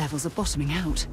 levels are bottoming out.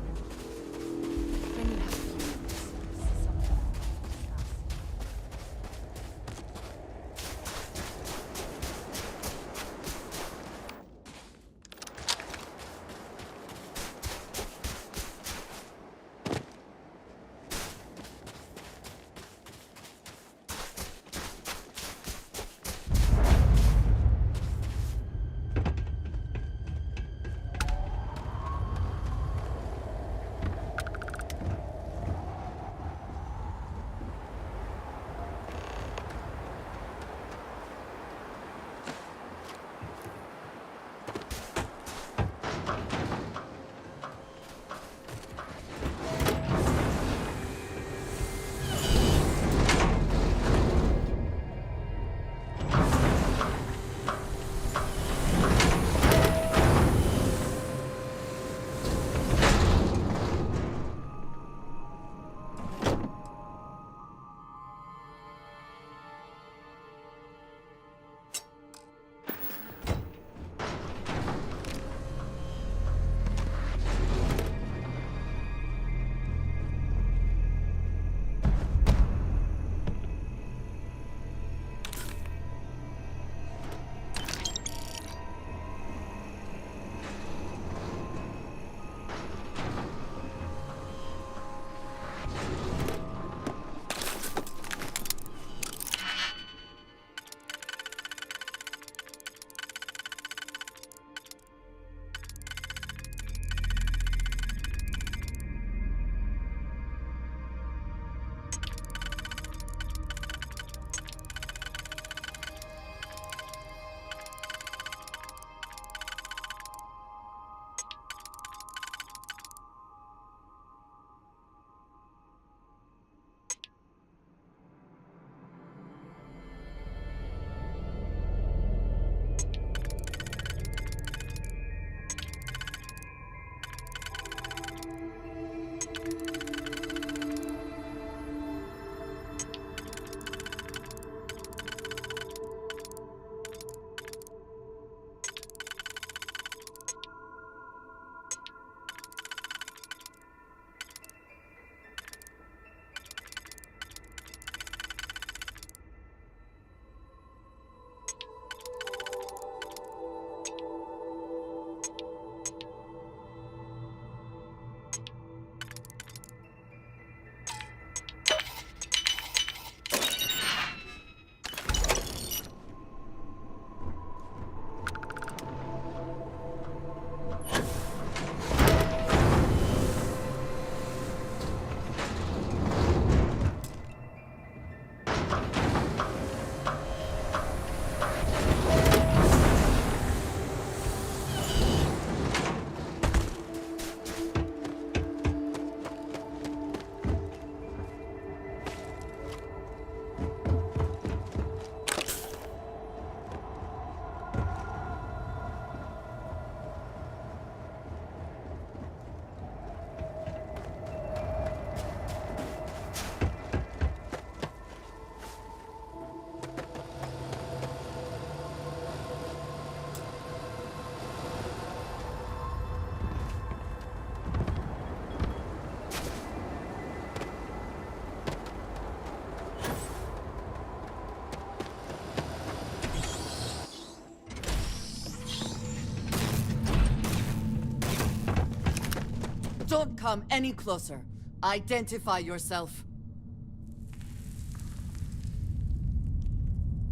Don't come any closer. Identify yourself.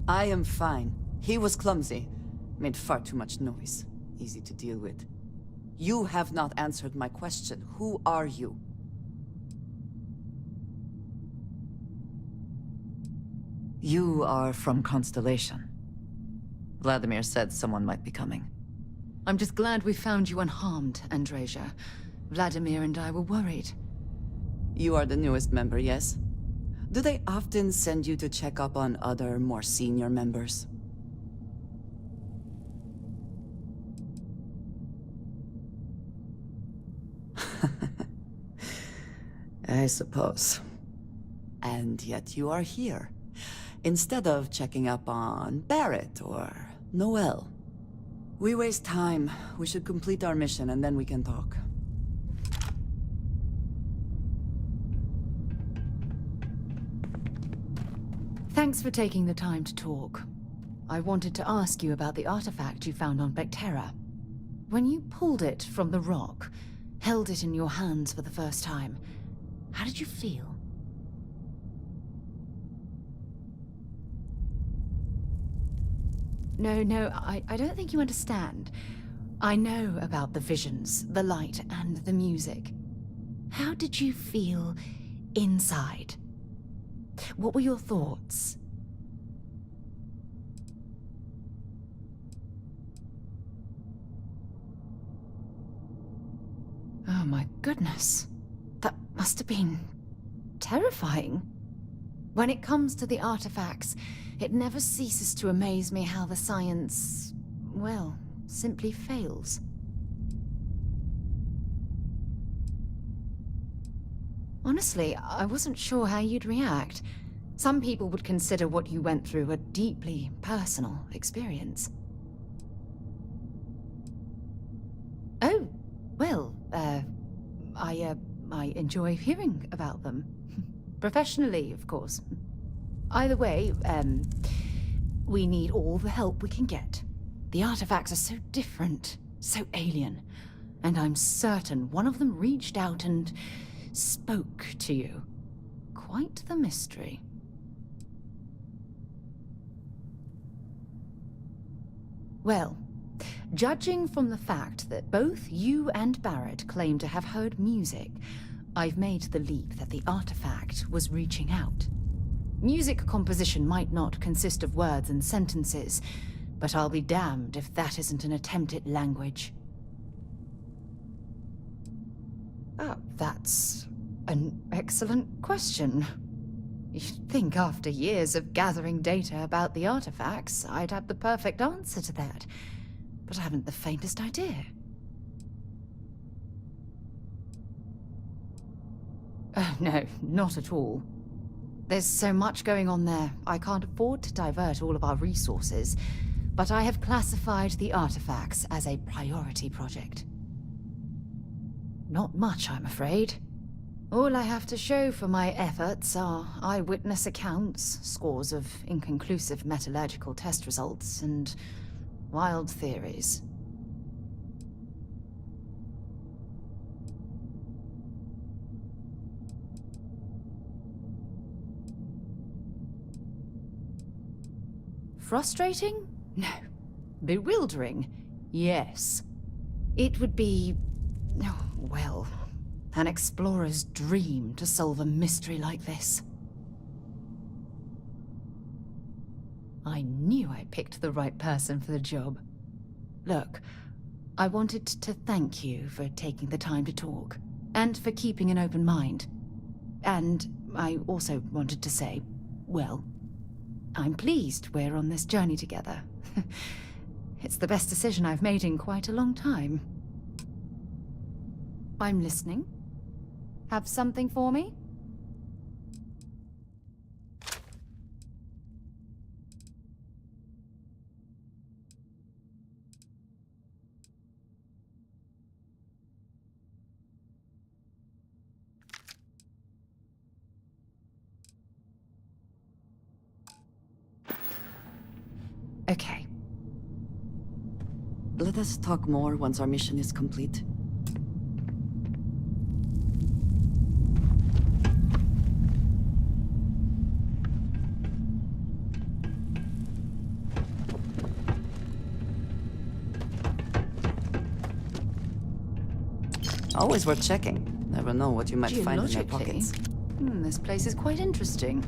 I am fine. He was clumsy. Made far too much noise. Easy to deal with. You have not answered my question. Who are you? You are from Constellation. Vladimir said someone might be coming. I'm just glad we found you unharmed, Andreja. Vladimir and I were worried. You are the newest member, yes? Do they often send you to check up on other, more senior members? I suppose. And yet you are here. Instead of checking up on Barrett or Noel. We waste time. We should complete our mission and then we can talk. Thanks for taking the time to talk. I wanted to ask you about the artifact you found on Bactera. When you pulled it from the rock, held it in your hands for the first time, how did you feel? No, I don't think you understand. I know about the visions, the light, and the music. How did you feel inside? What were your thoughts? Oh my goodness. That must have been terrifying. When it comes to the artifacts, it never ceases to amaze me how the science, well, simply fails. Honestly, I wasn't sure how you'd react. Some people would consider what you went through a deeply personal experience. Oh, well, I enjoy hearing about them. Professionally, of course. Either way, we need all the help we can get. The artifacts are so different, so alien, and I'm certain one of them reached out and spoke to you. Quite the mystery. Well, judging from the fact that both you and Barrett claim to have heard music, I've made the leap that the artifact was reaching out. Music composition might not consist of words and sentences, but I'll be damned if that isn't an attempt at language. That's an excellent question. You'd think after years of gathering data about the artifacts, I'd have the perfect answer to that. But I haven't the faintest idea. Oh, no, not at all. There's so much going on there, I can't afford to divert all of our resources. But I have classified the artifacts as a priority project. Not much, I'm afraid. All I have to show for my efforts are eyewitness accounts, scores of inconclusive metallurgical test results, and wild theories. Frustrating? No. Bewildering? Yes. It would be, oh, well, an explorer's dream to solve a mystery like this. I knew I picked the right person for the job. Look, I wanted to thank you for taking the time to talk, and for keeping an open mind. And I also wanted to say, well, I'm pleased we're on this journey together. It's the best decision I've made in quite a long time. I'm listening. Have something for me? Okay. Let us talk more once our mission is complete. Always worth checking. Never know what you might find in their pockets. This place is quite interesting.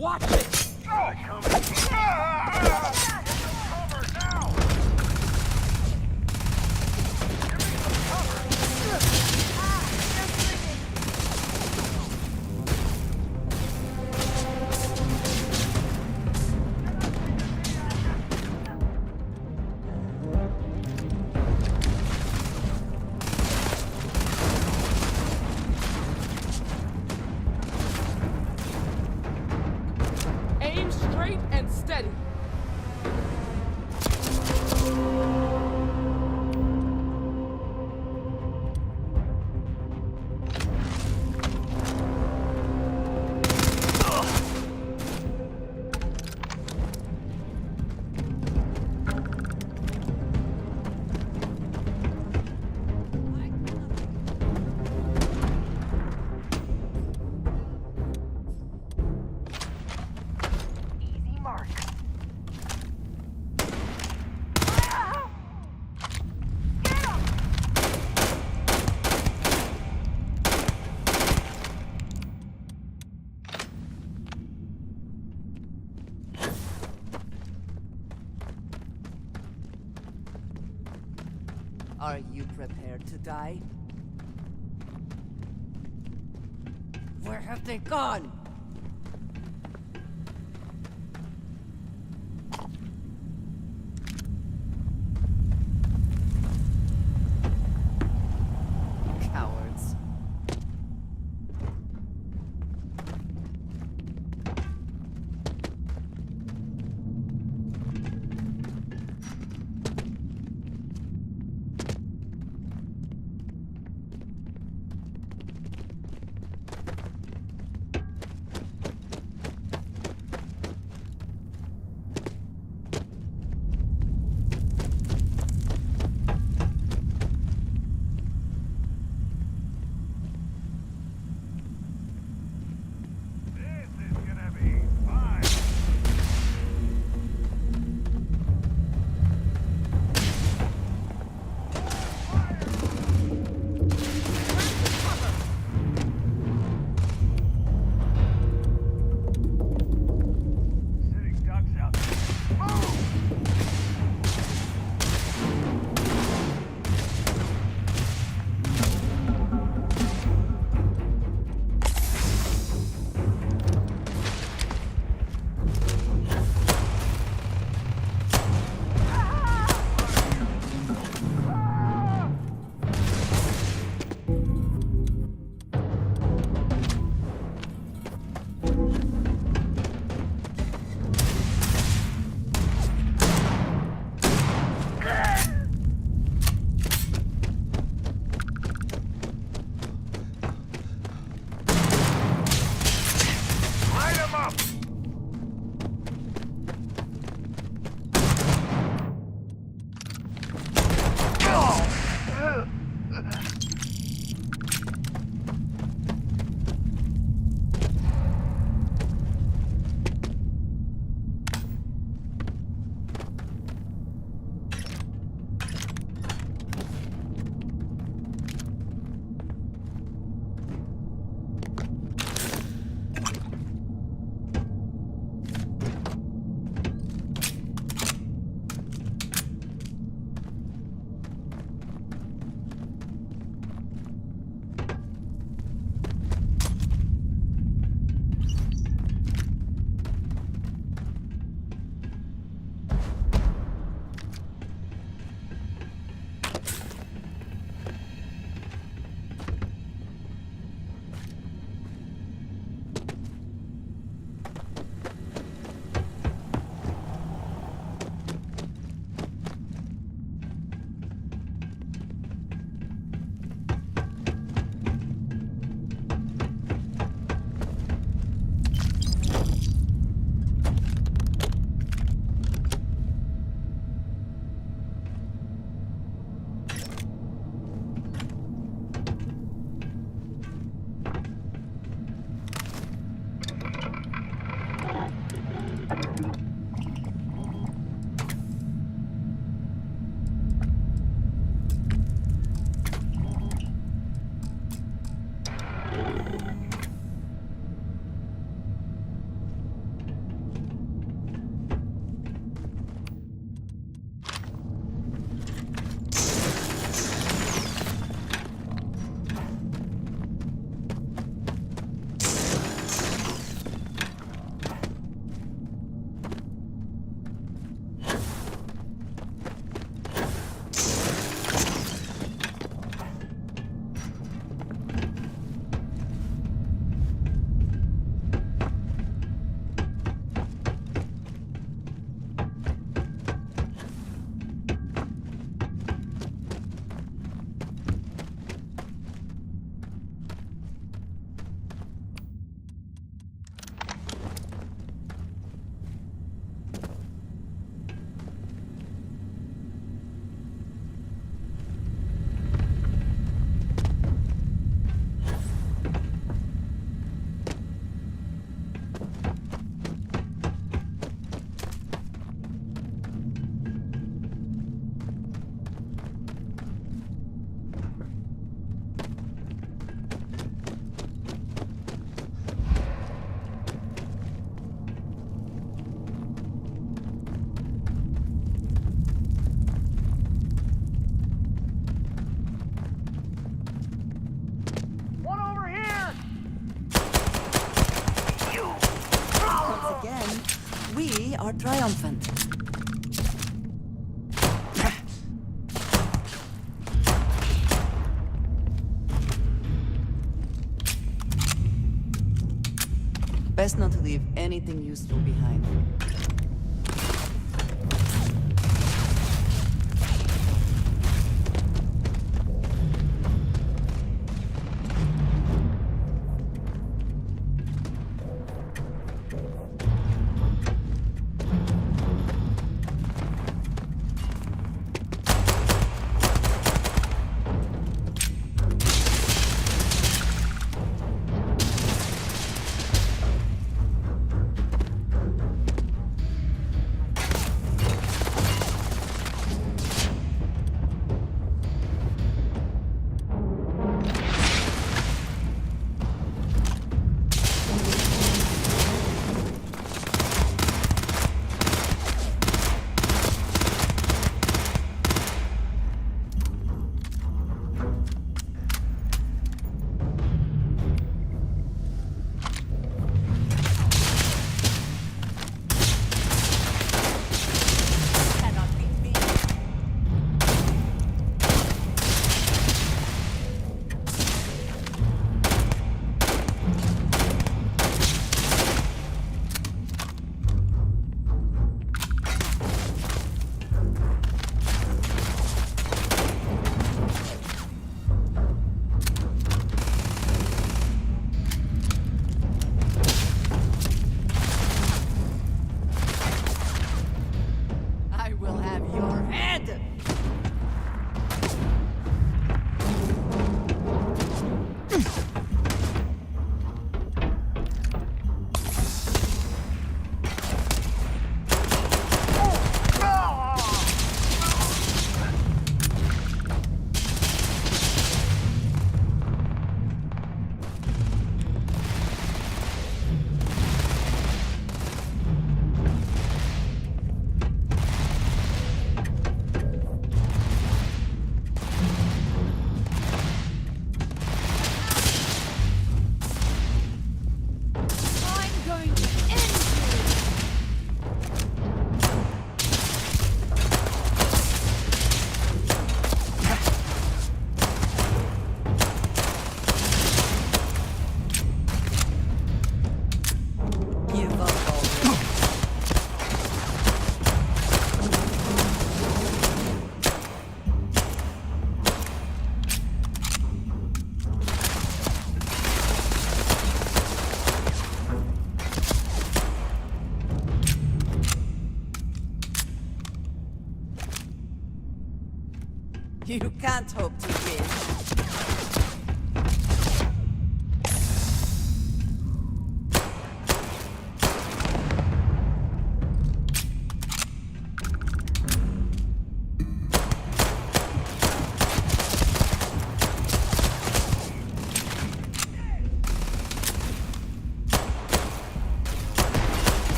Watch it! Oh, coming! Cover now! Give me some cover! Aim straight and steady. Easy mark. Get him! Are you prepared to die? Where have they gone? Cowards. We are triumphant. Best not to leave anything useful behind.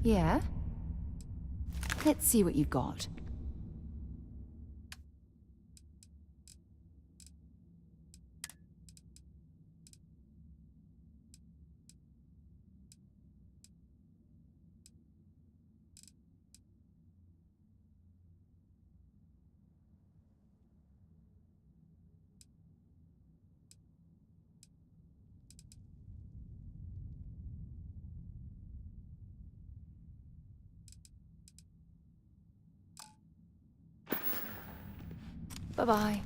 Yeah? Let's see what you've got. Bye-bye.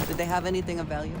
Did they have anything of value?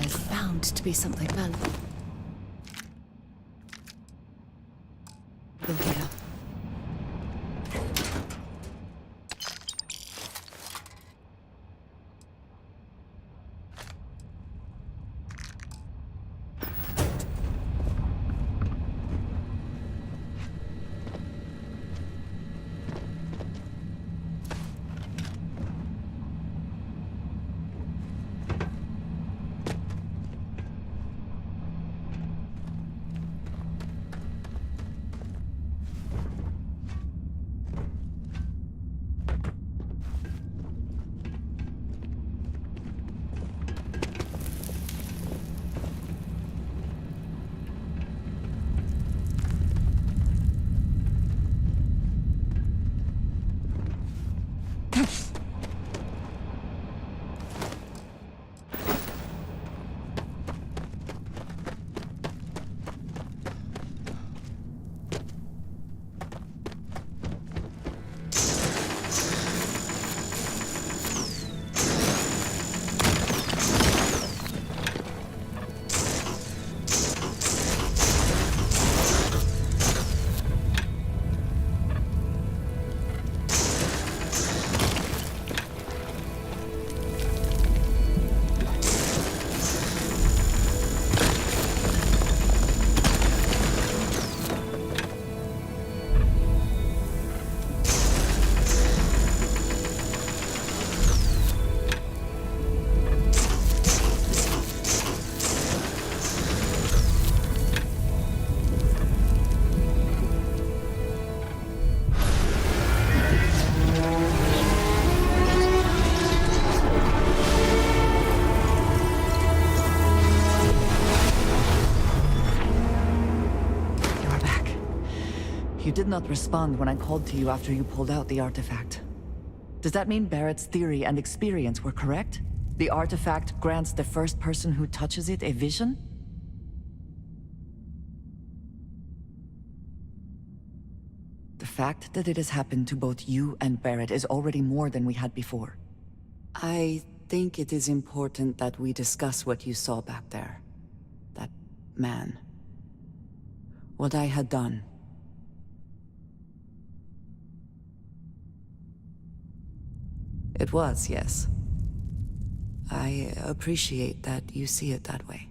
There's bound to be something valuable here. did not respond when I called to you after you pulled out the artifact. Does that mean Barrett's theory and experience were correct? The artifact grants the first person who touches it a vision? The fact that it has happened to both you and Barrett is already more than we had before. I think it is important that we discuss what you saw back there. That man. What I had done. It was, yes. I appreciate that you see it that way.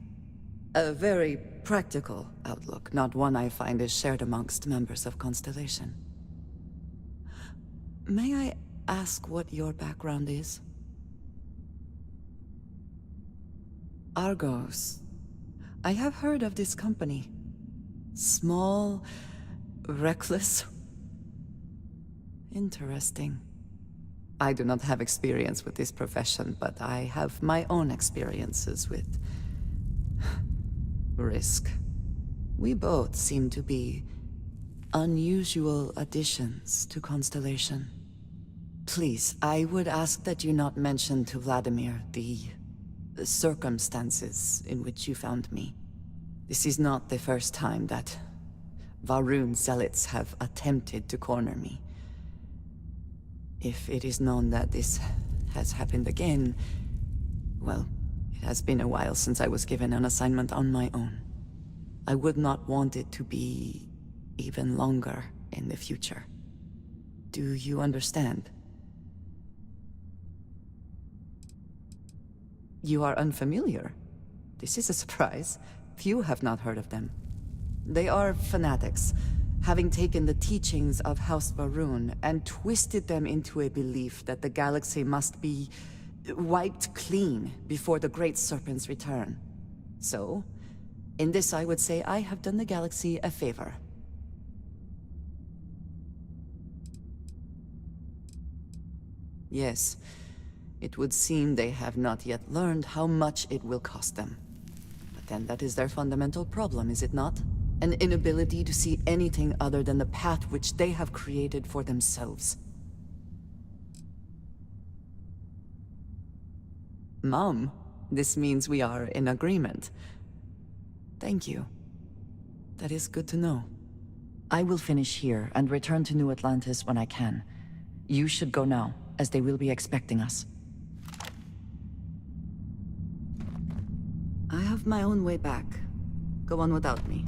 A very practical outlook, not one I find is shared amongst members of Constellation. May I ask what your background is? Argos. I have heard of this company. Small, reckless. Interesting. I do not have experience with this profession, but I have my own experiences with risk. We both seem to be unusual additions to Constellation. Please, I would ask that you not mention to Vladimir the circumstances in which you found me. This is not the first time that Varun zealots have attempted to corner me. If it is known that this has happened again, well, it has been a while since I was given an assignment on my own. I would not want it to be even longer in the future. Do you understand? You are unfamiliar. This is a surprise. Few have not heard of them. They are fanatics, having taken the teachings of House Varun and twisted them into a belief that the galaxy must be wiped clean before the Great Serpent's return. So, in this I would say I have done the galaxy a favor. Yes, it would seem they have not yet learned how much it will cost them. But then that is their fundamental problem, is it not? An inability to see anything other than the path which they have created for themselves. Mom, this means we are in agreement. Thank you. That is good to know. I will finish here and return to New Atlantis when I can. You should go now, as they will be expecting us. I have my own way back. Go on without me.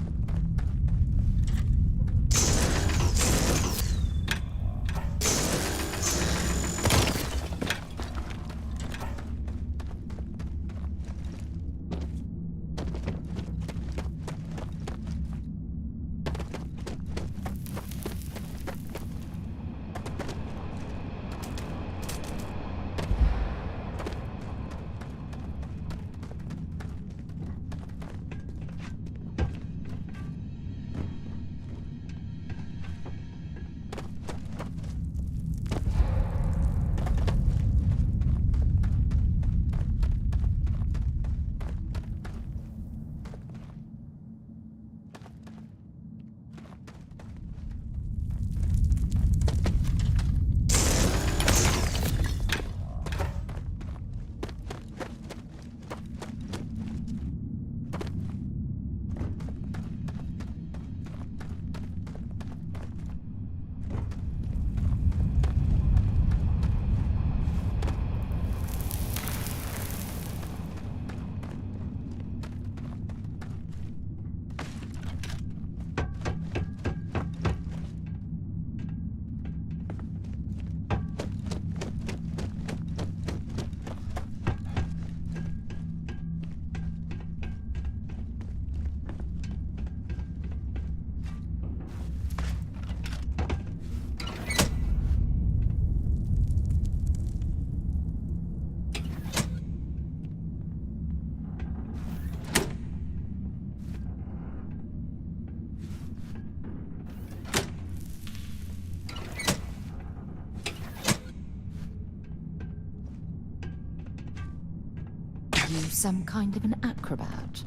You some kind of an acrobat?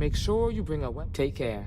Make sure you bring a weapon. Take care.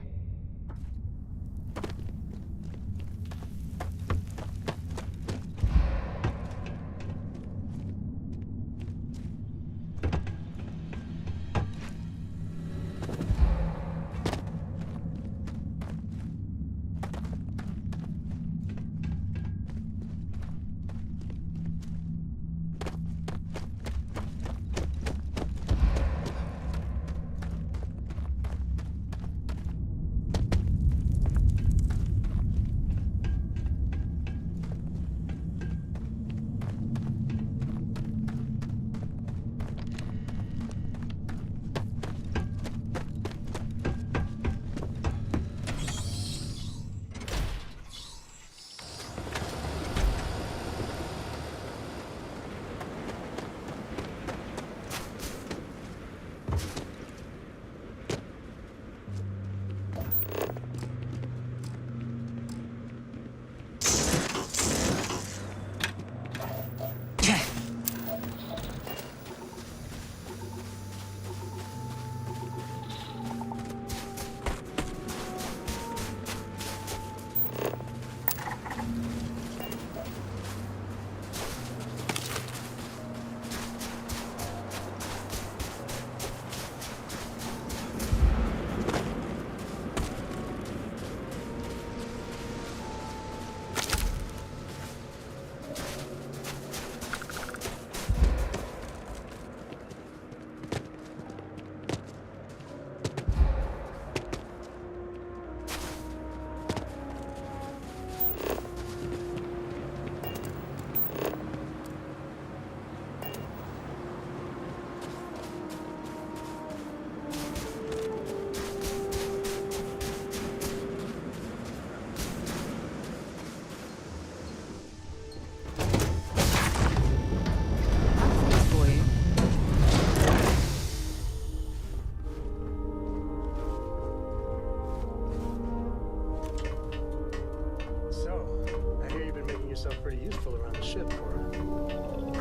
yourself pretty useful around the ship, Cora.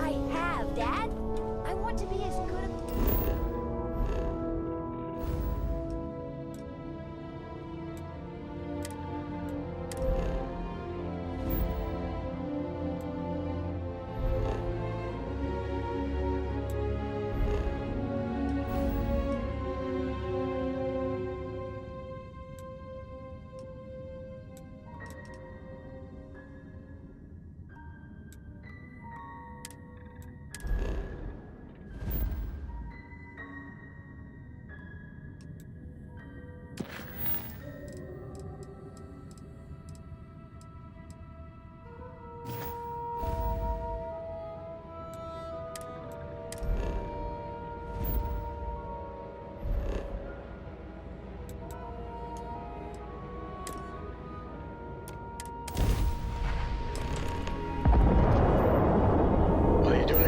I have, Dad. I want to be as good a...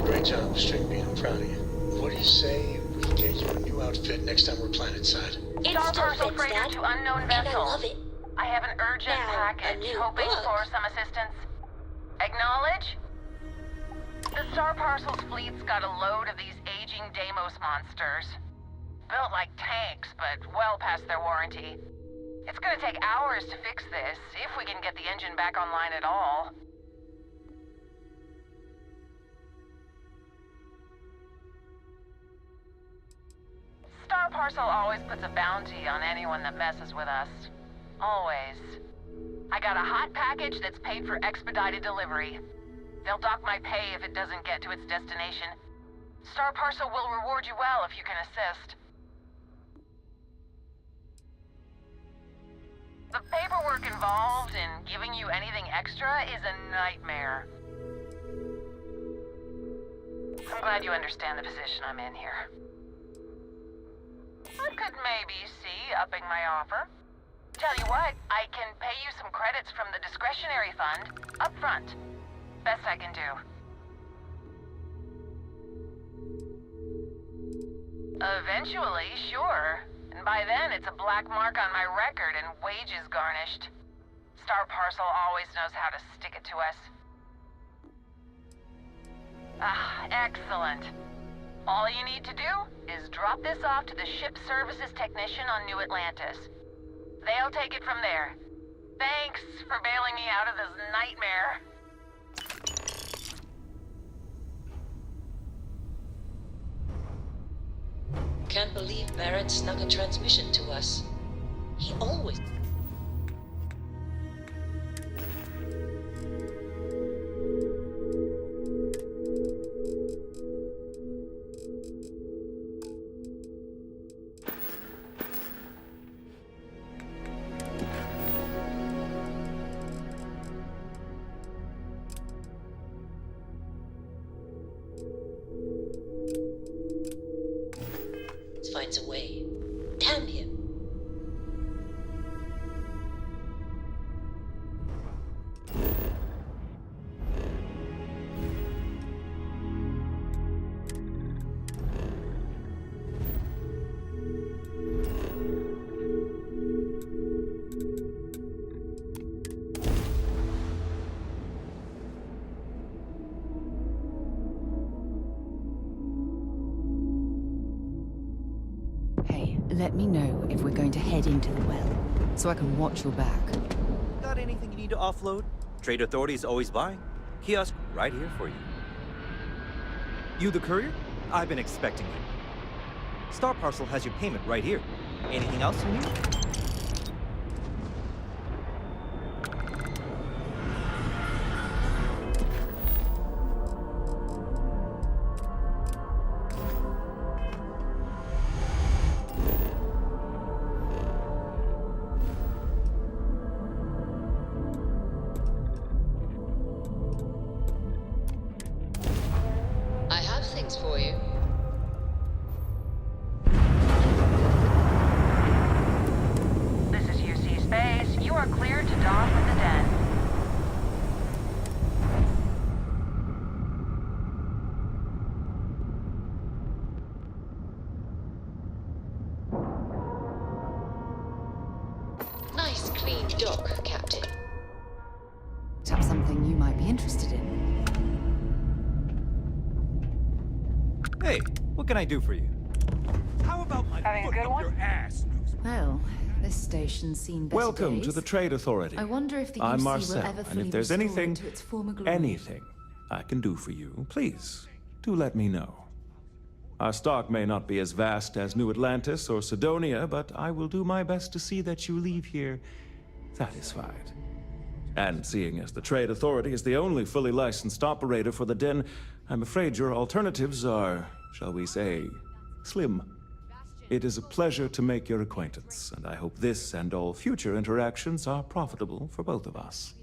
Great job, Stringbean. I'm proud of you. What do you say we get you a new outfit next time we're planetside? It's Starfield freighter to unknown and vessel. I love it. I have an urgent Now, package, a new hoping book. for some assistance. Acknowledge? The Star Parcels fleet's got a load of these aging Deimos monsters. Built like tanks, but well past their warranty. It's gonna take hours to fix this, if we can get the engine back online at all. Star Parcel always puts a bounty on anyone that messes with us. Always. I got a hot package that's paid for expedited delivery. They'll dock my pay if it doesn't get to its destination. Star Parcel will reward you well if you can assist. The paperwork involved in giving you anything extra is a nightmare. I'm glad you understand the position I'm in here. I could maybe see upping my offer. Tell you what, I can pay you some credits from the discretionary fund up front. Best I can do. Eventually, sure. And by then, it's a black mark on my record and wages garnished. Star Parcel always knows how to stick it to us. Ah, excellent. All you need to do is drop this off to the ship services technician on New Atlantis. They'll take it from there. Thanks for bailing me out of this nightmare. Can't believe Barrett snuck a transmission to us. He always... finds a way. Damn him. Let me know if we're going to head into the well, so I can watch your back. Got anything you need to offload? Trade Authority is always buying. Kiosk right here for you. You the courier? I've been expecting you. Star Parcel has your payment right here. Anything else you need? I have things for you. This is UC Space. You are cleared to dock with the den. Nice clean dock, Captain. Perhaps something you might be interested in. Hey, what can I do for you? How about my Having a foot good up one? your ass, news? Well, this station's seen better Welcome days. to the Trade Authority. I wonder if the I'm UC Marcel, will ever and fully if there's restore anything, it to its former glory. anything I can do for you, please do let me know. Our stock may not be as vast as New Atlantis or Sidonia, but I will do my best to see that you leave here satisfied. And seeing as the Trade Authority is the only fully licensed operator for the Den, I'm afraid your alternatives are, shall we say, slim. It is a pleasure to make your acquaintance, and I hope this and all future interactions are profitable for both of us.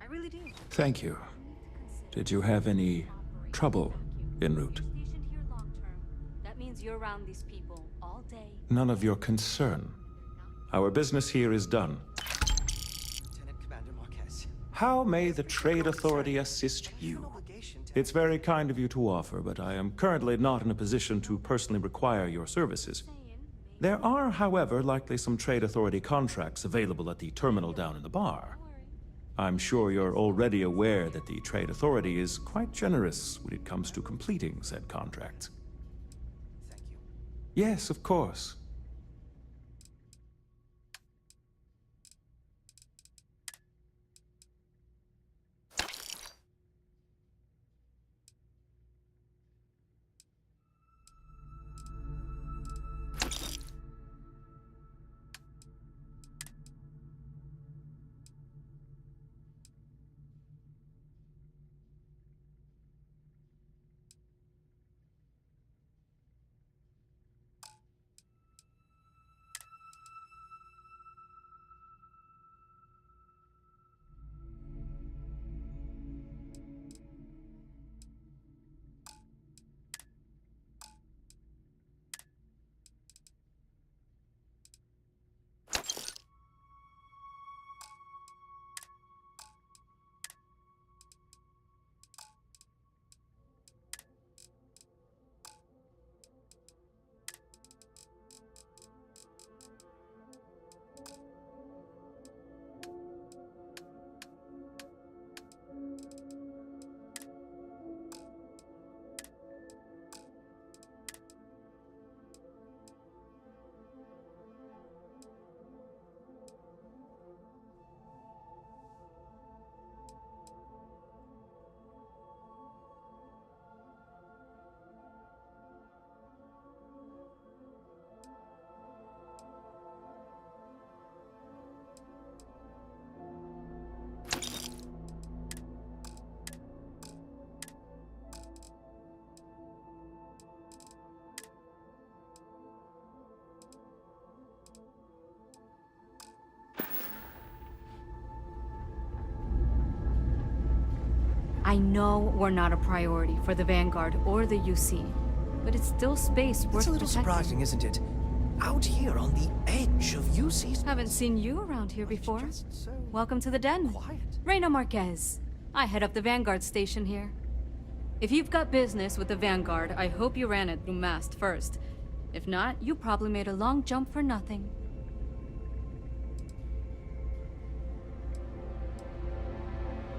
I really do. Thank you. Did you have any trouble en route? Stationed here long term. That means you're around these people all day. None of your concern. Our business here is done. Lieutenant Commander Marquez. How may the Trade Authority assist you? It's very kind of you to offer, but I am currently not in a position to personally require your services. There are, however, likely some Trade Authority contracts available at the terminal down in the bar. I'm sure you're already aware that the Trade Authority is quite generous when it comes to completing said contracts. Thank you. Yes, of course. I know we're not a priority for the Vanguard or the UC, but it's still space worth It's a little protecting. surprising, isn't it? Out here on the edge of UC's... Haven't seen you around here before. Just so Welcome to the den. quiet. Reina Marquez. I head up the Vanguard station here. If you've got business with the Vanguard, I hope you ran it through Mast first. If not, you probably made a long jump for nothing.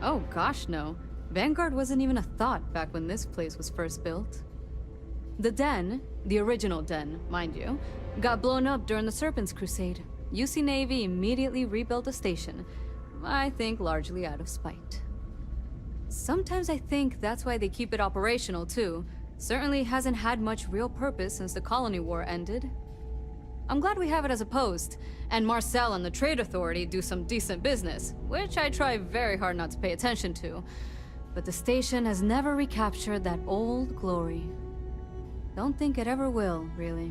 Oh gosh, no. Vanguard wasn't even a thought back when this place was first built. The den, the original den, mind you, got blown up during the Serpent's Crusade. UC Navy immediately rebuilt the station, I think largely out of spite. Sometimes I think that's why they keep it operational too. Certainly hasn't had much real purpose since the Colony War ended. I'm glad we have it as a post, and Marcel and the Trade Authority do some decent business, which I try very hard not to pay attention to. But the station has never recaptured that old glory. Don't think it ever will, really.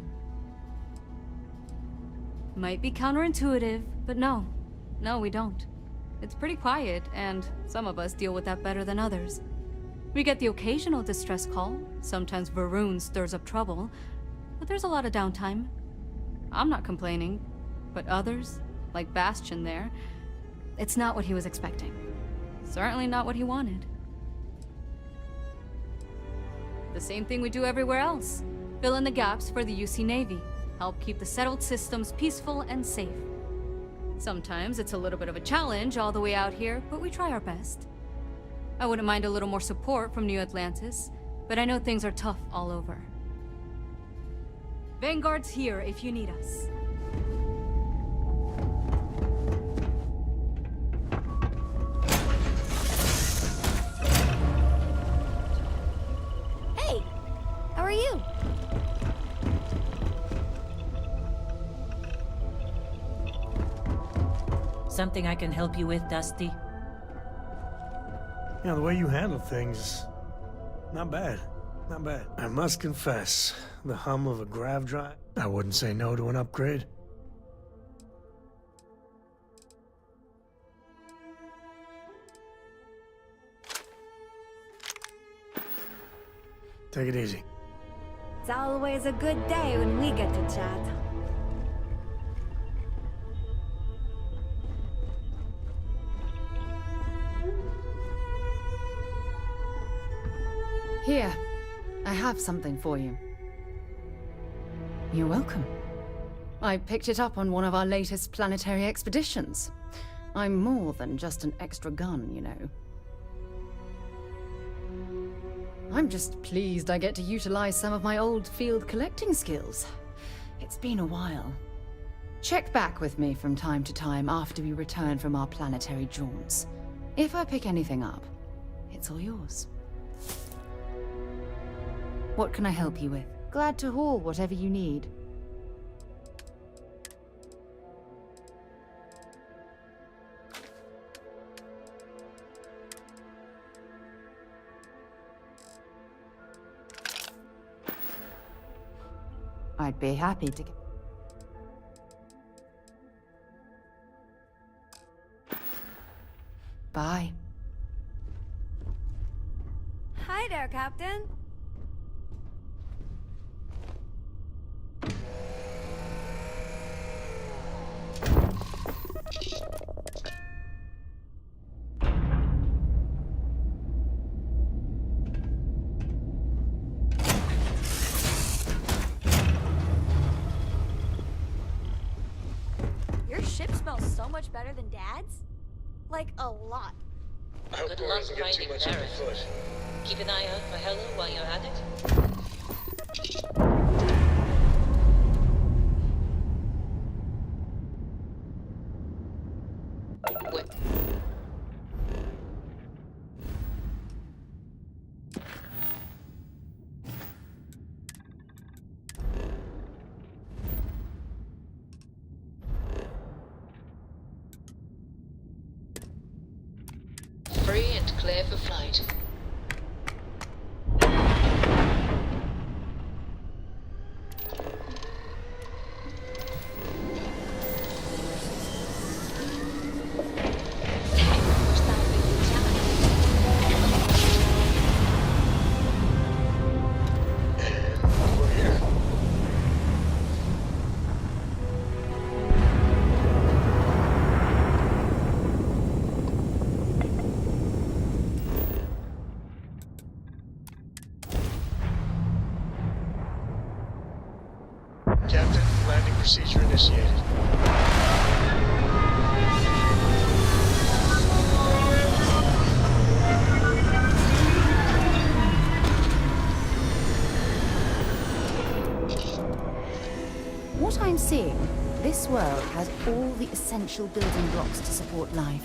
Might be counterintuitive, but no. No, we don't. It's pretty quiet, and some of us deal with that better than others. We get the occasional distress call, sometimes Varun stirs up trouble, but there's a lot of downtime. I'm not complaining, but others, like Bastion there, it's not what he was expecting. Certainly not what he wanted. The same thing we do everywhere else. Fill in the gaps for the UC Navy. Help keep the settled systems peaceful and safe. Sometimes it's a little bit of a challenge all the way out here, but we try our best. I wouldn't mind a little more support from New Atlantis, but I know things are tough all over. Vanguard's here if you need us. Hey! How are you? Something I can help you with, Dusty? You know, the way you handle things, not bad. Not bad. I must confess, the hum of a grav drive, I wouldn't say no to an upgrade. Take it easy. It's always a good day when we get to chat. Here, I have something for you. You're welcome. I picked it up on one of our latest planetary expeditions. I'm more than just an extra gun, you know. I'm just pleased I get to utilize some of my old field collecting skills. It's been a while. Check back with me from time to time after we return from our planetary jaunts. If I pick anything up, it's all yours. What can I help you with? Glad to haul whatever you need. I'd be happy to get... Bye. Hi there, Captain. Your ship smells so much better than Dad's? Like, a lot. I hope Good Laura luck doesn't get too finding much underfoot. Keep an eye out for Hella while you're at it. What? Free and clear for flight. Starfield challenge. Procedure initiated. What I'm seeing, this world has all the essential building blocks to support life.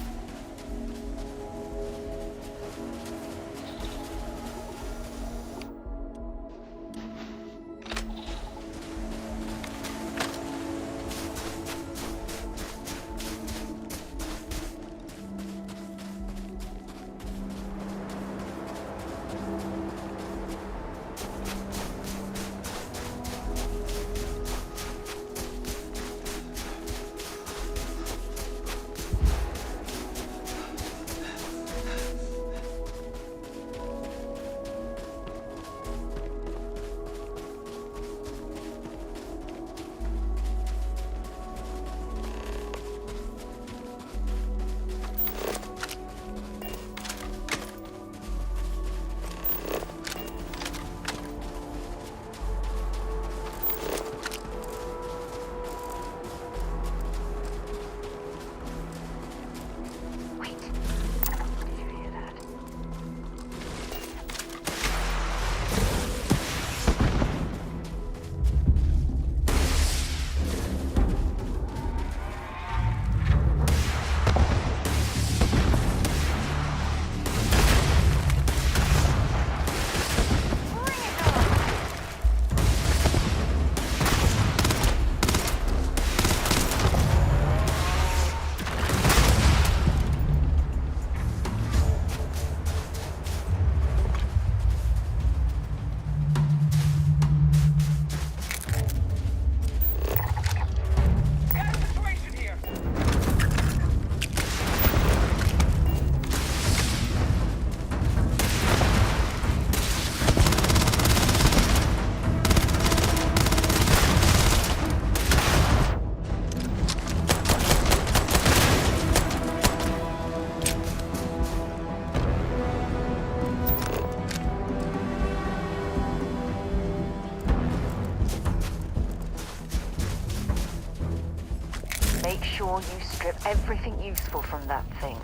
Make sure you strip everything useful from that thing.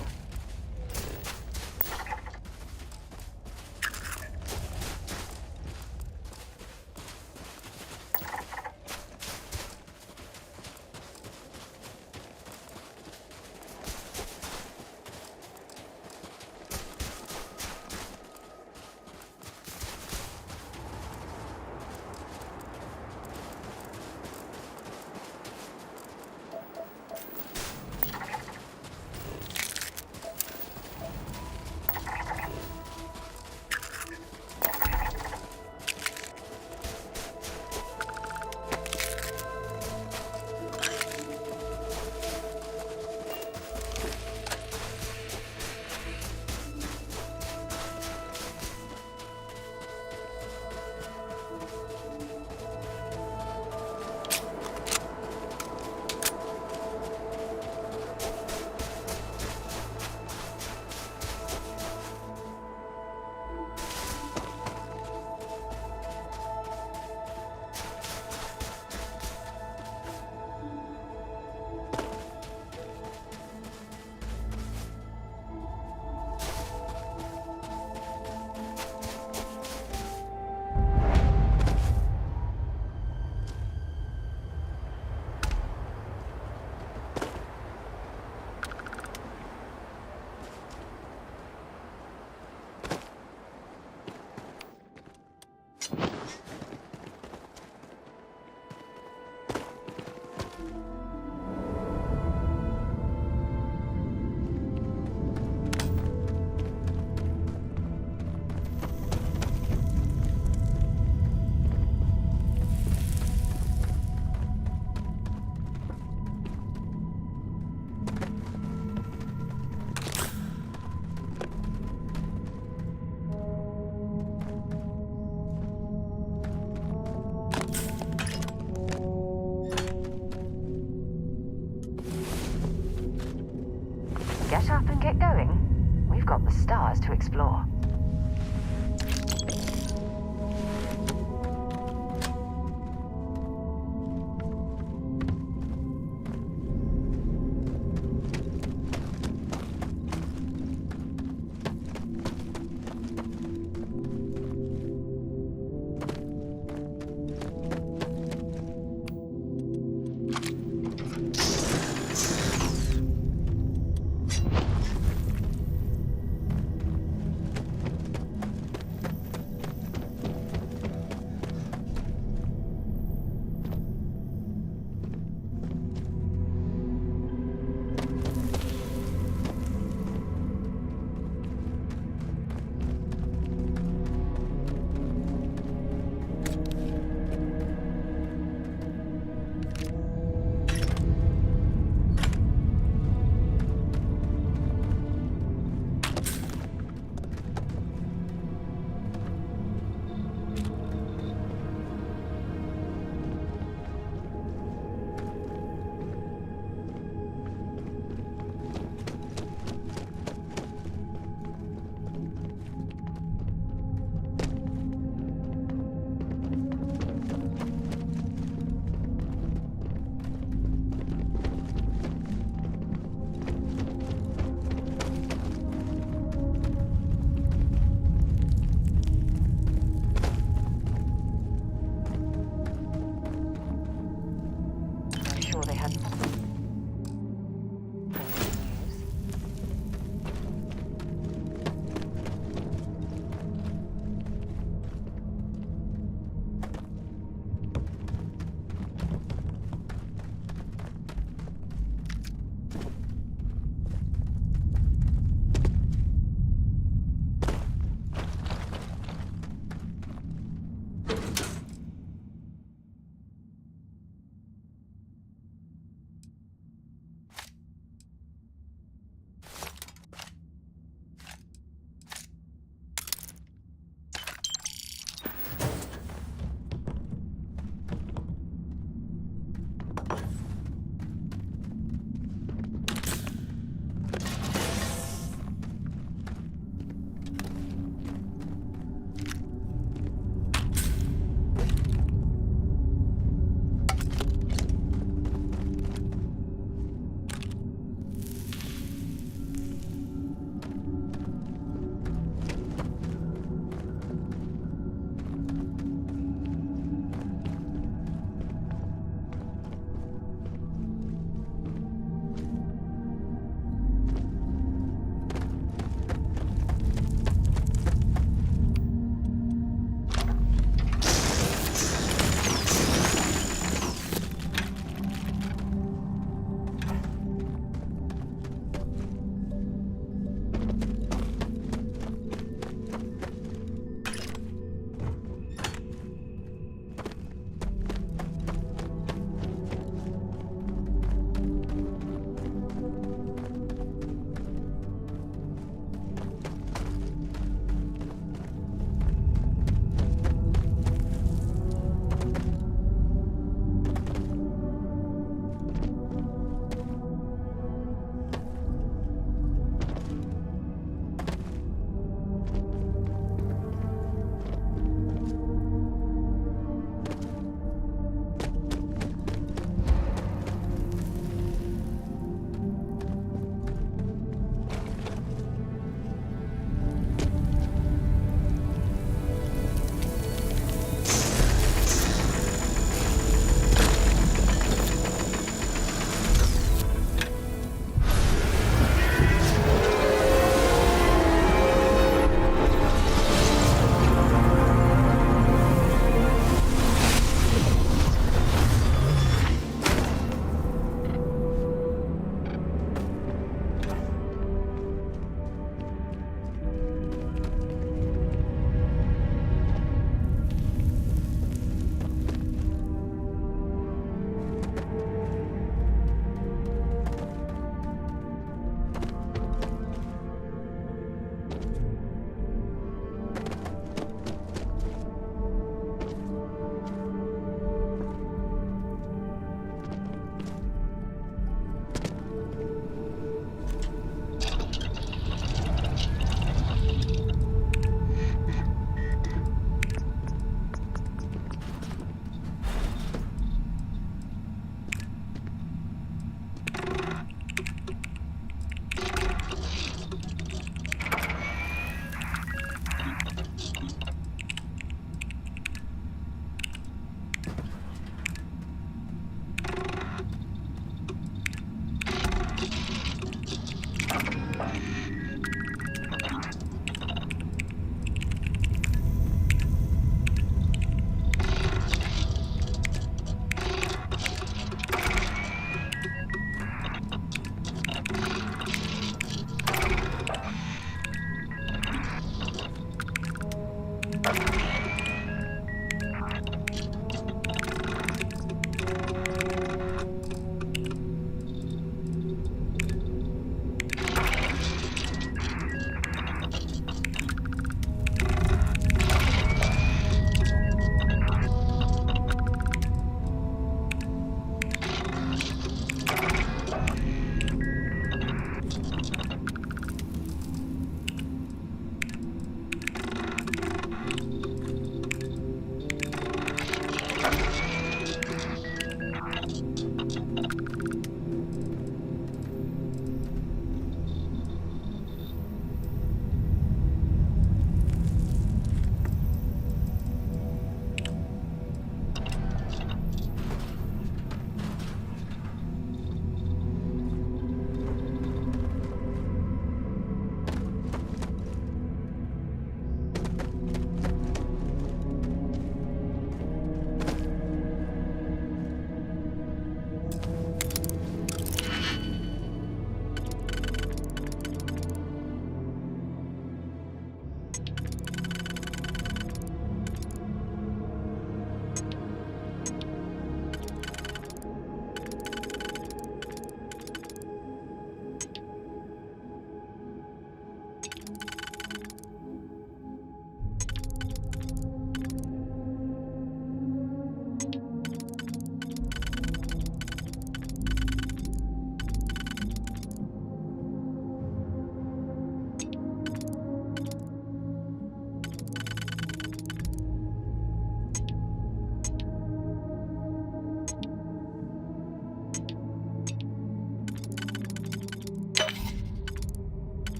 Get up and get going. We've got the stars to explore.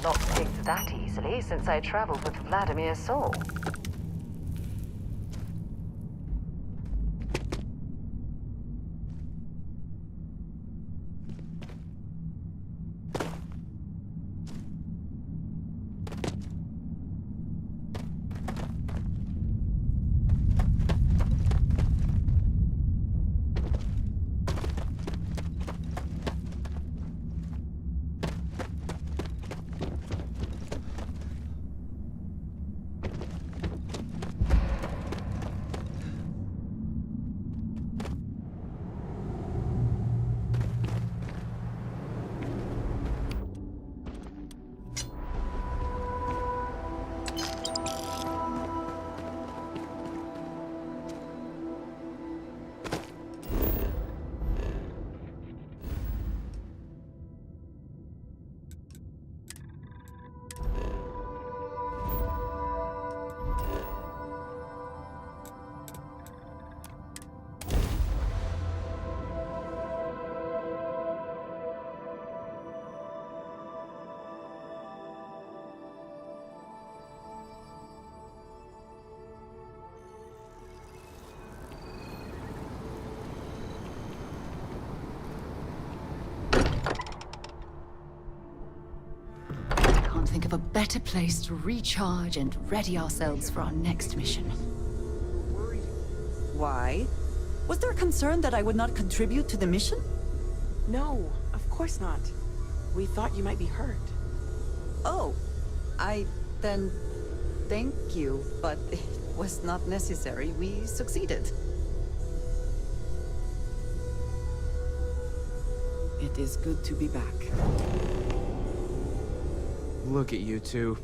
Not picked that easily since I traveled with Vladimir's soul. Can't think of a better place to recharge and ready ourselves for our next mission. Why? Was there concern that I would not contribute to the mission? No, of course not. We thought you might be hurt. Oh, then thank you, but it was not necessary. We succeeded. It is good to be back. Look at you two.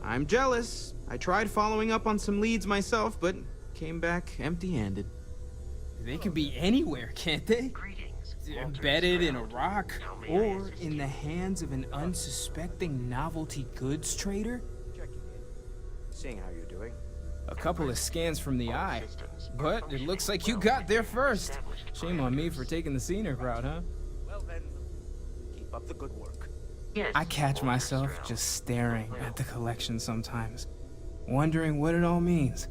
I'm jealous. I tried following up on some leads myself, but came back empty-handed. They could be anywhere, can't they? Embedded in a rock, or in the hands of an unsuspecting novelty goods trader? Seeing how you're doing. A couple of scans from the eye, but it looks like you got there first. Shame on me for taking the scenic route, huh? Well then, keep up the good work. I catch myself just staring at the collection sometimes, wondering what it all means.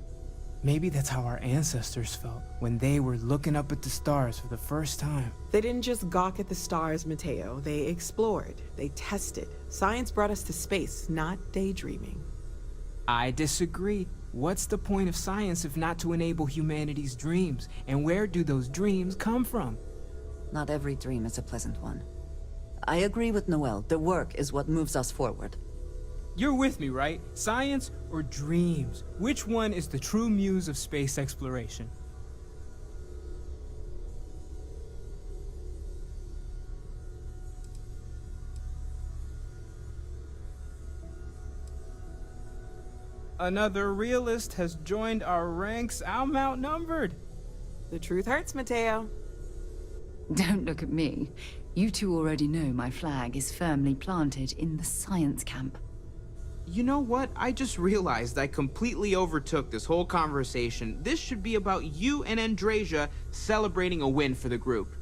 Maybe that's how our ancestors felt when they were looking up at the stars for the first time. They didn't just gawk at the stars, Mateo. They explored. They tested. Science brought us to space, not daydreaming. I disagree. What's the point of science if not to enable humanity's dreams? And where do those dreams come from? Not every dream is a pleasant one. I agree with Noel. The work is what moves us forward. You're with me, right? Science or dreams? Which one is the true muse of space exploration? Another realist has joined our ranks. I'm outnumbered. The truth hurts, Mateo. Don't look at me. You two already know my flag is firmly planted in the science camp. You know what? I just realized I completely overtook this whole conversation. This should be about you and Andrasia celebrating a win for the group.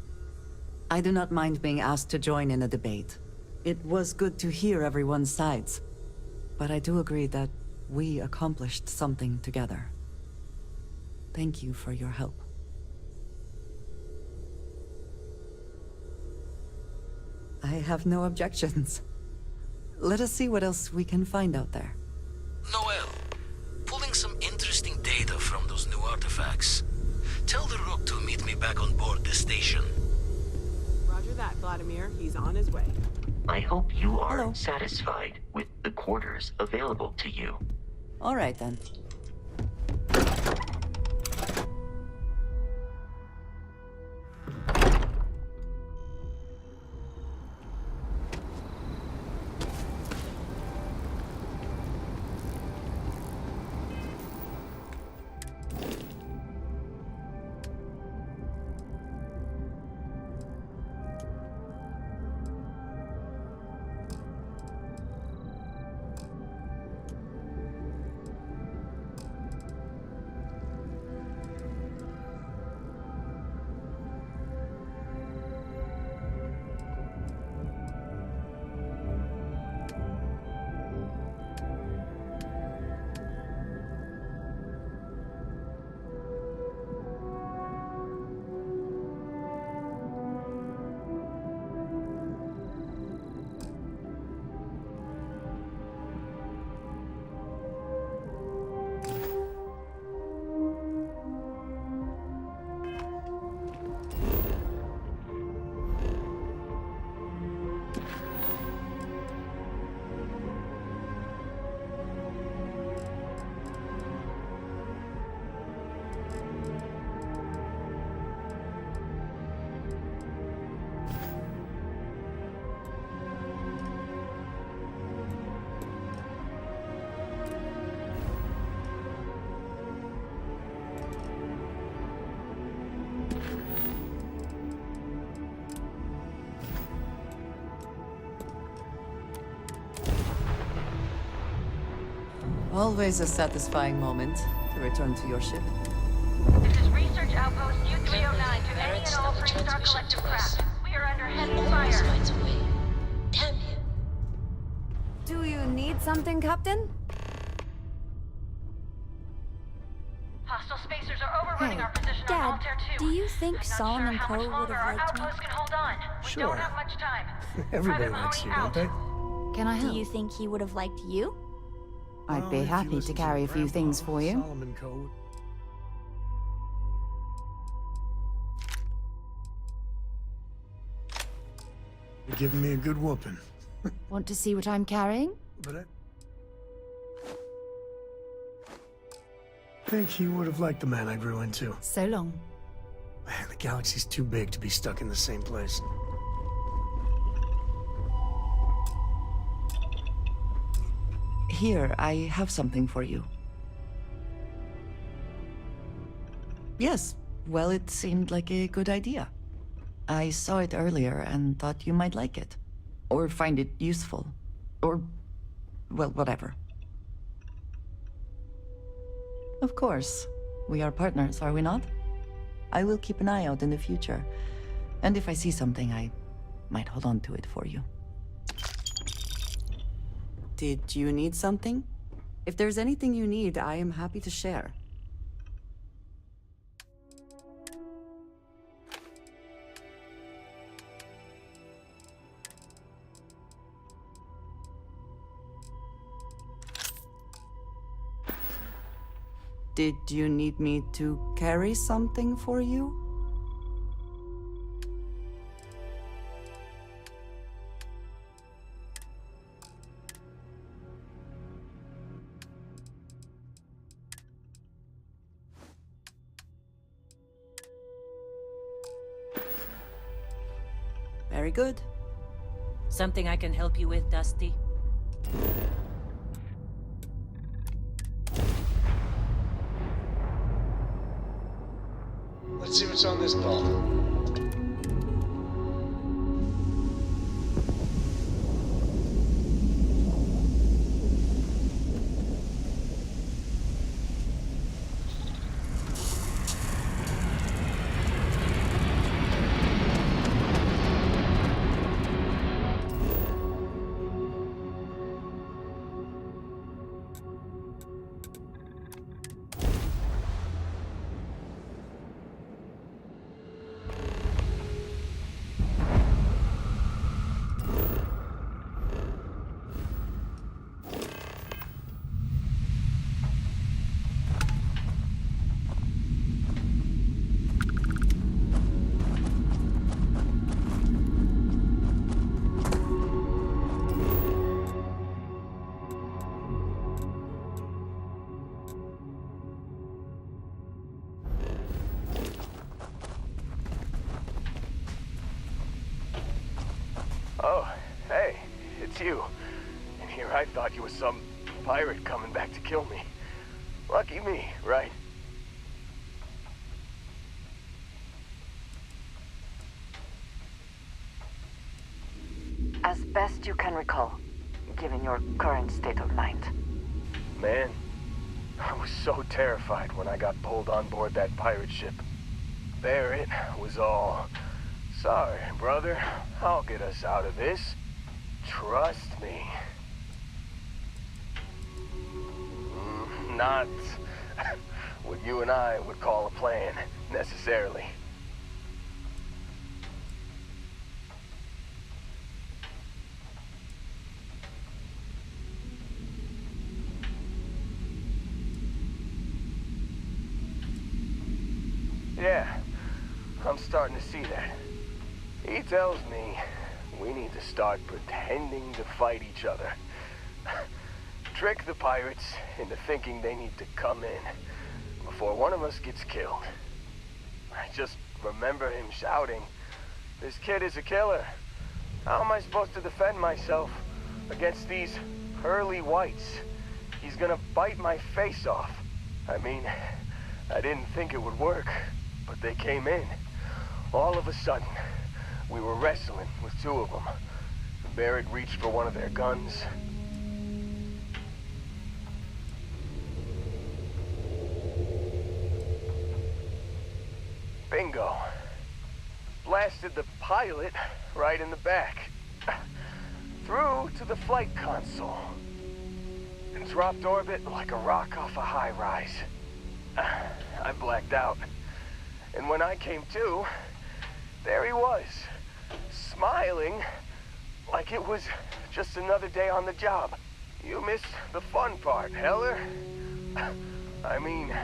I do not mind being asked to join in a debate. It was good to hear everyone's sides. But I do agree that we accomplished something together. Thank you for your help. I have no objections. Let us see what else we can find out there. Noel, pulling some interesting data from those new artifacts. Tell the Rook to meet me back on board the station. Roger that, Vladimir. He's on his way. I hope you are satisfied with the quarters available to you. All right, then. Always a satisfying moment to return to your ship. This is Research Outpost U-309 to any and all Freestar collective craft. We are under heavy fire. Damn him. Do you need something, Captain? Hostile spacers are overrunning our position on Dad, Altair 2. do you think Solomon How Poe much would longer our have liked me? outpost can hold on? We Sure. don't have much time. Everybody Private likes you, Mahoney don't they? Can I help? Do you think he would have liked you? I'd be happy to carry a few things for you. Solomon Code. You're giving me a good whooping. Want to see what I'm carrying? But I think he would have liked the man I grew into. So long. Man, the galaxy's too big to be stuck in the same place. Here, I have something for you. Yes, well, it seemed like a good idea. I saw it earlier and thought you might like it. Or find it useful. Or, well, whatever. Of course. We are partners, are we not? I will keep an eye out in the future. And if I see something, I might hold on to it for you. Did you need something? If there's anything you need, I am happy to share. Did you need me to carry something for you? Very good. Something I can help you with, Dusty? Let's see what's on this call. Oh, hey, it's you. And here I thought you was some pirate coming back to kill me. Lucky me, right? As best you can recall, given your current state of mind. Man, I was so terrified when I got pulled on board that pirate ship. There it was all, sorry, brother, I'll get us out of this. Trust me. Not what you and I would call a plan, necessarily. Yeah, I'm starting to see that. He tells me we need to start pretending to fight each other. Trick the pirates into thinking they need to come in before one of us gets killed. I just remember him shouting, "This kid is a killer. How am I supposed to defend myself against these pearly whites? He's gonna bite my face off." I mean, I didn't think it would work, but they came in. All of a sudden, we were wrestling with two of them. Barrett reached for one of their guns. Bingo. Blasted the pilot right in the back. Through to the flight console. And dropped orbit like a rock off a high rise. I blacked out. And when I came to, there he was, smiling like it was just another day on the job. You missed the fun part, Heller. I mean,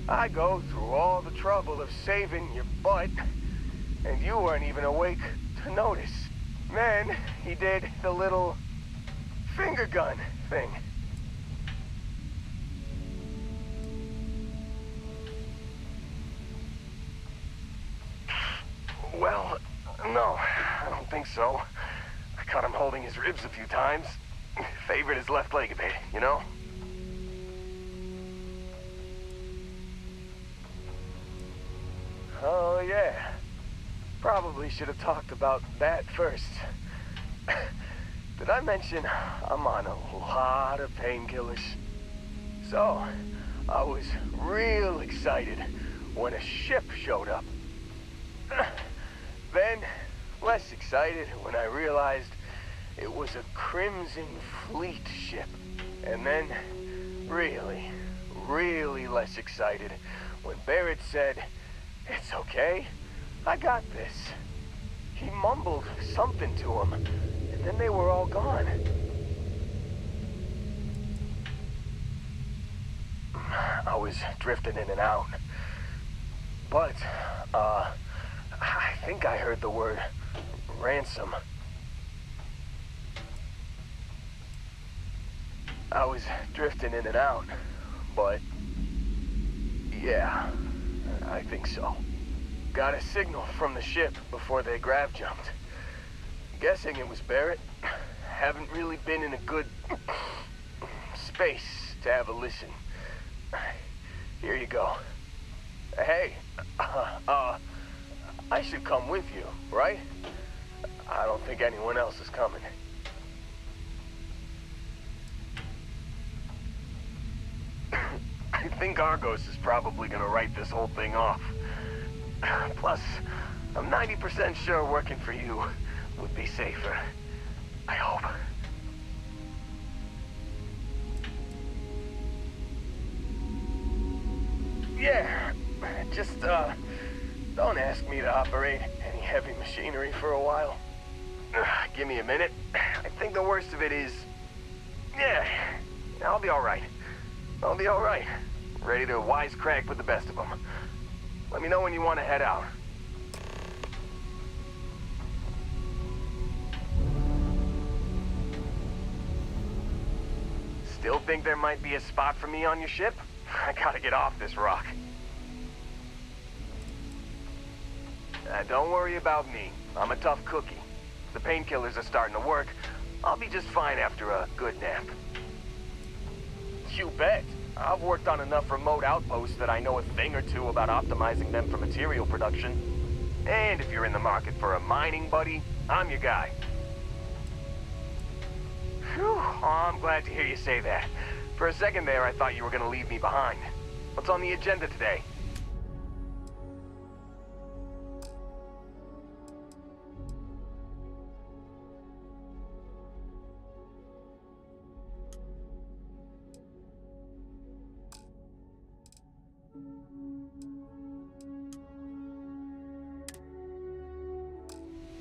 I go through all the trouble of saving your butt, and you weren't even awake to notice. Then he did the little finger gun thing. Well, no, I don't think so. I caught him holding his ribs a few times. Favored his left leg a bit, you know? Oh, yeah. Probably should have talked about that first. Did I mention I'm on a lot of painkillers? So, I was real excited when a ship showed up. Then, less excited when I realized it was a Crimson Fleet ship. And then, really, really less excited when Barrett said, "It's okay, I got this." He mumbled something to him, and then they were all gone. I was drifting in and out. But, I think I heard the word ransom. I was drifting in and out, but yeah, I think so. Got a signal from the ship before they grav jumped. Guessing it was Barrett. Haven't really been in a good space to have a listen. Here you go. Hey, I should come with you, right? I don't think anyone else is coming. I think Argos is probably gonna write this whole thing off. Plus, I'm 90% sure working for you would be safer. I hope. Yeah, just, don't ask me to operate any heavy machinery for a while. Give me a minute. I think the worst of it is... Yeah, I'll be alright. I'll be alright. Ready to wisecrack with the best of them. Let me know when you want to head out. Still think there might be a spot for me on your ship? I gotta get off this rock. Don't worry about me. I'm a tough cookie. The painkillers are starting to work. I'll be just fine after a good nap. You bet. I've worked on enough remote outposts that I know a thing or two about optimizing them for material production. And if you're in the market for a mining buddy, I'm your guy. Phew, oh, I'm glad to hear you say that. For a second there, I thought you were gonna leave me behind. What's on the agenda today?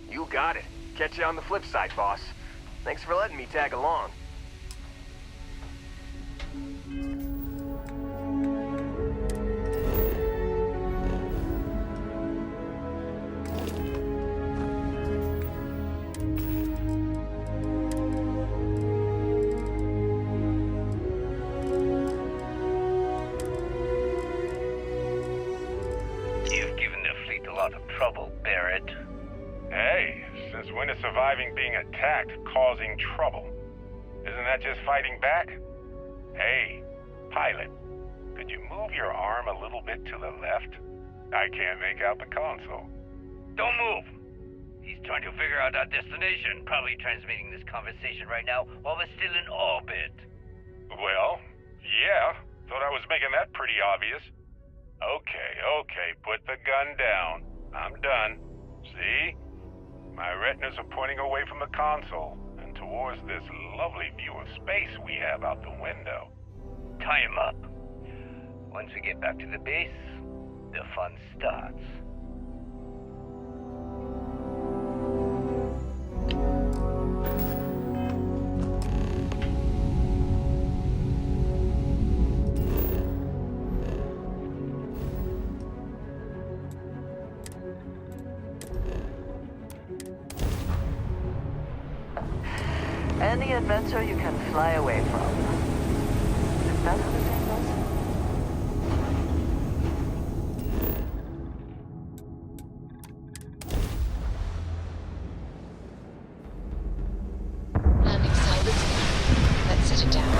You got it. Catch you on the flip side, boss. Thanks for letting me tag along. You've given the fleet a lot of trouble, Barrett. Hey, since when is surviving being attacked causing trouble? Isn't that just fighting back? Hey, pilot, could you move your arm a little bit to the left? I can't make out the console. Don't move! He's trying to figure out our destination, probably transmitting this conversation right now while we're still in orbit. Well, yeah, thought I was making that pretty obvious. Okay, put the gun down. I'm done. See? My retinas are pointing away from the console and towards this lovely view of space we have out the window. Tie him up. Once we get back to the base, the fun starts. Any adventure you can fly away from. Is that how the saying goes? Landing salvage. Let's set it down.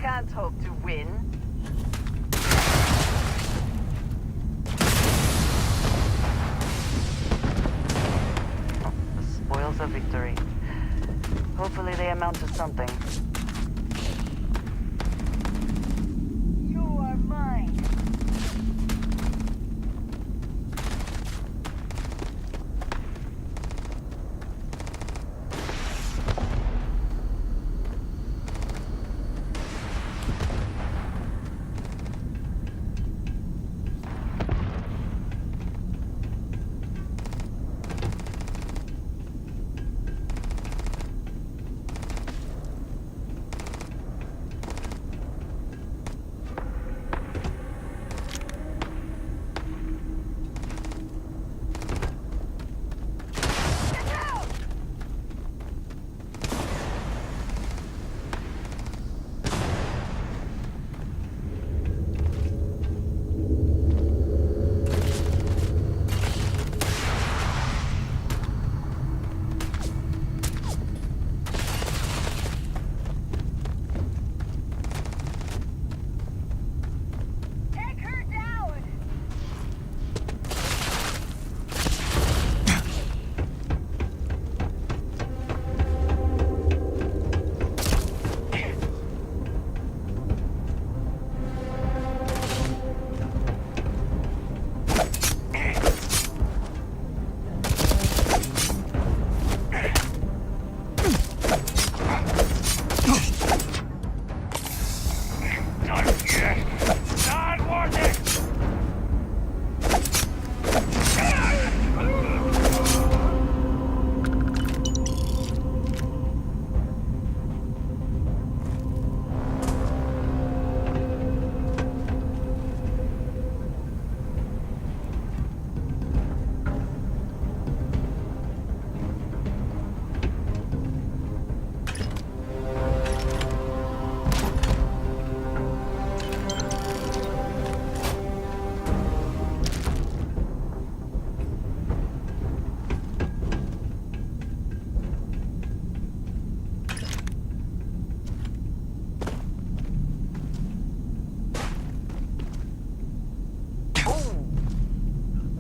can't hope to win. The spoils of victory. Hopefully they amount to something. You are mine.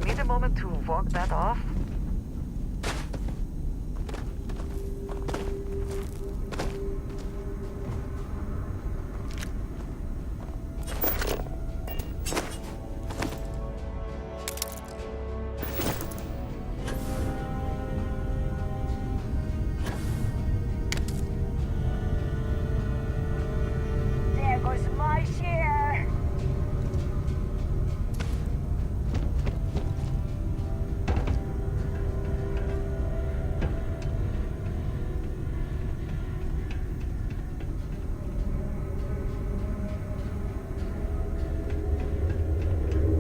Need a moment to walk that off? There goes my share.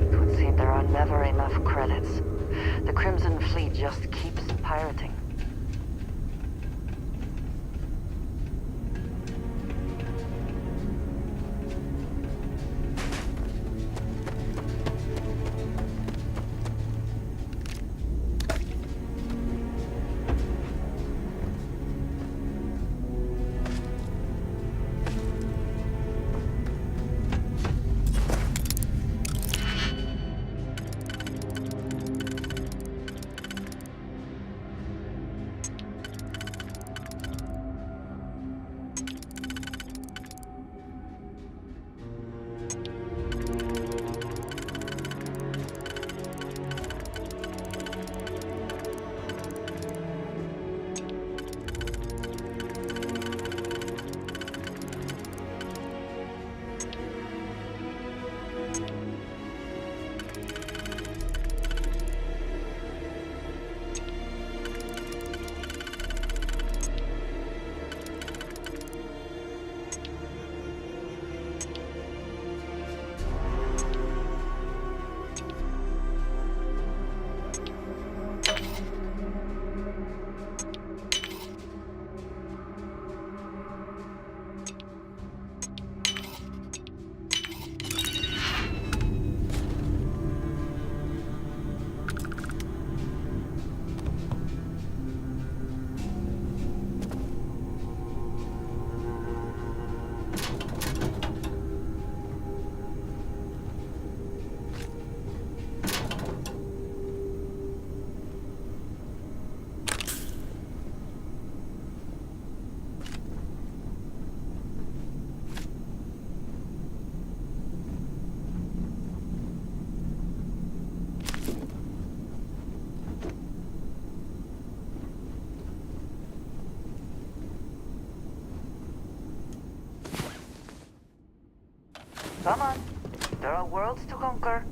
It would seem there are never enough credits. The Crimson Fleet just keeps pirating. Come on. There are worlds to conquer.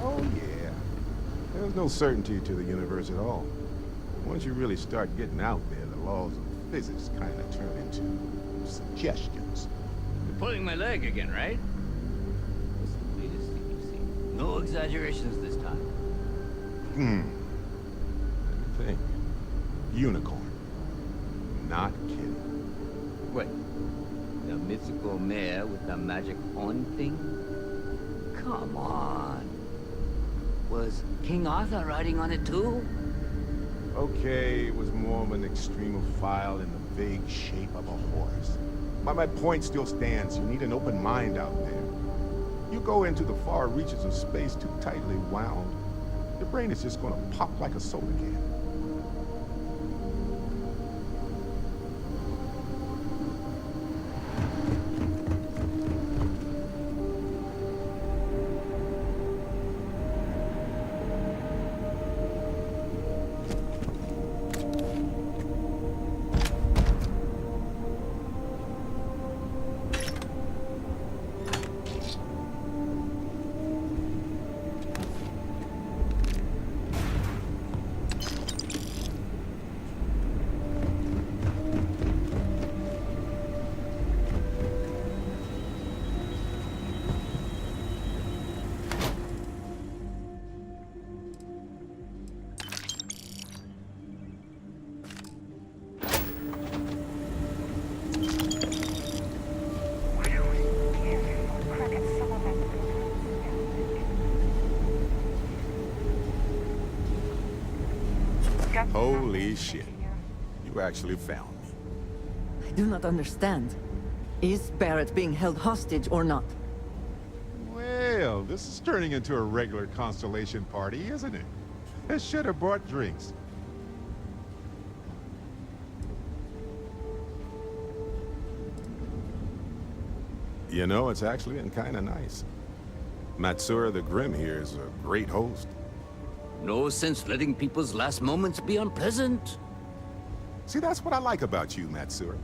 Oh, yeah. There's no certainty to the universe at all. Once you really start getting out there, the laws of physics kind of turn into suggestions. You're pulling my leg again, right? What's the latest thing you've seen? No exaggerations this time. Let me think. Unicorn. Not kidding. What? The mythical mare with the magic horn thing? Come on. Was King Arthur riding on it too? Okay, it was more of an extremophile in the vague shape of a horse. But my point still stands. You need an open mind out there. You go into the far reaches of space too tightly wound, your brain is just gonna pop like a soda can. Holy shit. You actually found me. I do not understand. Is Barrett being held hostage or not? Well, this is turning into a regular Constellation party, isn't it? I should have brought drinks. You know, it's actually been kind of nice. Matsura the Grim here is a great host. No sense letting people's last moments be unpleasant. See, that's what I like about you, Matsura.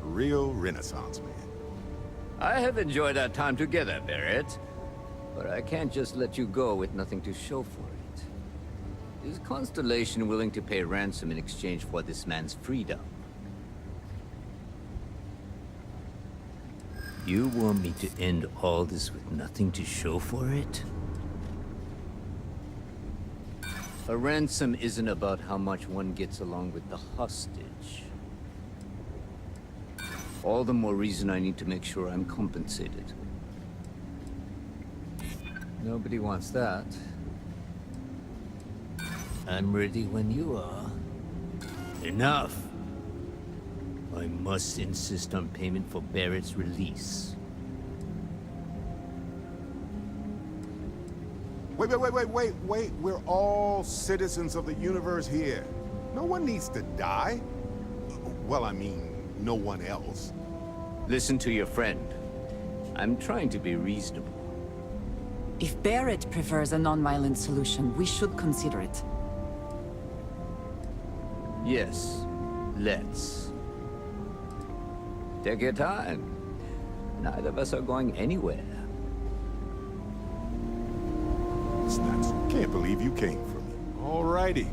Real Renaissance man. I have enjoyed our time together, Barrett. But I can't just let you go with nothing to show for it. Is Constellation willing to pay ransom in exchange for this man's freedom? You want me to end all this with nothing to show for it? A ransom isn't about how much one gets along with the hostage. All the more reason I need to make sure I'm compensated. Nobody wants that. I'm ready when you are. Enough! I must insist on payment for Barrett's release. Wait. We're all citizens of the universe here. No one needs to die. Well, I mean, no one else. Listen to your friend. I'm trying to be reasonable. If Barrett prefers a non-violent solution, we should consider it. Yes, let's. Take your time. Neither of us are going anywhere. Snaps. Can't believe you came for me. Alrighty.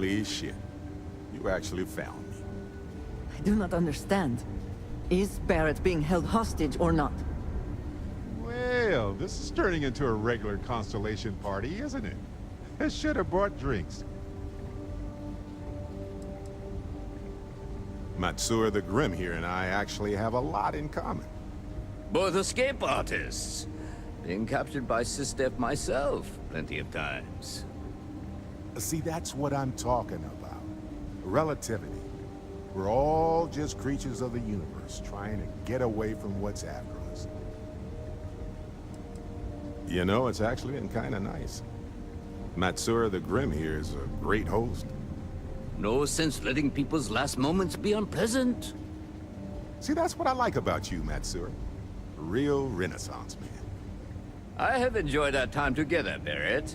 Holy shit. You actually found me. I do not understand. Is Barrett being held hostage or not? Well, this is turning into a regular Constellation party, isn't it? I should have brought drinks. Matsura the Grim here and I actually have a lot in common. Both escape artists. Being captured by Sistef myself plenty of times. See, that's what I'm talking about. Relativity. We're all just creatures of the universe, trying to get away from what's after us. You know, it's actually been kind of nice. Matsura the Grim here is a great host. No sense letting people's last moments be unpleasant. See, that's what I like about you, Matsura. A real Renaissance man. I have enjoyed our time together, Barrett.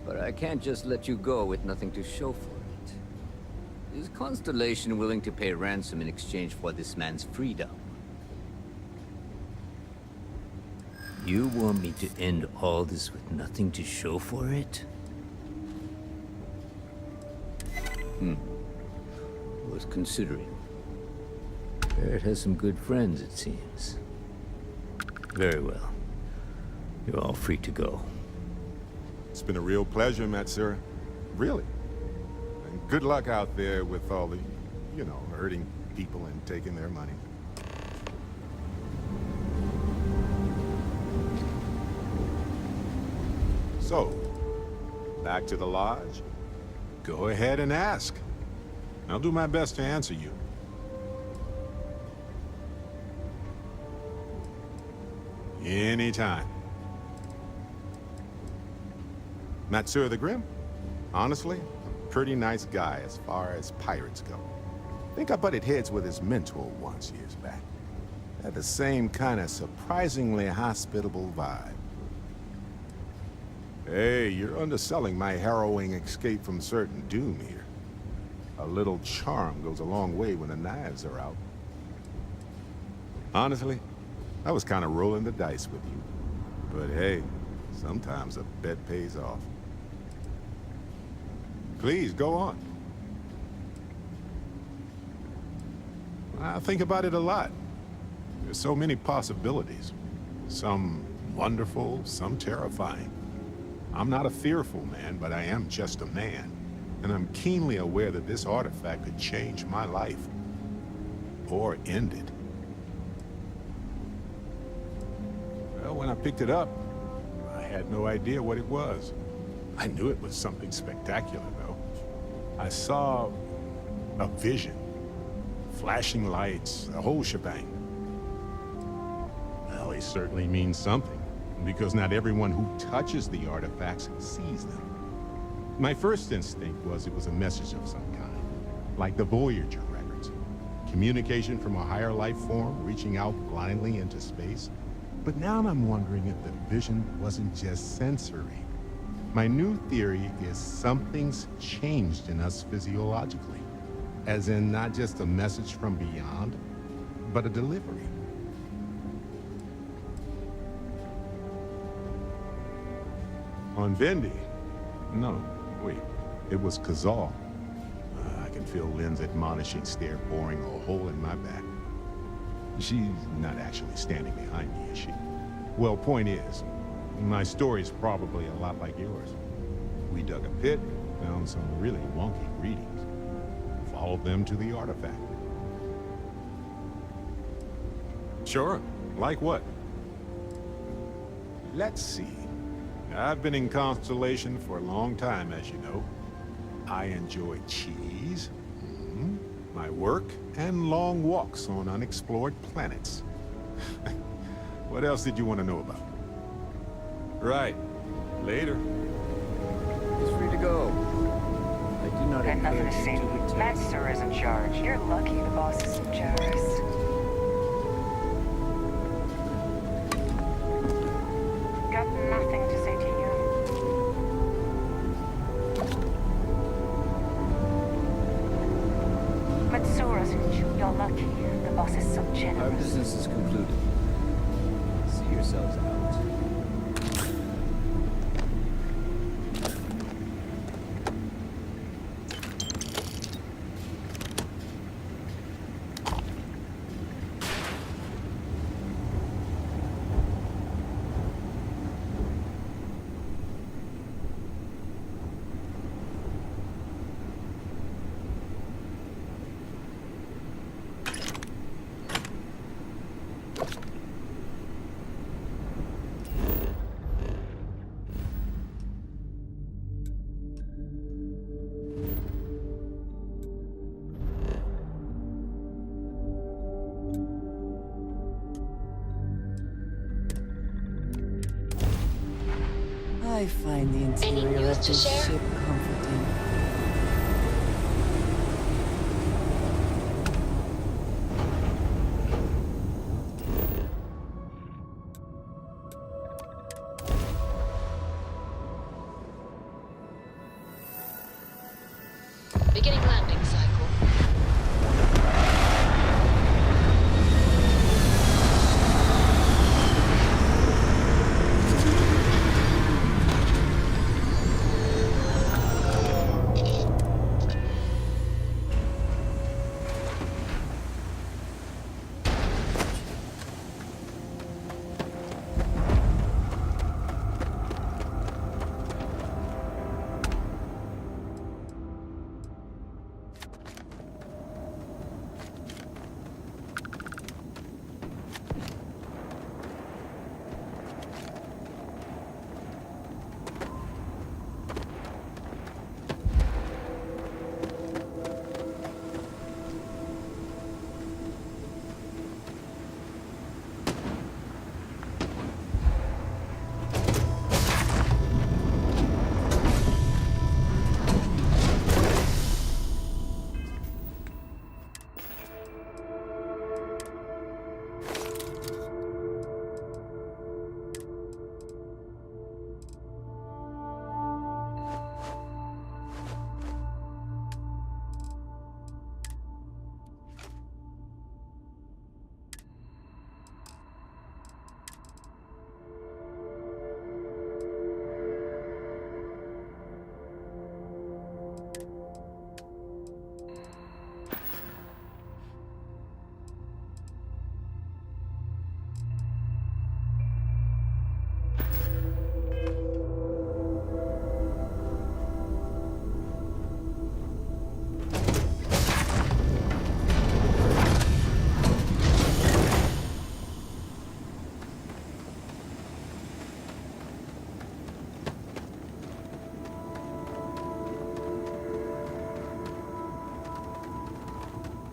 But I can't just let you go with nothing to show for it. Is Constellation willing to pay ransom in exchange for this man's freedom? You want me to end all this with nothing to show for it? Was considering. Barrett has some good friends, it seems. Very well. You're all free to go. It's been a real pleasure, Matsura. Really. And good luck out there with all the, you know, hurting people and taking their money. So, back to the lodge? Go ahead and ask. I'll do my best to answer you. Anytime. Matsura the Grim? Honestly, a pretty nice guy as far as pirates go. Think I butted heads with his mentor once years back. Had the same kind of surprisingly hospitable vibe. Hey, you're underselling my harrowing escape from certain doom here. A little charm goes a long way when the knives are out. Honestly, I was kind of rolling the dice with you. But hey, sometimes a bet pays off. Please, go on. I think about it a lot. There's so many possibilities. Some wonderful, some terrifying. I'm not a fearful man, but I am just a man. And I'm keenly aware that this artifact could change my life. Or end it. Well, when I picked it up, I had no idea what it was. I knew it was something spectacular, though. I saw a vision. Flashing lights, the whole shebang. Well, they certainly mean something, because not everyone who touches the artifacts sees them. My first instinct was it was a message of some kind, like the Voyager records. Communication from a higher life form reaching out blindly into space. But now I'm wondering if the vision wasn't just sensory. My new theory is something's changed in us physiologically. As in not just a message from beyond, but a delivery. On Vendi? No, wait. It was Kazal. I can feel Lynn's admonishing stare boring a hole in my back. She's not actually standing behind me, is she? Well, point is, my story's probably a lot like yours. We dug a pit, found some really wonky readings. Followed them to the artifact. Sure. Like what? Let's see. I've been in Constellation for a long time, as you know. I enjoy cheese, my work, and long walks on unexplored planets. What else did you want to know about? Right. Later. He's free to go. I do not Got nothing to encourage say. you to return. Master is in charge. You're lucky the boss is in charge. Got nothing to say to you. Matsura's in charge. You're lucky the boss is so Our generous. business is concluded. See yourselves out. I find the interior of this ship comforting. Beginning landing cycle.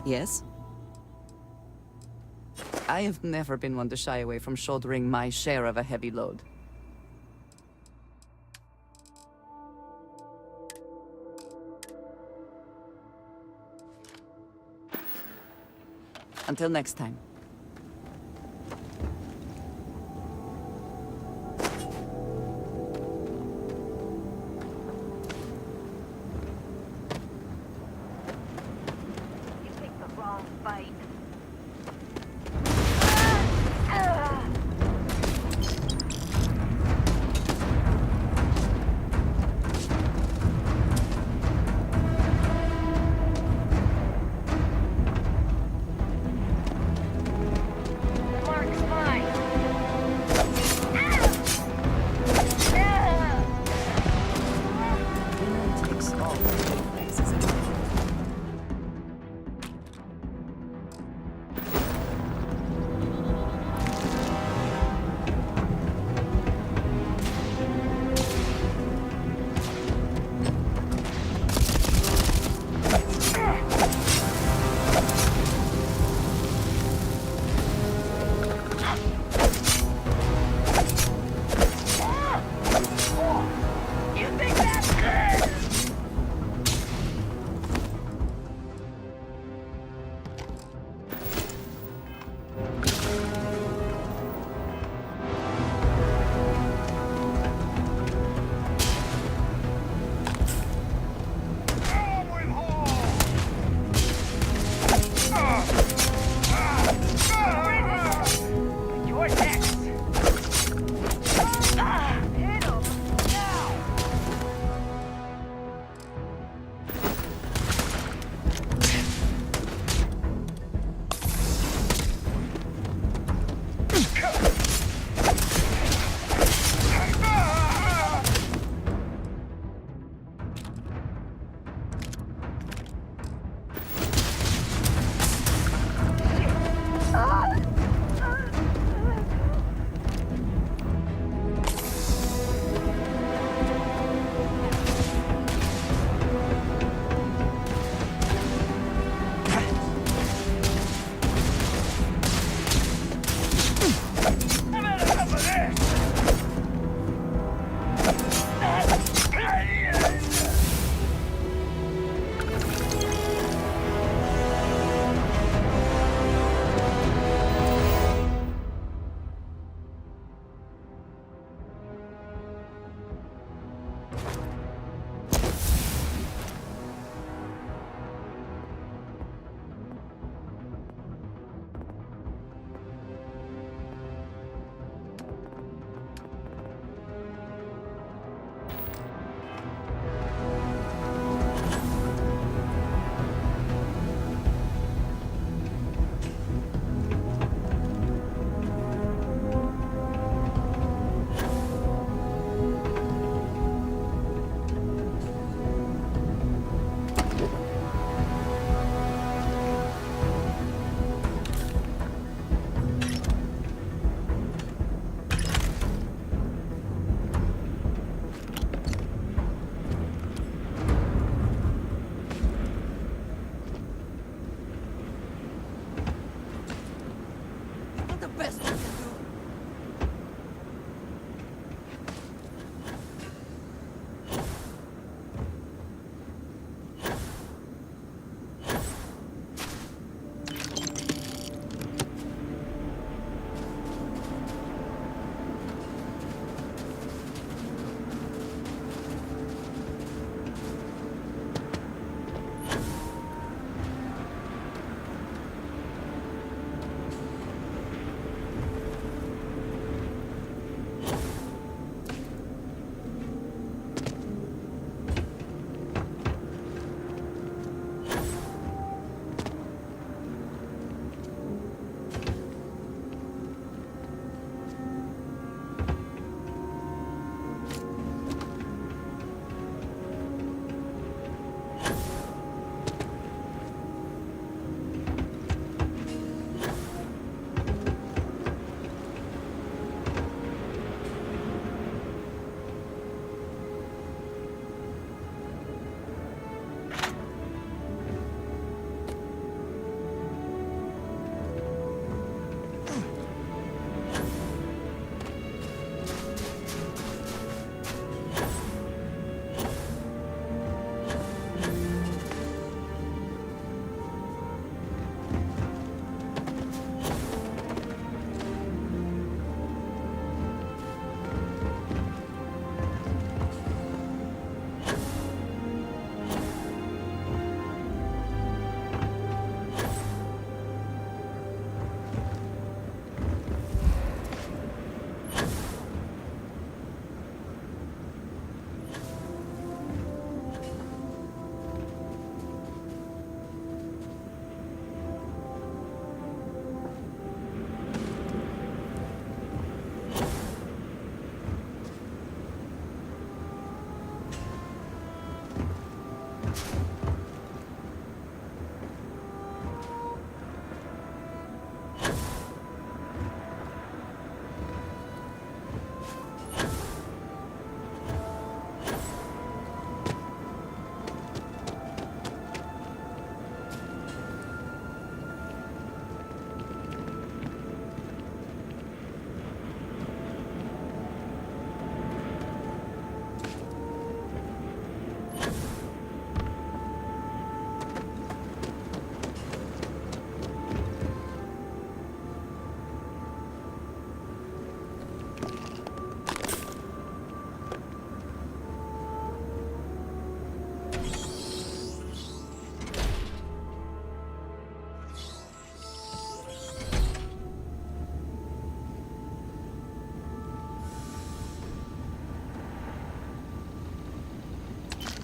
Yes? I have never been one to shy away from shouldering my share of a heavy load. Until next time.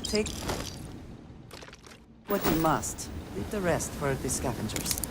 Take what you must. Leave the rest for the scavengers.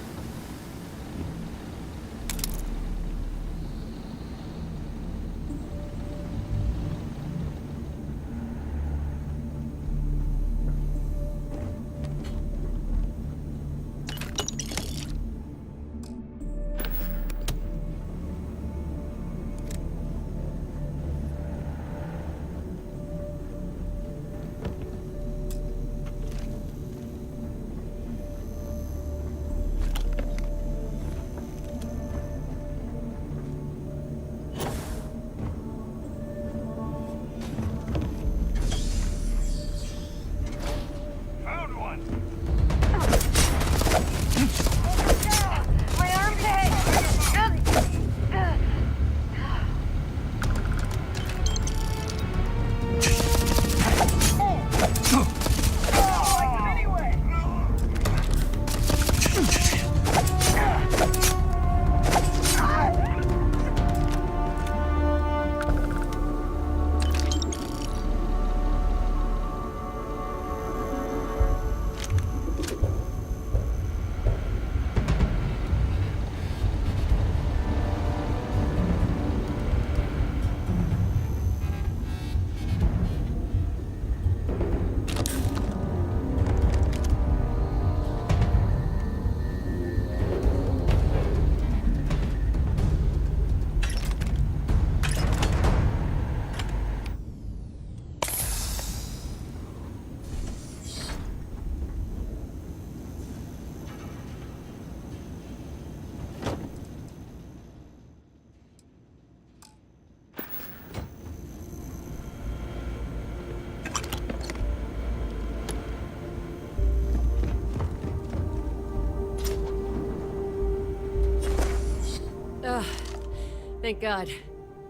Thank God.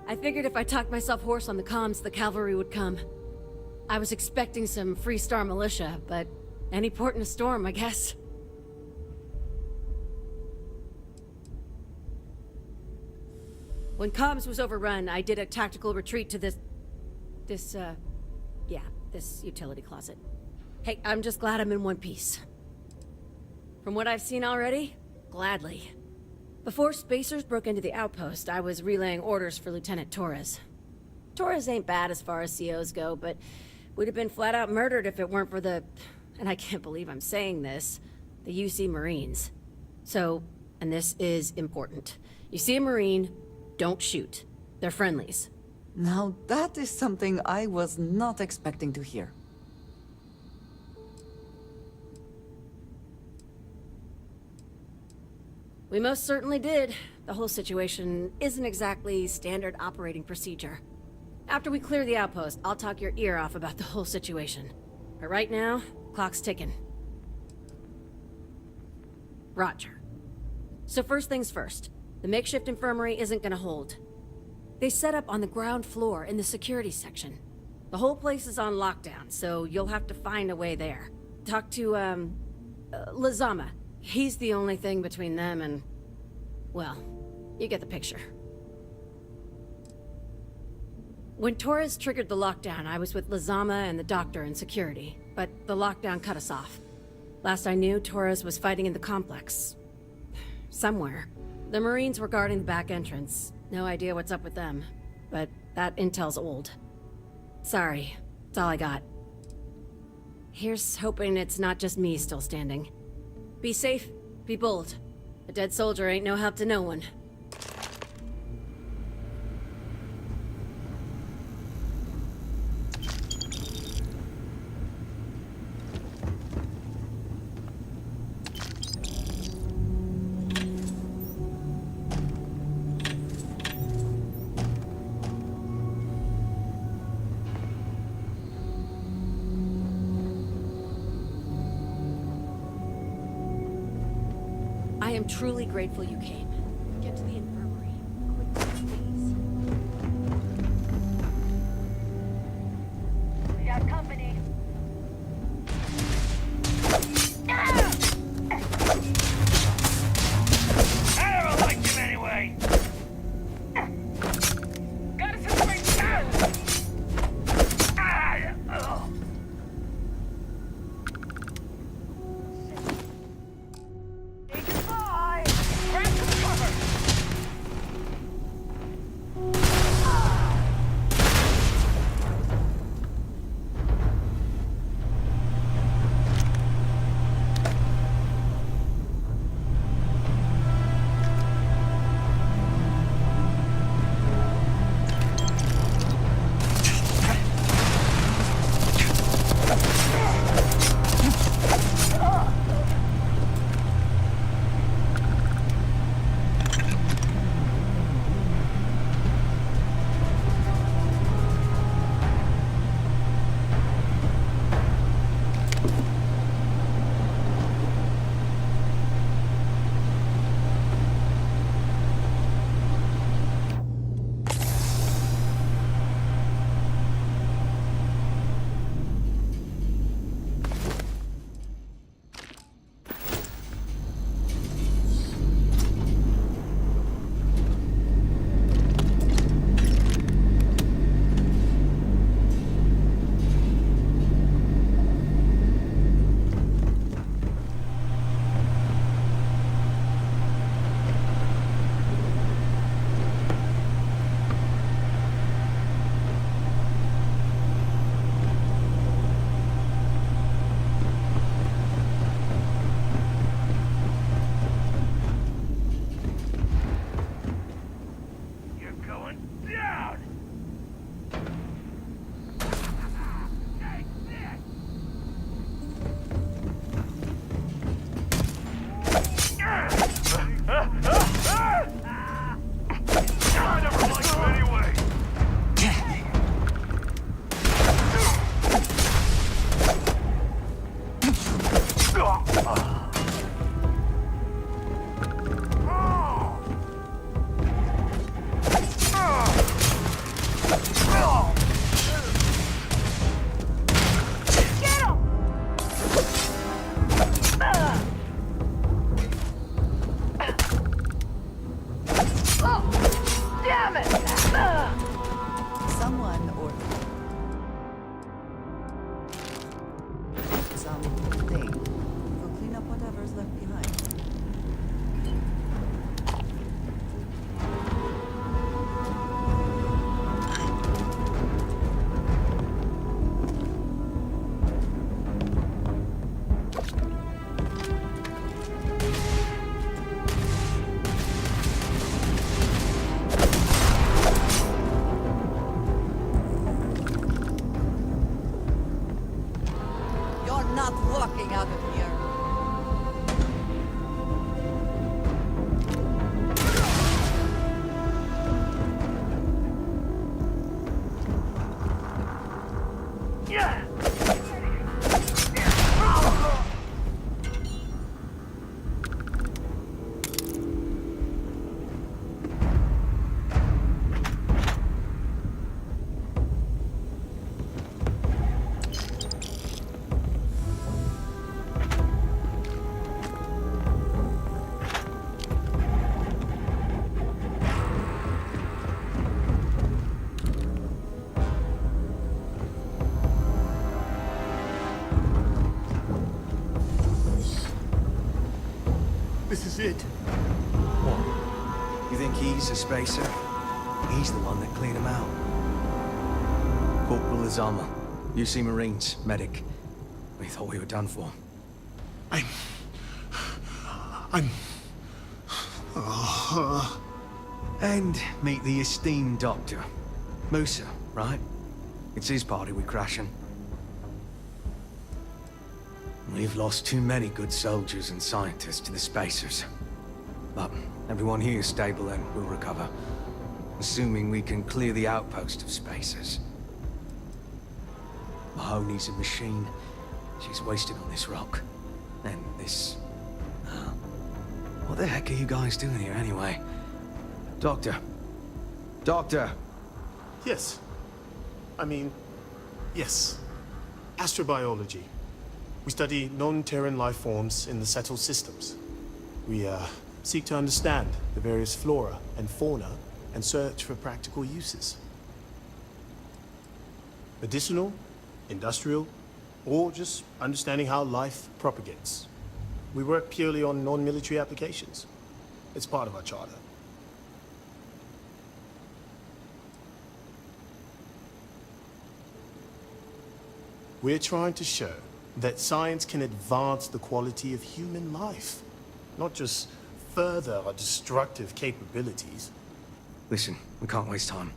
I figured if I talked myself hoarse on the comms, the cavalry would come. I was expecting some Free Star militia, but any port in a storm, I guess. When comms was overrun, I did a tactical retreat to this utility closet. Hey, I'm just glad I'm in one piece. From what I've seen already, gladly. Before Spacers broke into the outpost, I was relaying orders for Lieutenant Torres. Torres ain't bad as far as COs go, but would have been flat out murdered if it weren't for the, and I can't believe I'm saying this, the UC Marines. So, and this is important. You see a Marine, don't shoot. They're friendlies. Now that is something I was not expecting to hear. We most certainly did. The whole situation isn't exactly standard operating procedure. After we clear the outpost, I'll talk your ear off about the whole situation. But right now, clock's ticking. Roger. So first things first, the makeshift infirmary isn't gonna hold. They set up on the ground floor in the security section. The whole place is on lockdown, so you'll have to find a way there. Talk to, Lazama. He's the only thing between them and... well, you get the picture. When Torres triggered the lockdown, I was with Lazama and the doctor in security, but the lockdown cut us off. Last I knew, Torres was fighting in the complex. Somewhere. The Marines were guarding the back entrance. No idea what's up with them, but that intel's old. Sorry, that's all I got. Here's hoping it's not just me still standing. Be safe, be bold. A dead soldier ain't no help to no one. I am truly grateful you came. Get to the infirmary. Quickly, please. We got company. I don't like him anyway! Got a situation! getting out of here. This is it. What? You think he's a spacer? He's the one that cleaned him out. Corporal Azama, UC Marines, medic. We thought we were done for. And meet the esteemed doctor. Musa, right? It's his party we're crashing. We've lost too many good soldiers and scientists to the spacers. But everyone here is stable and will recover. Assuming we can clear the outpost of spacers. Mahoney's a machine. She's wasted on this rock. And this... what the heck are you guys doing here anyway? Doctor. Doctor! Yes. Yes. Astrobiology. We study non-Terran life forms in the settled systems. We seek to understand the various flora and fauna and search for practical uses. Medicinal, industrial, or just understanding how life propagates. We work purely on non-military applications. It's part of our charter. We're trying to show that science can advance the quality of human life, not just further our destructive capabilities. Listen, we can't waste time.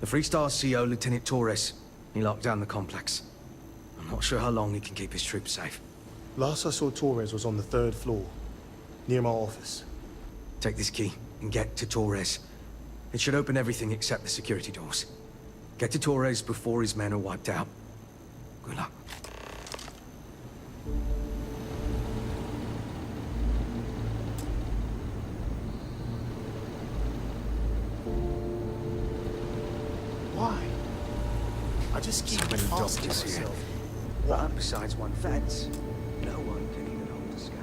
The Freestar CO, Lieutenant Torres, he locked down the complex. I'm not sure how long he can keep his troops safe. Last I saw Torres was on the 3rd floor, near my office. Take this key and get to Torres. It should open everything except the security doors. Get to Torres before his men are wiped out. Good luck. Why? I just keep So many asking doctors here. myself. But besides one fence, no one can even hold a scout.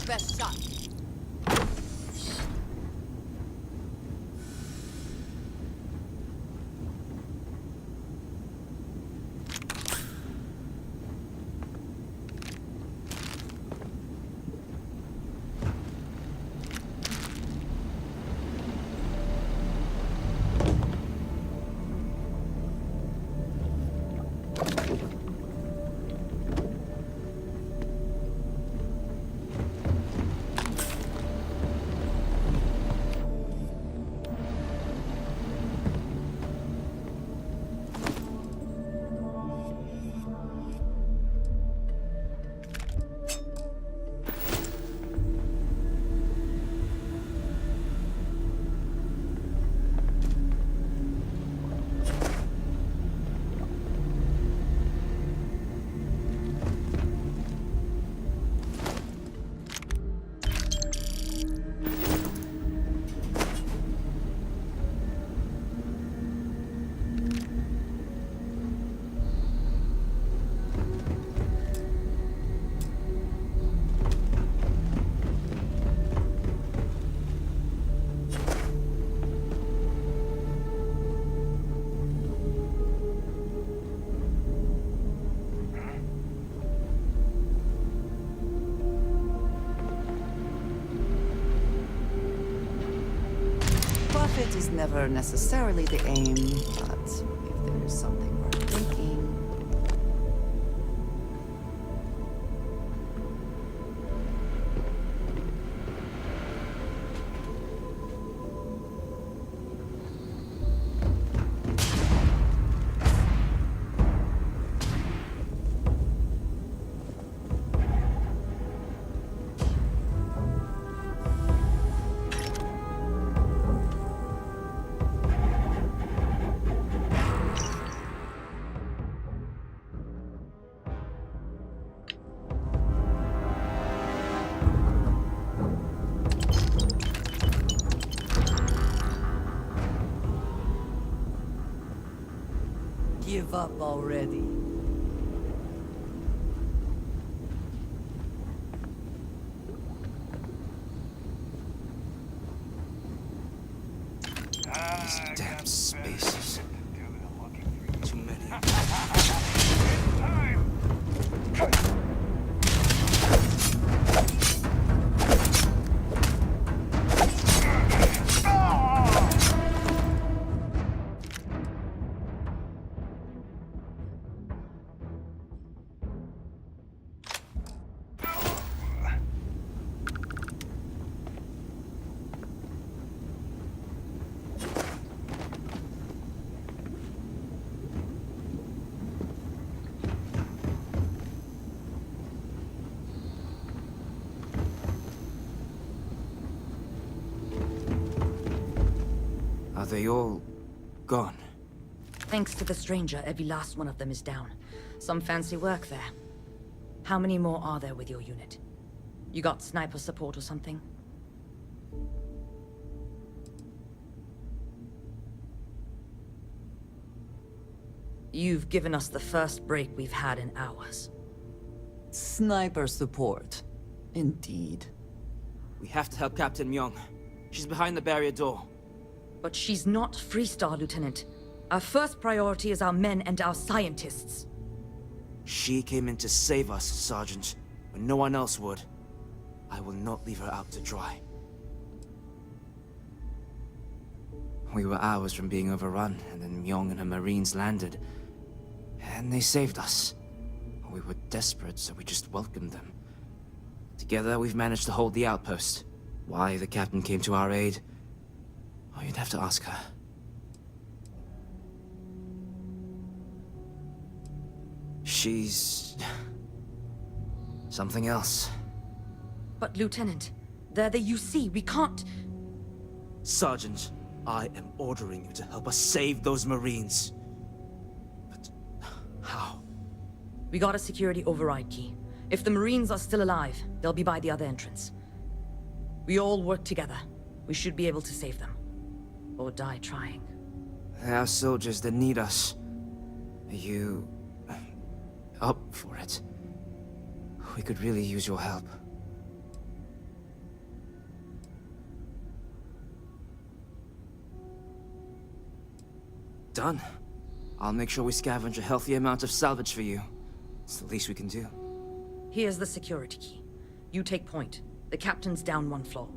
best shot. Profit is never necessarily the aim, but if there is something worth taking... Give up already. These damn spaces. Too many. Are they all gone? Thanks to the stranger, every last one of them is down. Some fancy work there. How many more are there with your unit? You got sniper support or something? You've given us the first break we've had in hours. Sniper support. Indeed. We have to help Captain Myung. She's behind the barrier door. But she's not Freestar, Lieutenant. Our first priority is our men and our scientists. She came in to save us, Sergeant, when no one else would. I will not leave her out to dry. We were hours from being overrun, and then Myung and her Marines landed. And they saved us. We were desperate, so we just welcomed them. Together, we've managed to hold the outpost. Why the captain came to our aid? Oh, you'd have to ask her. She's... something else. But Lieutenant, they're the UC. We can't... Sergeant, I am ordering you to help us save those Marines. But how? We got a security override key. If the Marines are still alive, they'll be by the other entrance. We all work together. We should be able to save them. Or die trying. There are soldiers that need us. Are you... up for it? We could really use your help. Done. I'll make sure we scavenge a healthy amount of salvage for you. It's the least we can do. Here's the security key. You take point. The captain's down one floor.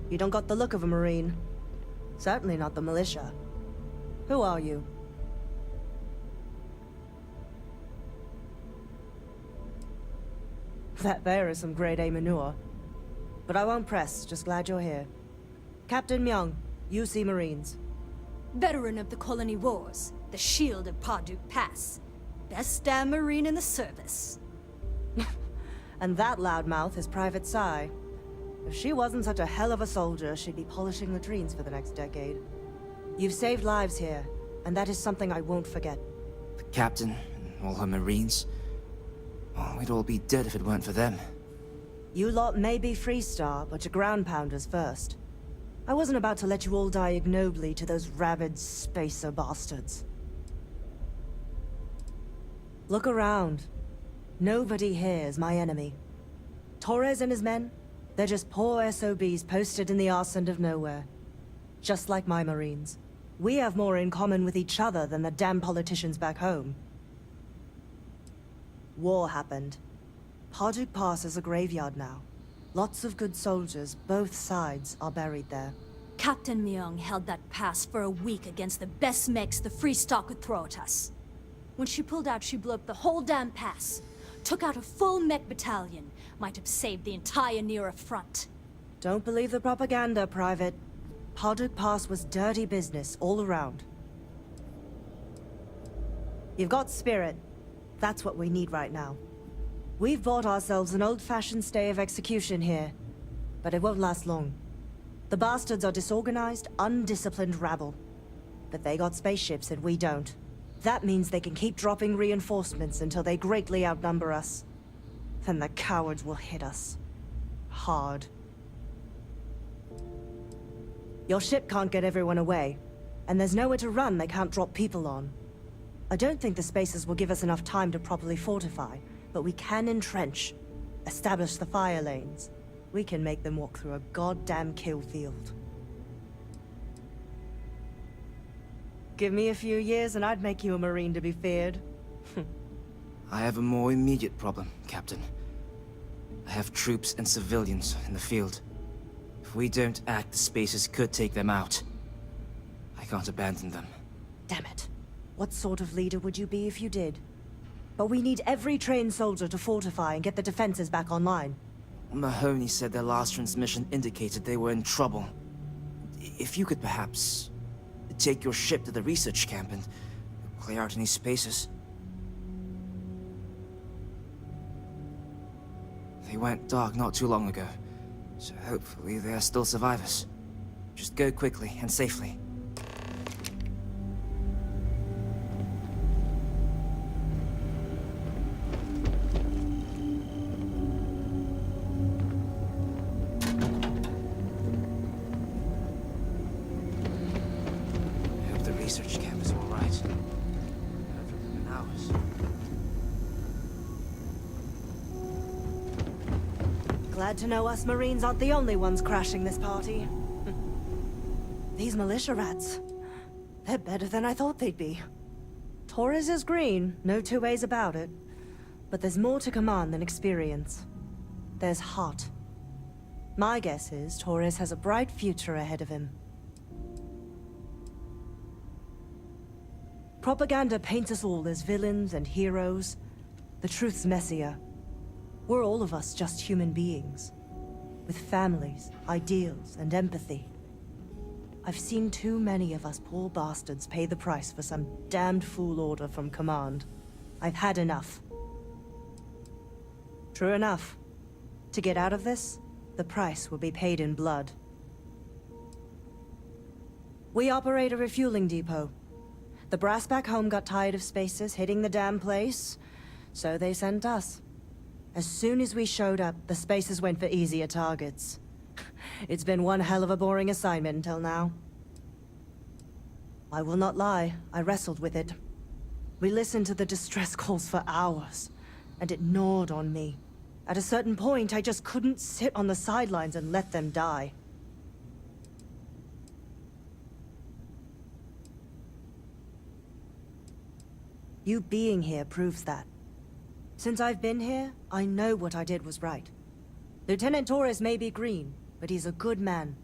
You don't got the look of a Marine. Certainly not the militia. Who are you? That there is some grade A manure. But I won't press, just glad you're here. Captain Myung, UC Marines. Veteran of the Colony Wars, the shield of Parduk Pass. Best damn Marine in the service. And that loudmouth is Private Sai. If she wasn't such a hell of a soldier, she'd be polishing latrines for the next decade. You've saved lives here, and that is something I won't forget. The captain and all her Marines. Well, we'd all be dead if it weren't for them. You lot may be Freestar, but you're ground pounders first. I wasn't about to let you all die ignobly to those rabid spacer bastards. Look around. Nobody here is my enemy. Torres and his men, they're just poor SOBs posted in the arse end of nowhere. Just like my Marines. We have more in common with each other than the damn politicians back home. War happened. Parduk Pass is a graveyard now. Lots of good soldiers, both sides, are buried there. Captain Myung held that pass for a week against the best mechs the Freestar could throw at us. When she pulled out, she blew up the whole damn pass. Took out a full mech battalion. Might have saved the entire Nira front. Don't believe the propaganda, Private. Parduk Pass was dirty business all around. You've got spirit. That's what we need right now. We've bought ourselves an old-fashioned stay of execution here, but it won't last long. The bastards are disorganized, undisciplined rabble. But they got spaceships and we don't. That means they can keep dropping reinforcements until they greatly outnumber us. Then the cowards will hit us. Hard. Your ship can't get everyone away, and there's nowhere to run they can't drop people on. I don't think the Spacers will give us enough time to properly fortify, but we can entrench, establish the fire lanes. We can make them walk through a goddamn kill field. Give me a few years and I'd make you a Marine to be feared. I have a more immediate problem, Captain. I have troops and civilians in the field. If we don't act, the Spacers could take them out. I can't abandon them. Damn it. What sort of leader would you be if you did? But we need every trained soldier to fortify and get the defenses back online. Mahoney said their last transmission indicated they were in trouble. If you could perhaps take your ship to the research camp and clear out any spaces. They went dark not too long ago, so hopefully they are still survivors. Just go quickly and safely. Research camp is all right. Heard from them in hours. Glad to know us Marines aren't the only ones crashing this party. These militia rats, they're better than I thought they'd be. Torres is green, no two ways about it. But there's more to command than experience. There's heart. My guess is Torres has a bright future ahead of him. Propaganda paints us all as villains and heroes. The truth's messier. We're all of us just human beings. With families, ideals, and empathy. I've seen too many of us poor bastards pay the price for some damned fool order from command. I've had enough. True enough. To get out of this, the price will be paid in blood. We operate a refueling depot. The brass back home got tired of Spacers hitting the damn place, so they sent us. As soon as we showed up, the Spacers went for easier targets. It's been one hell of a boring assignment until now. I will not lie, I wrestled with it. We listened to the distress calls for hours, and it gnawed on me. At a certain point, I just couldn't sit on the sidelines and let them die. You being here proves that. Since I've been here, I know what I did was right. Lieutenant Torres may be green, but he's a good man.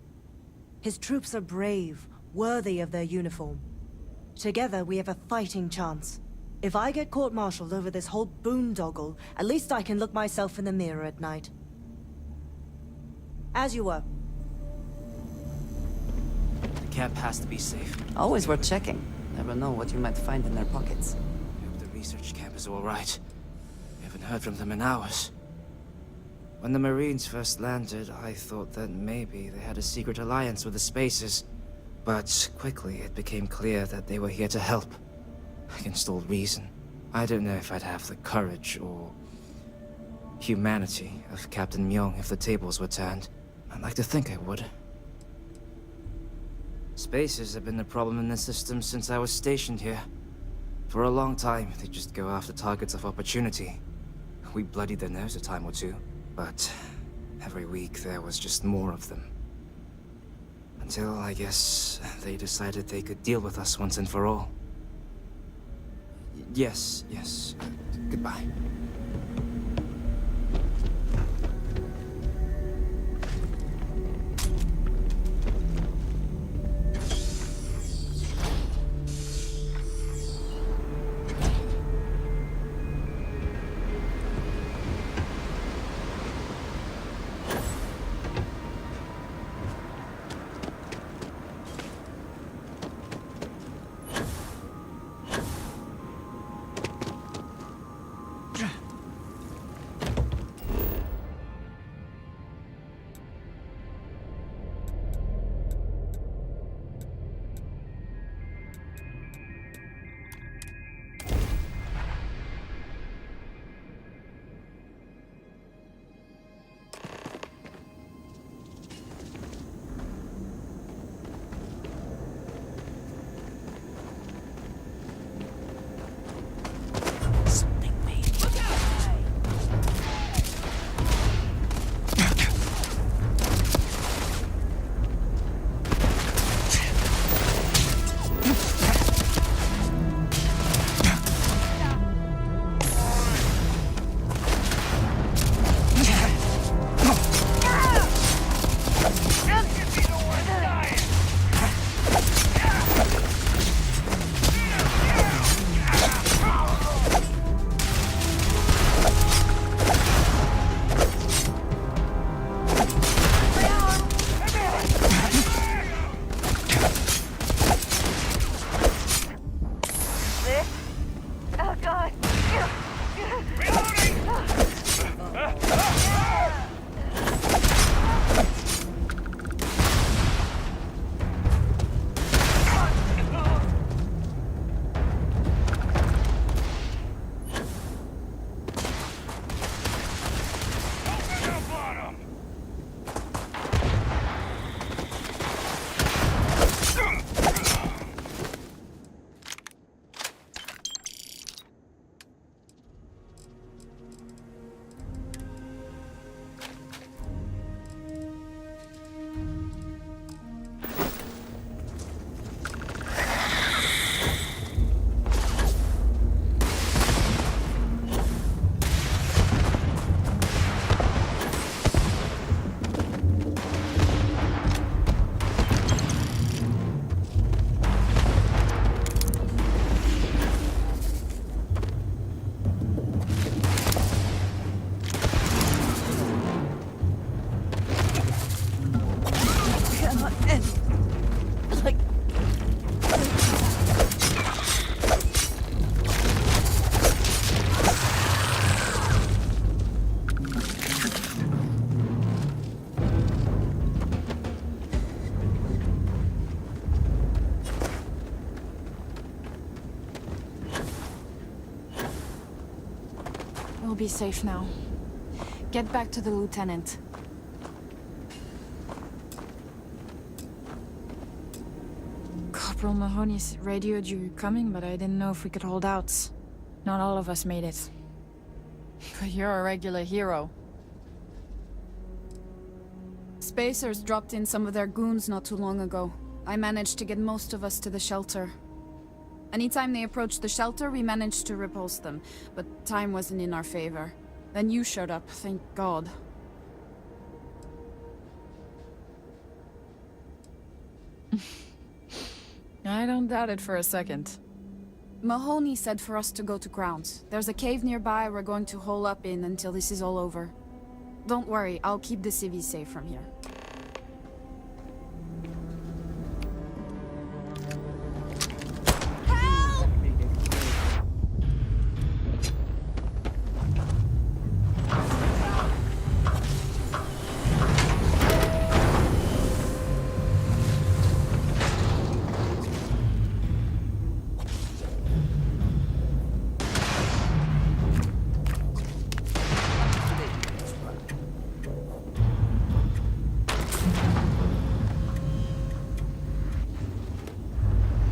His troops are brave, worthy of their uniform. Together, we have a fighting chance. If I get court-martialed over this whole boondoggle, at least I can look myself in the mirror at night. As you were. The camp has to be safe. Always worth checking. Never know what you might find in their pockets. I hope the research camp is all right. We haven't heard from them in hours. When the Marines first landed, I thought that maybe they had a secret alliance with the Spacers. But quickly it became clear that they were here to help. Against all reason. I don't know if I'd have the courage or humanity of Captain Myung if the tables were turned. I'd like to think I would. Spacers have been a problem in the system since I was stationed here. For a long time, they just go after targets of opportunity. We bloodied their nose a time or two, but every week there was just more of them. Until, I guess, they decided they could deal with us once and for all. Yes. Goodbye. We'll be safe now. Get back to the lieutenant. Corporal Mahoney's radioed you were coming, but I didn't know if we could hold out. Not all of us made it. But you're a regular hero. Spacers dropped in some of their goons not too long ago. I managed to get most of us to the shelter. Anytime they approached the shelter, we managed to repulse them, but time wasn't in our favor. Then you showed up, thank God. I don't doubt it for a second. Mahoney said for us to go to grounds. There's a cave nearby we're going to hole up in until this is all over. Don't worry, I'll keep the civvies safe from here.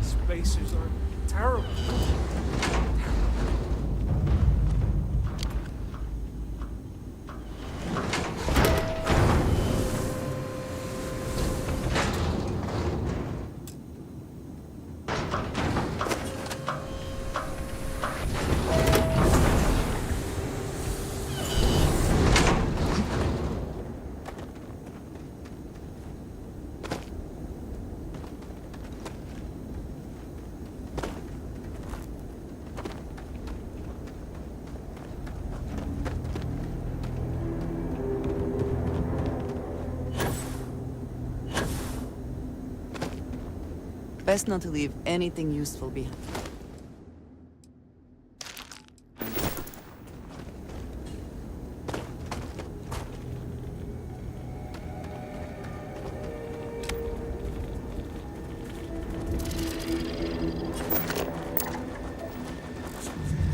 Spacers are terrible. Best not to leave anything useful behind.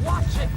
Watch it!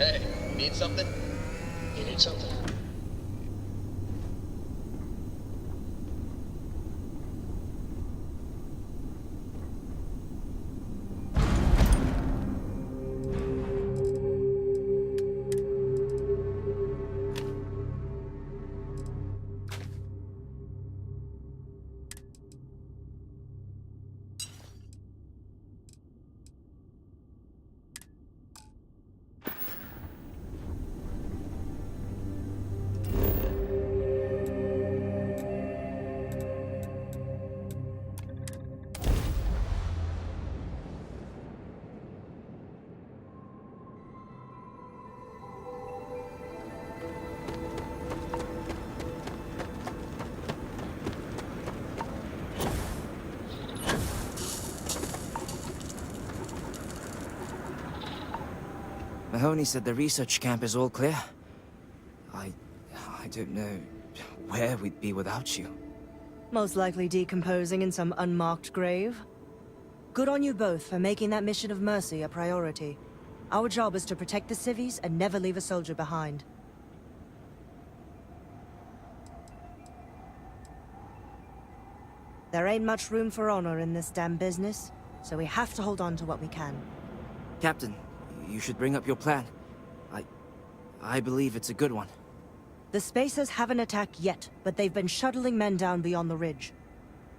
Hey, need something? You need something? Mahoney said the research camp is all clear. I don't know where we'd be without you. Most likely decomposing in some unmarked grave. Good on you both for making that mission of mercy a priority. Our job is to protect the civvies and never leave a soldier behind. There ain't much room for honor in this damn business, so we have to hold on to what we can. Captain, you should bring up your plan. I believe it's a good one. The Spacers haven't attacked yet, but they've been shuttling men down beyond the ridge.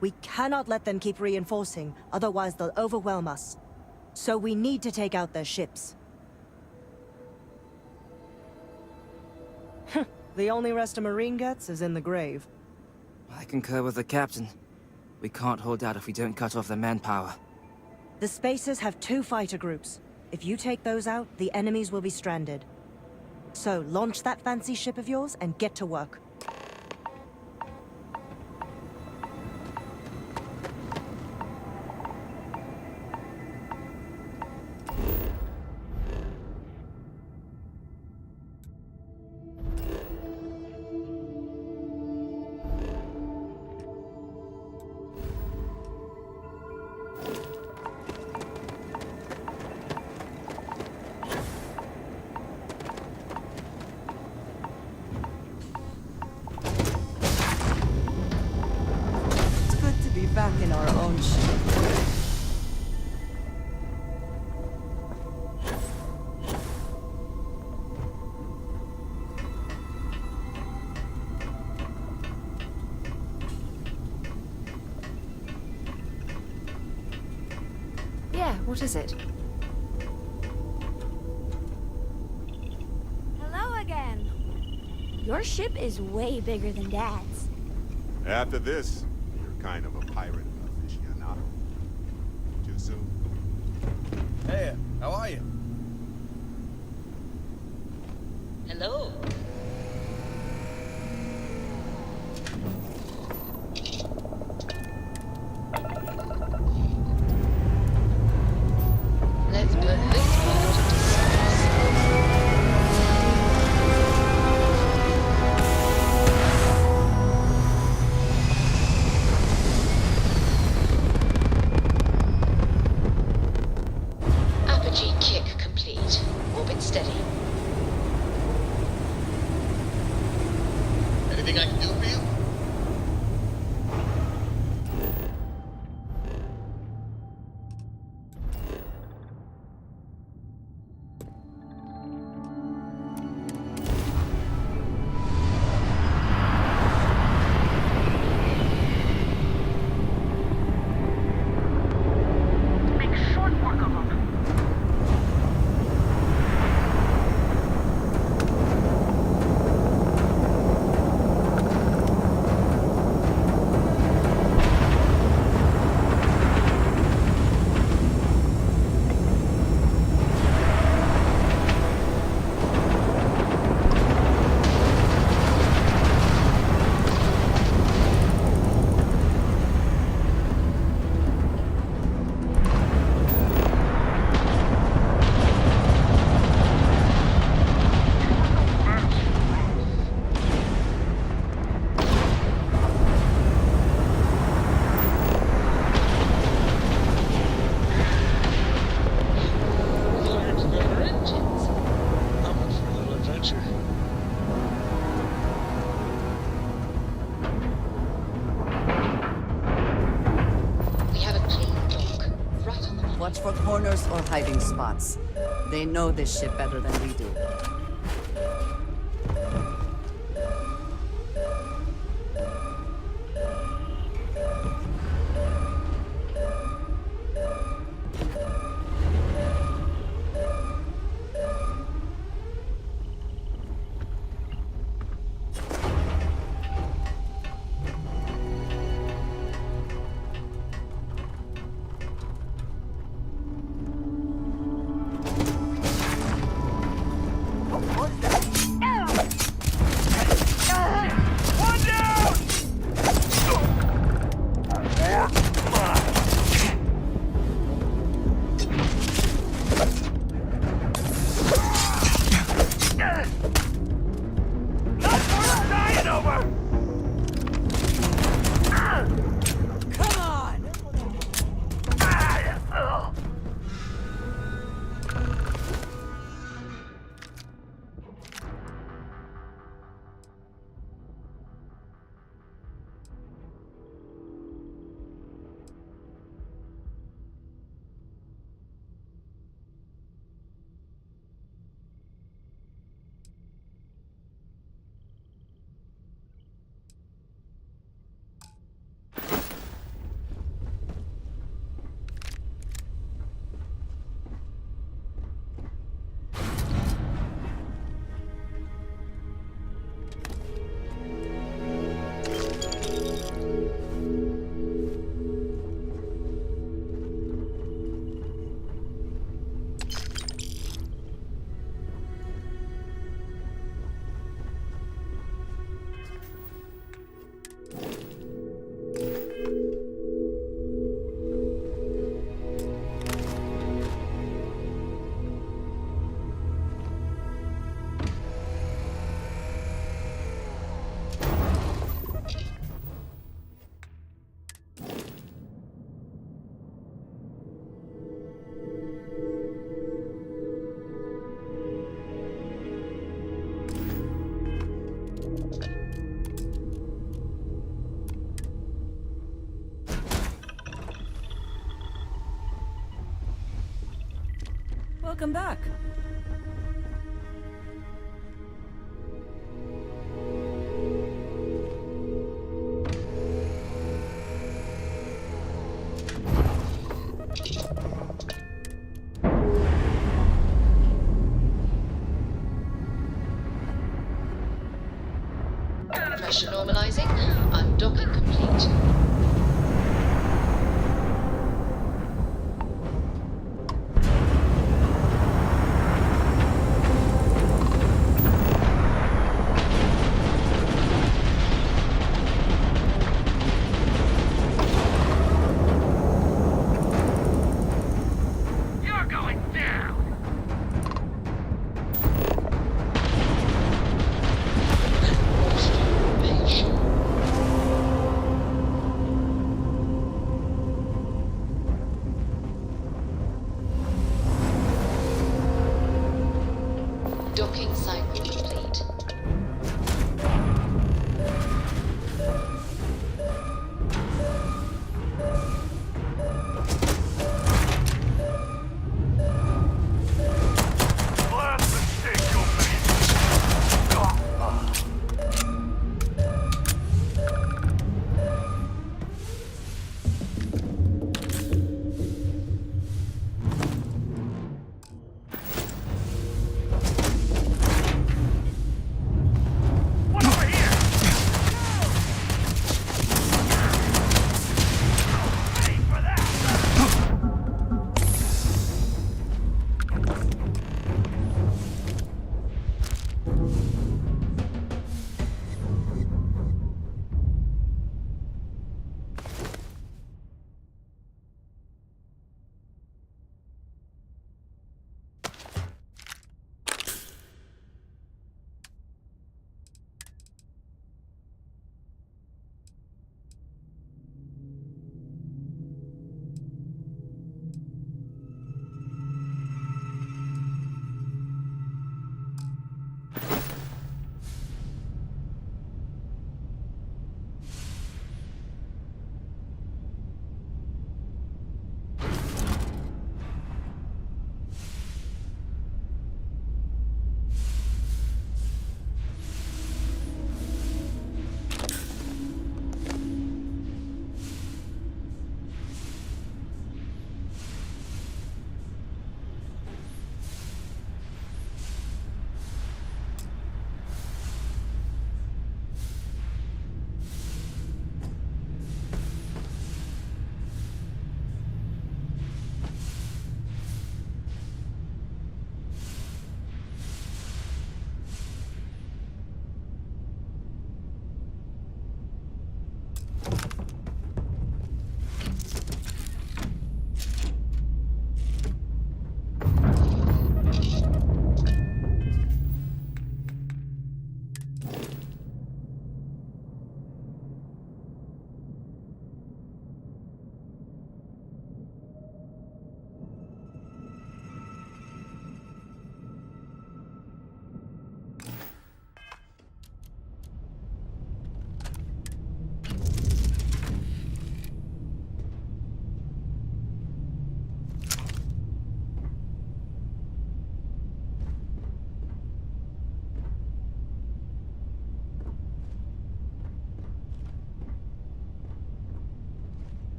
We cannot let them keep reinforcing, otherwise they'll overwhelm us. So we need to take out their ships. The only rest a Marine gets is in the grave. I concur with the captain. We can't hold out if we don't cut off their manpower. The Spacers have 2 fighter groups. If you take those out, the enemies will be stranded. So, launch that fancy ship of yours and get to work. Back in our own ship. Yeah, what is it? Hello again. Your ship is way bigger than Dad's. After this, you're kind of a pirate aficionado. Too soon? Hey, how are you? Hello. Let's put this world to service. Apogee kick complete. Orbit steady. Watch for corners or hiding spots. They know this ship better than we do. Welcome back. Pressure normalizing. Undocking complete.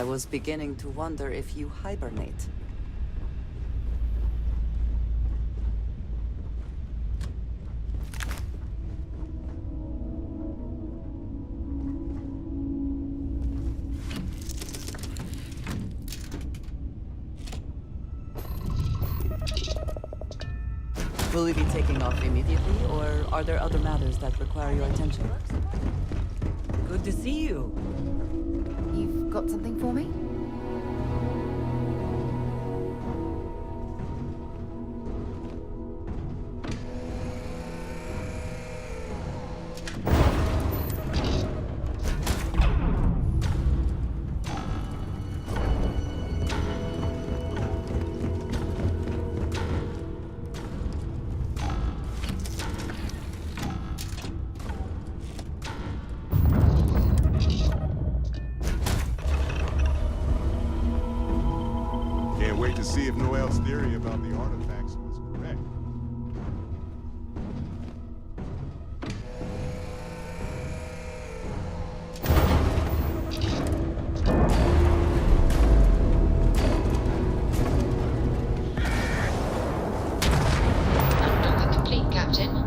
I was beginning to wonder if you hibernate. Will we be taking off immediately, or are there other matters that require your attention? Good to see you. You've got something for me? Can't wait to see if Noel's theory about the artifacts was correct. Undock complete, Captain.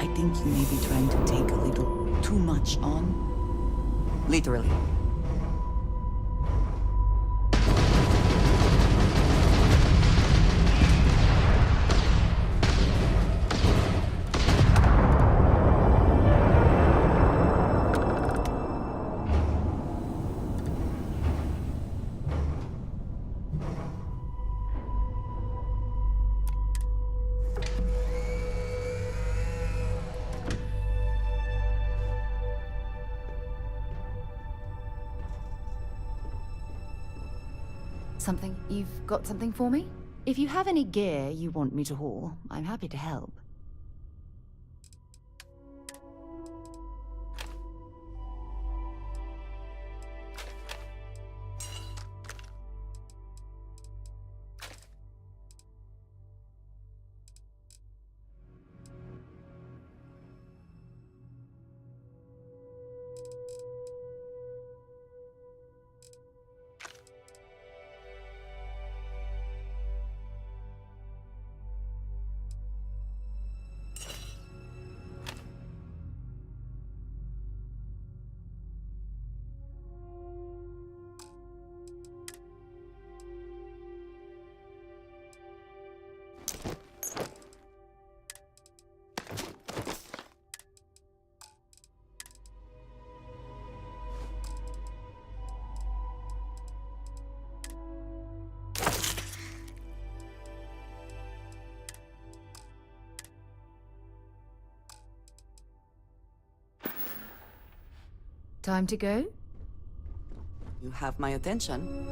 I think you may be trying to take a little too much on. Literally. Something? You've got something for me? If you have any gear you want me to haul, I'm happy to help. Time to go? You have my attention.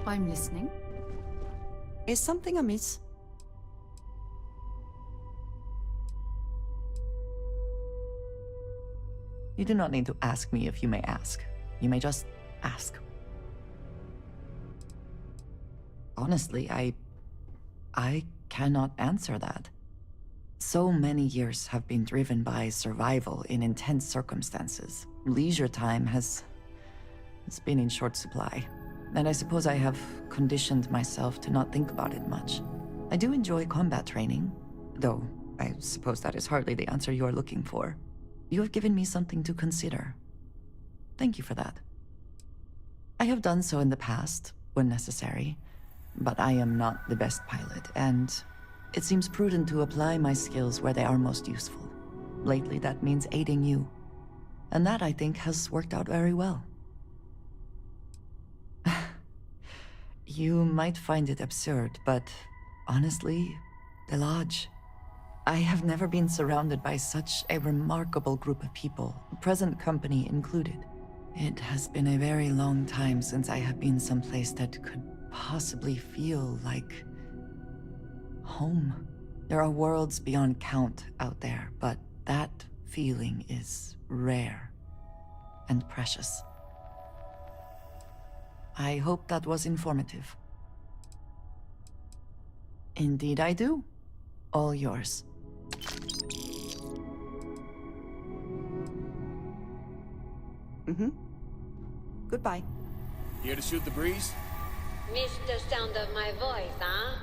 I'm listening. Is something amiss? You do not need to ask me if you may ask. You may just ask. Honestly, I cannot answer that. So many years have been driven by survival in intense circumstances. Leisure time has been in short supply. And I suppose I have conditioned myself to not think about it much. I do enjoy combat training, though I suppose that is hardly the answer you are looking for. You have given me something to consider. Thank you for that. I have done so in the past, when necessary, but I am not the best pilot, and it seems prudent to apply my skills where they are most useful. Lately, that means aiding you, and that, I think, has worked out very well. You might find it absurd, but honestly, the Lodge... I have never been surrounded by such a remarkable group of people, present company included. It has been a very long time since I have been someplace that could possibly feel like home. There are worlds beyond count out there, but that feeling is rare and precious. I hope that was informative. Indeed I do. All yours. Goodbye. Here to shoot the breeze? Missed the sound of my voice, huh?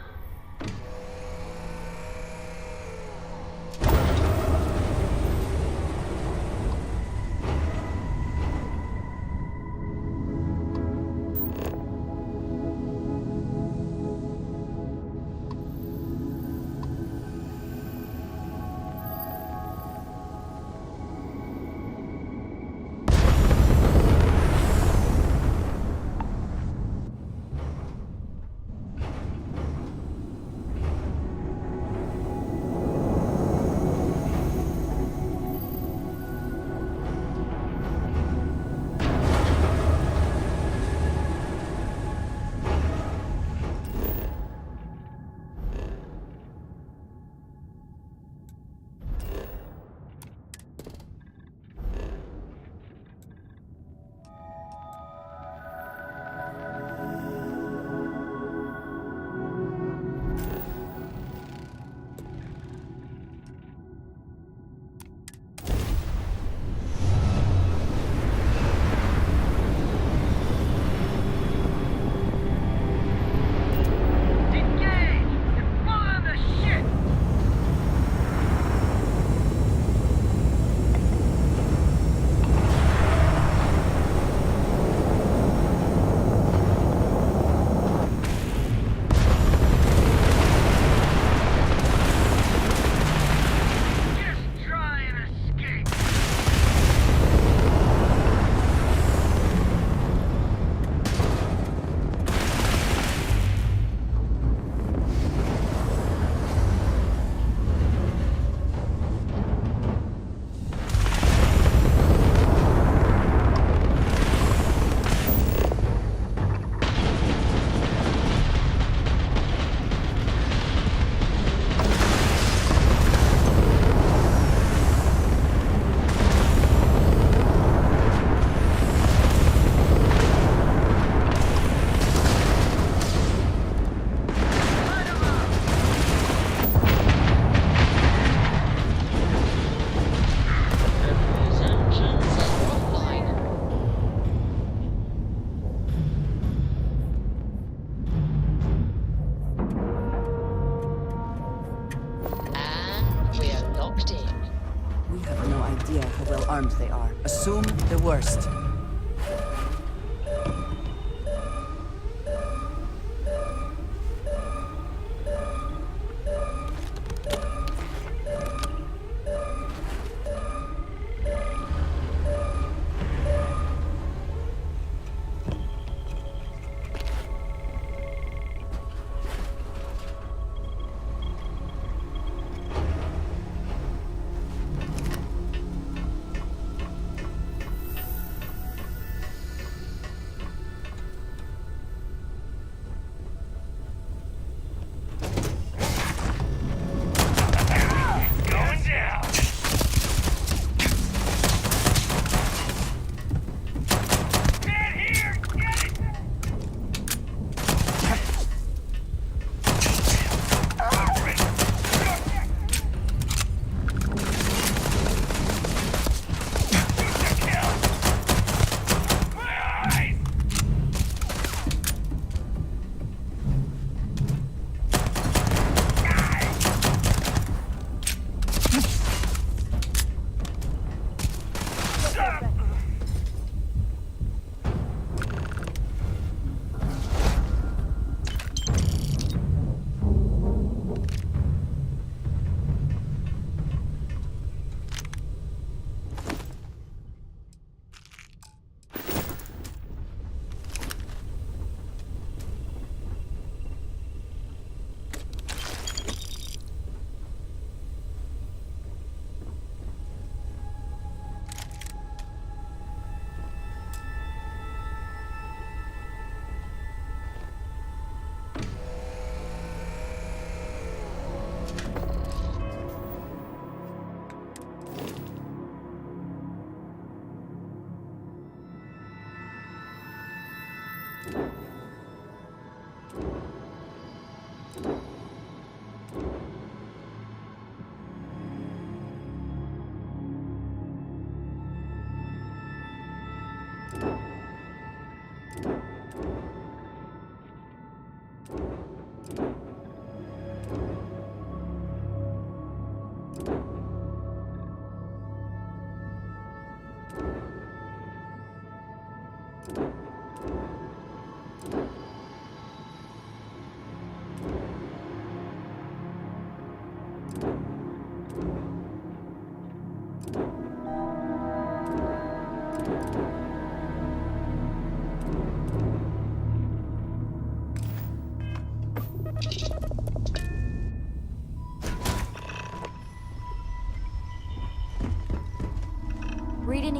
idea how well armed they are. Assume the worst.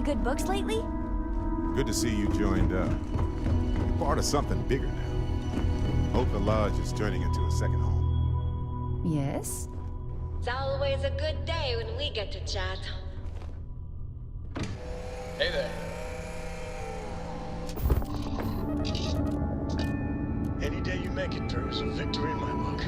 any good books lately? Good to see you joined up. You're part of something bigger now. Hope the Lodge is turning into a second home. Yes? It's always a good day when we get to chat. Hey there. Any day you make it through is a victory in my book.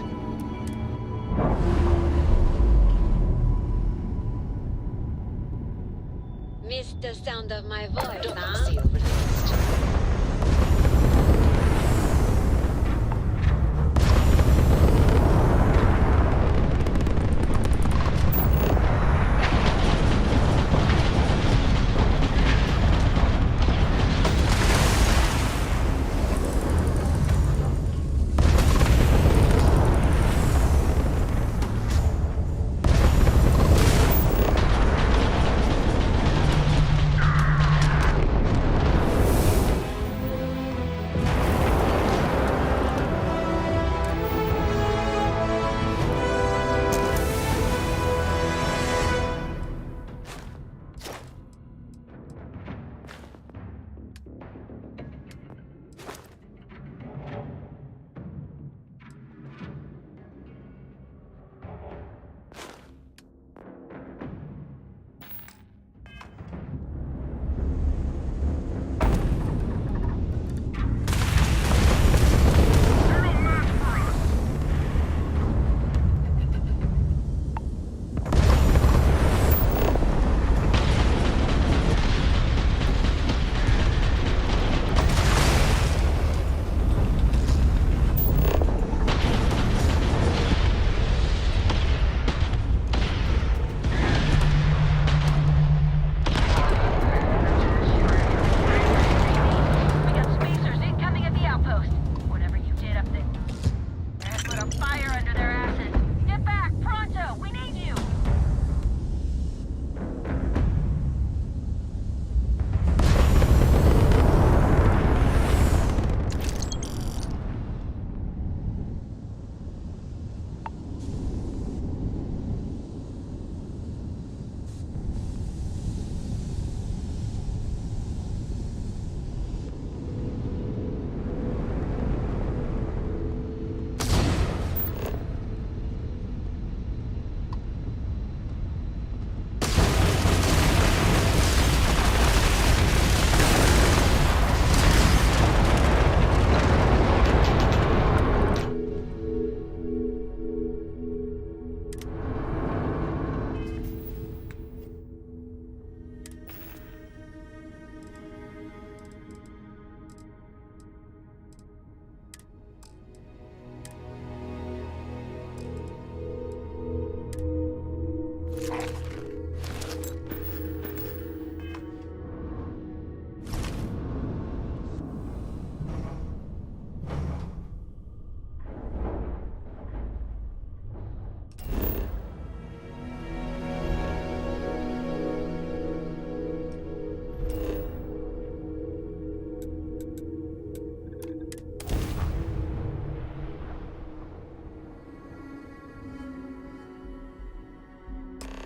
Missed the sound of my voice, Double huh? seal released.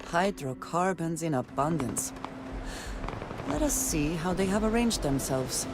Hydrocarbons in abundance. Let us see how they have arranged themselves.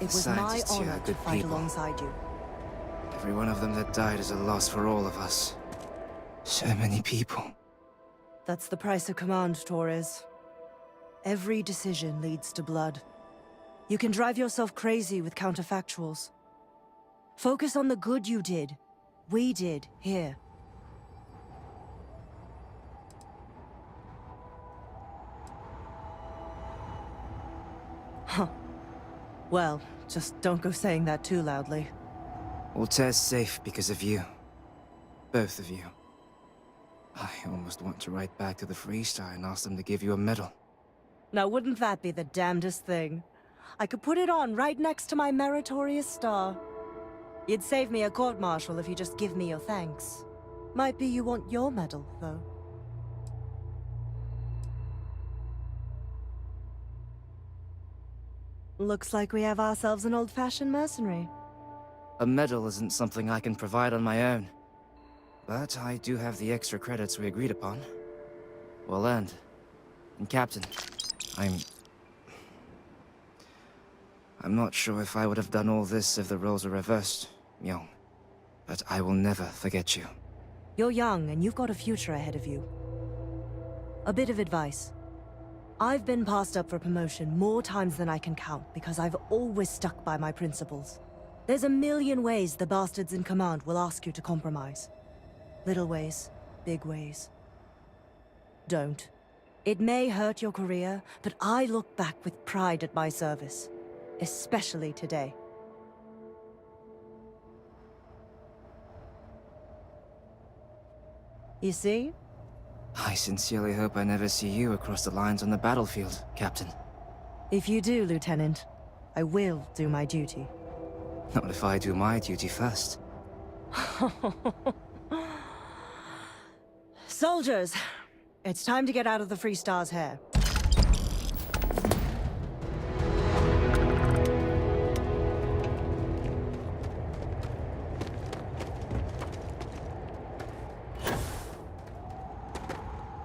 It was my Scientists here honor are to good fight people. alongside you. Every one of them that died is a loss for all of us. So many people. That's the price of command, Torres. Every decision leads to blood. You can drive yourself crazy with counterfactuals. Focus on the good you did. We did, here. Huh. Well, just don't go saying that too loudly. Altair's safe because of you. Both of you. I almost want to write back to the Freestar and ask them to give you a medal. Now wouldn't that be the damnedest thing? I could put it on right next to my meritorious star. You'd save me a court-martial if you just give me your thanks. Might be you want your medal, though. Looks like we have ourselves an old-fashioned mercenary. A medal isn't something I can provide on my own. But I do have the extra credits we agreed upon. Well earned. And Captain, I'm not sure if I would have done all this if the roles were reversed, Myung. But I will never forget you. You're young, and you've got a future ahead of you. A bit of advice. I've been passed up for promotion more times than I can count because I've always stuck by my principles. There's a million ways the bastards in command will ask you to compromise. Little ways, big ways. Don't. It may hurt your career, but I look back with pride at my service. Especially today. You see? I sincerely hope I never see you across the lines on the battlefield, Captain. If you do, Lieutenant, I will do my duty. Not if I do my duty first. Soldiers, it's time to get out of the Free Star's hair.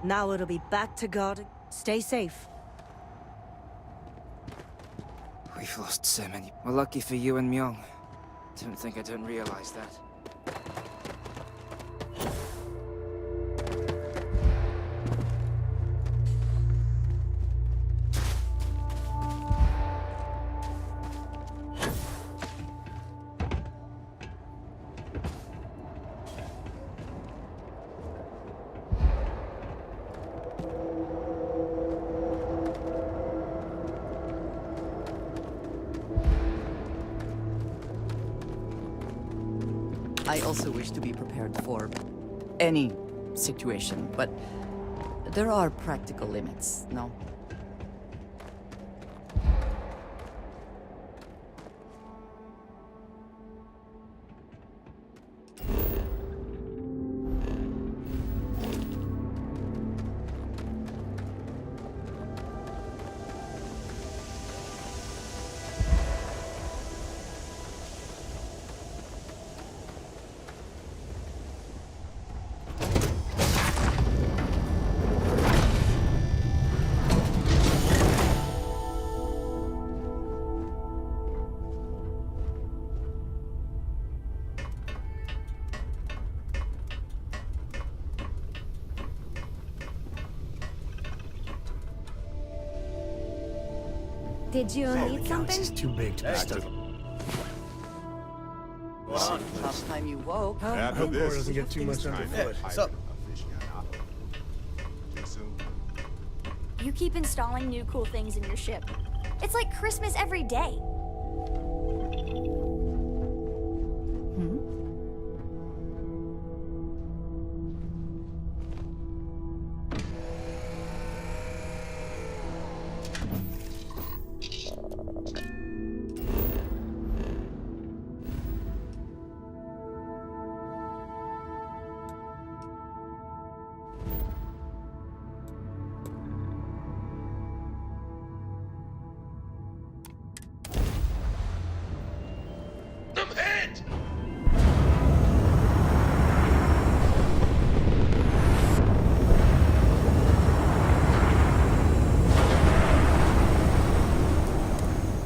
Now it'll be back to guarding. Stay safe. We've lost so many. Well, lucky for you and Myung. Don't think I don't realize that. I also wish to be prepared for any situation, but there are practical limits, no? Did you need something? It's too big to be stuck. Last time you woke, huh? I hope Cora doesn't get too much underfoot. So, You keep installing new cool things in your ship. It's like Christmas every day.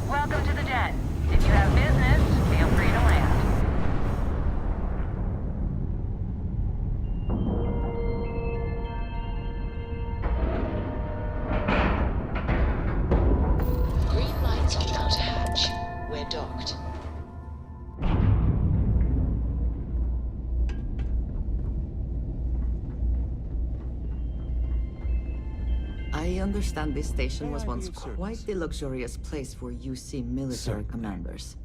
Welcome to the den. If you have business, feel free to land. Green lights on outer hatch. We're docked. I understand this station was once quite the luxurious place for UC military commanders.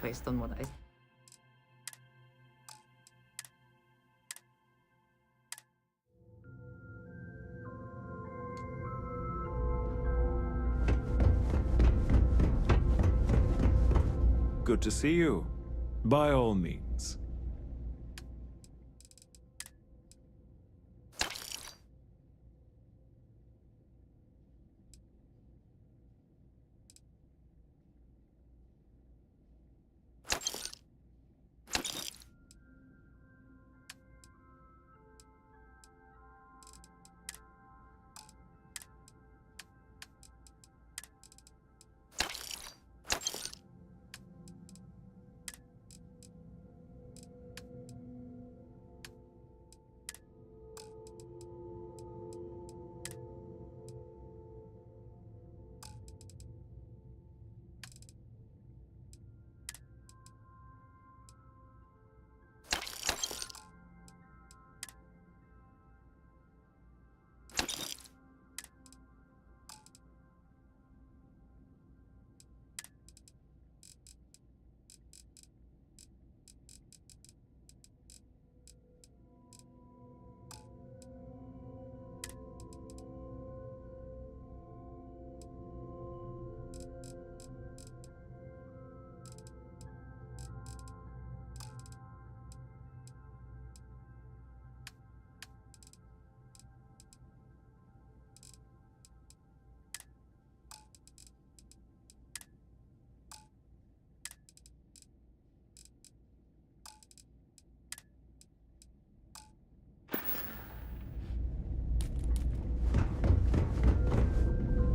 based on what I... Good to see you. By all means.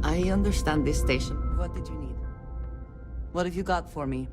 I understand this station. What did you need? What have you got for me?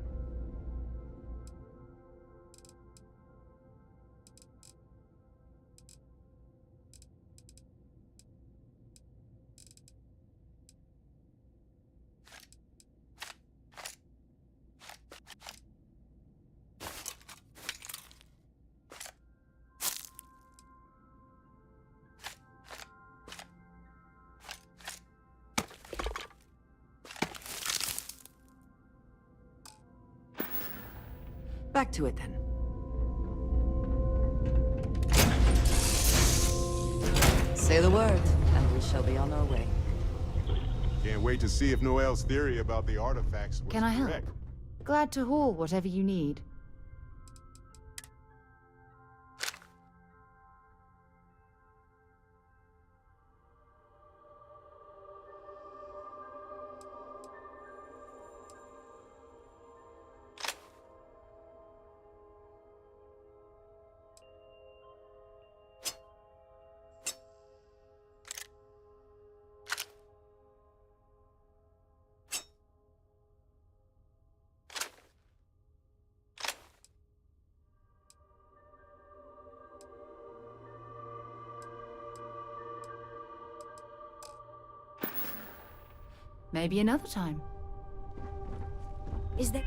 Back to it then. Say the word, and we shall be on our way. Can't wait to see if Noel's theory about the artifacts was Can I help? correct. Glad to haul whatever you need. Maybe another time. Is there...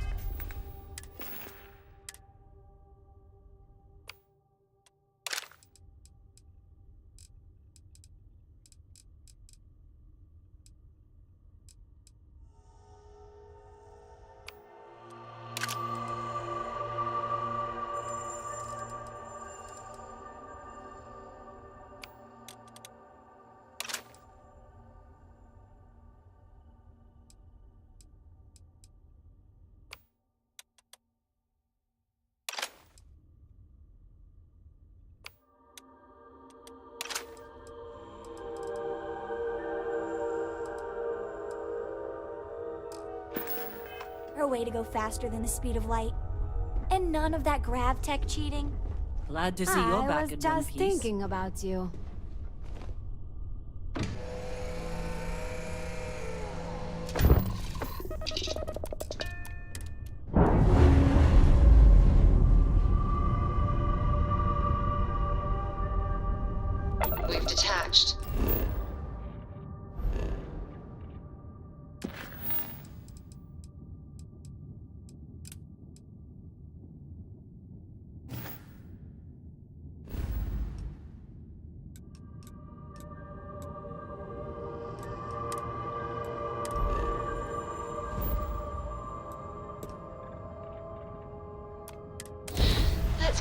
a way to go faster than the speed of light? And none of that grav tech cheating? Glad to see you're back in one I was just piece. thinking about you. We've detached.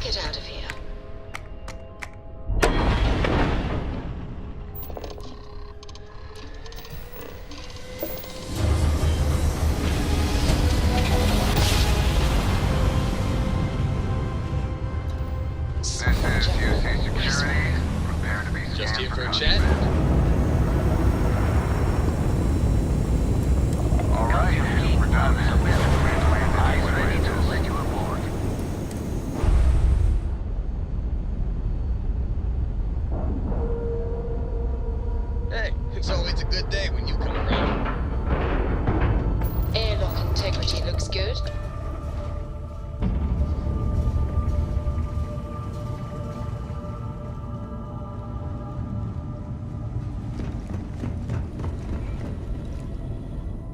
get out of here. This is UC Security. Prepare to be scanned. Just here for a chat? Alright, we're done. Eyes ready to let you aboard. Hey, it's always a good day when you come around. Airlock integrity looks good.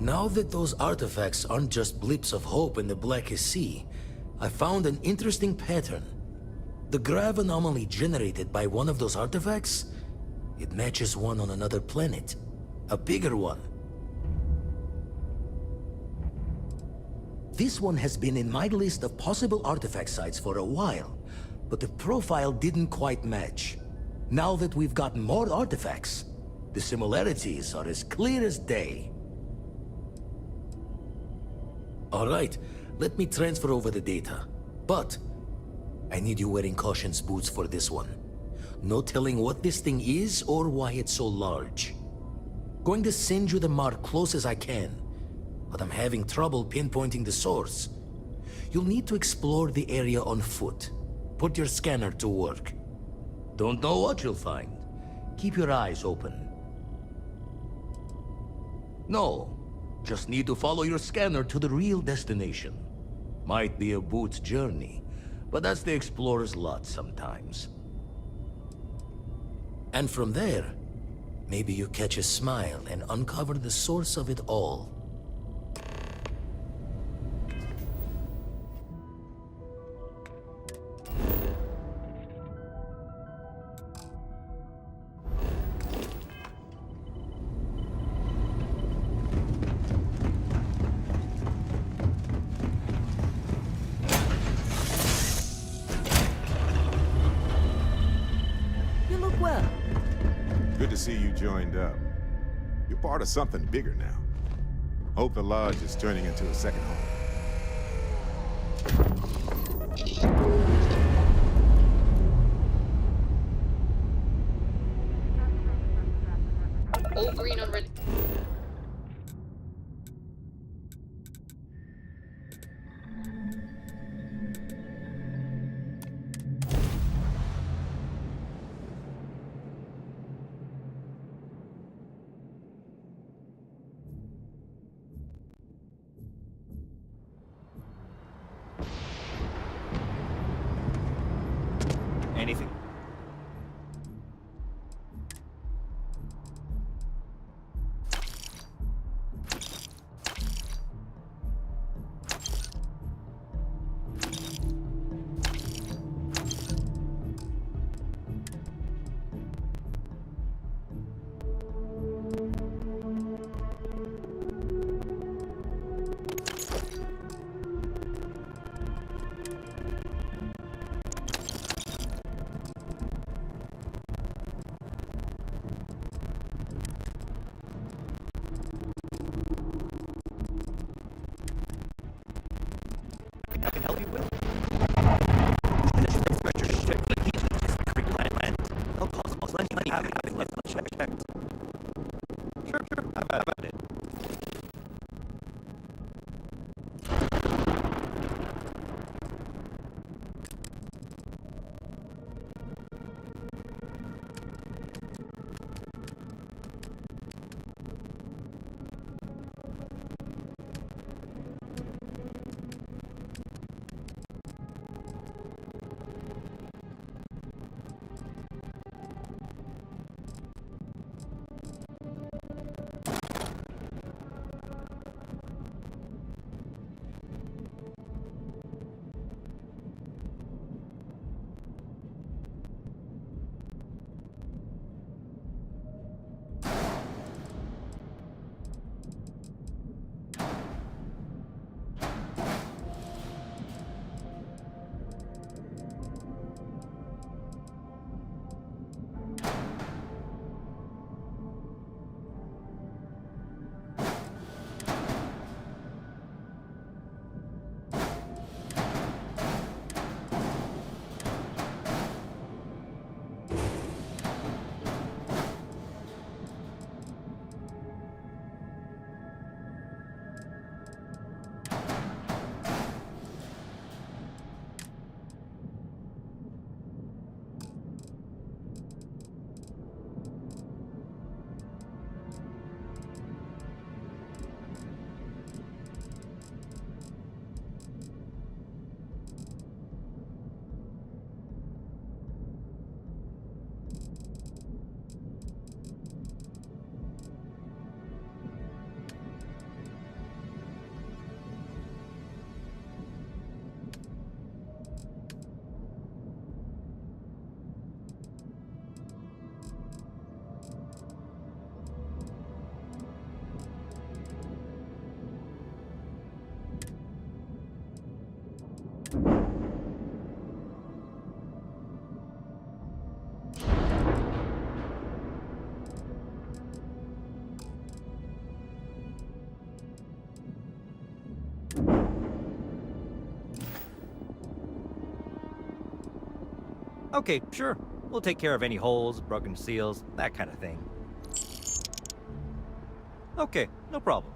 Now that those artifacts aren't just blips of hope in the blackest sea, I found an interesting pattern. The grav anomaly generated by one of those artifacts, it matches one on another planet. A bigger one. This one has been in my list of possible artifact sites for a while, but the profile didn't quite match. Now that we've gotten more artifacts, the similarities are as clear as day. Alright, let me transfer over the data. But I need you wearing caution's boots for this one. No telling what this thing is or why it's so large. Going to send you the mark close as I can, but I'm having trouble pinpointing the source. You'll need to explore the area on foot. Put your scanner to work. Don't know what you'll find. Keep your eyes open. No. Just need to follow your scanner to the real destination. Might be a boot's journey, but that's the explorer's lot sometimes. And from there, maybe you catch a smile and uncover the source of it all. Good to see you joined up. You're part of something bigger now. Hope the Lodge is turning into a second home. All green on red. Anything? I can help you with? No cosmos, plenty money having left unchecked. Sure, how about it? Okay, sure. We'll take care of any holes, broken seals, that kind of thing. Okay, no problem.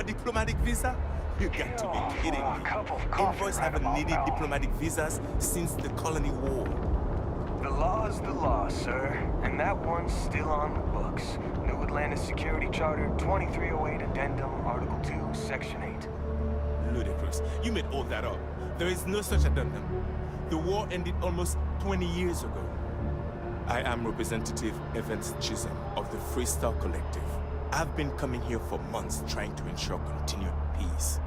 A diplomatic visa? You got to be kidding me. Envoys haven't needed diplomatic visas since the colony war. The law's the law, sir, and that one's still on the books. New Atlantis Security Charter 2308 Addendum, Article 2, Section 8. Ludicrous. You made all that up. There is no such addendum. The war ended almost 20 years ago. I am Representative Evans Chisholm of the Freestyle Collective. I've been coming here for months trying to ensure continued peace.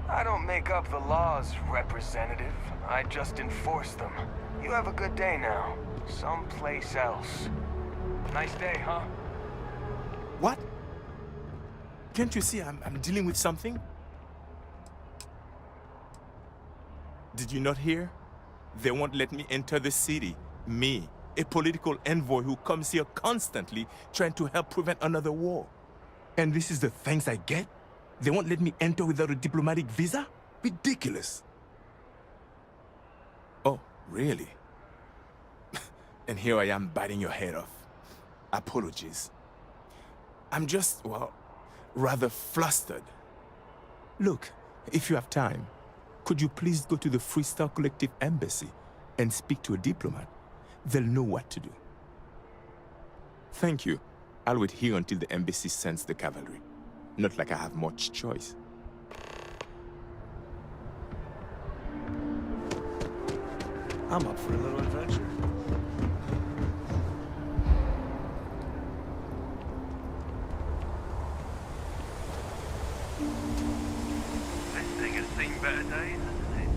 I don't make up the laws, Representative. I just enforce them. You have a good day now. Someplace else. Nice day, huh? What? Can't you see I'm dealing with something? Did you not hear? They won't let me enter the city. Me, a political envoy who comes here constantly trying to help prevent another war. And this is the thanks I get? They won't let me enter without a diplomatic visa? Ridiculous. Oh, really? And here I am biting your head off. Apologies. I'm just, well, rather flustered. Look, if you have time, could you please go to the Freestyle Collective Embassy and speak to a diplomat? They'll know what to do. Thank you. I'll wait here until the embassy sends the cavalry. Not like I have much choice. I'm up for a little adventure. This thing has seen better days, hasn't it?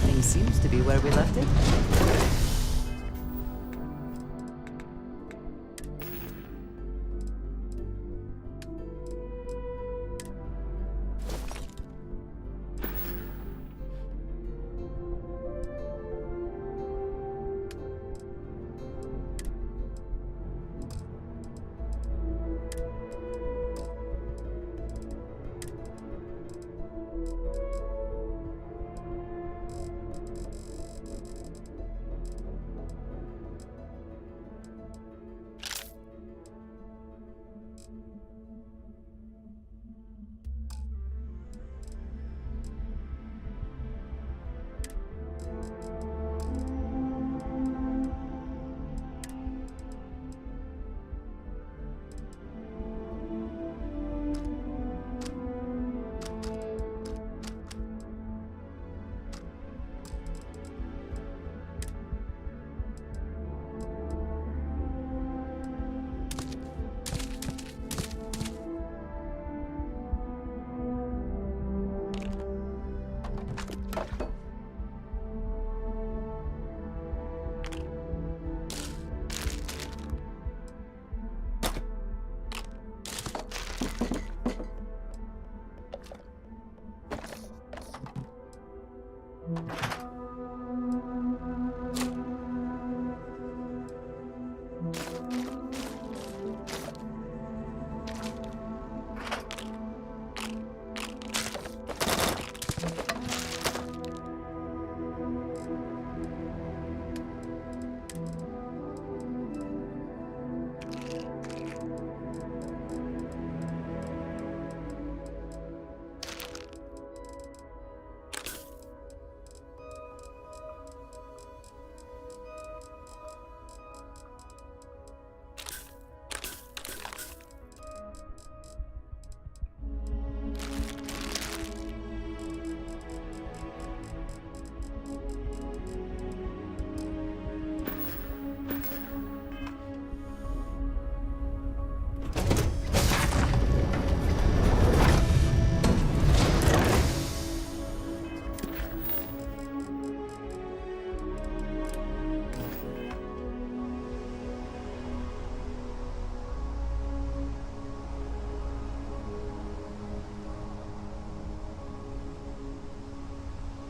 Things seems to be where we left it.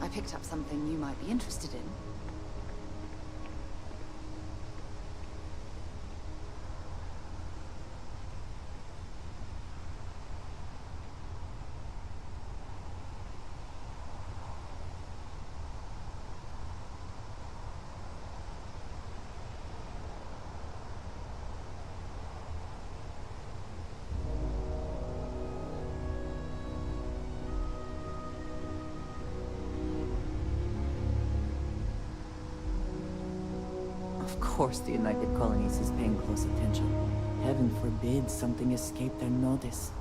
I picked up something you might be interested in. course the United Colonies is paying close attention. Heaven forbid something escape their notice.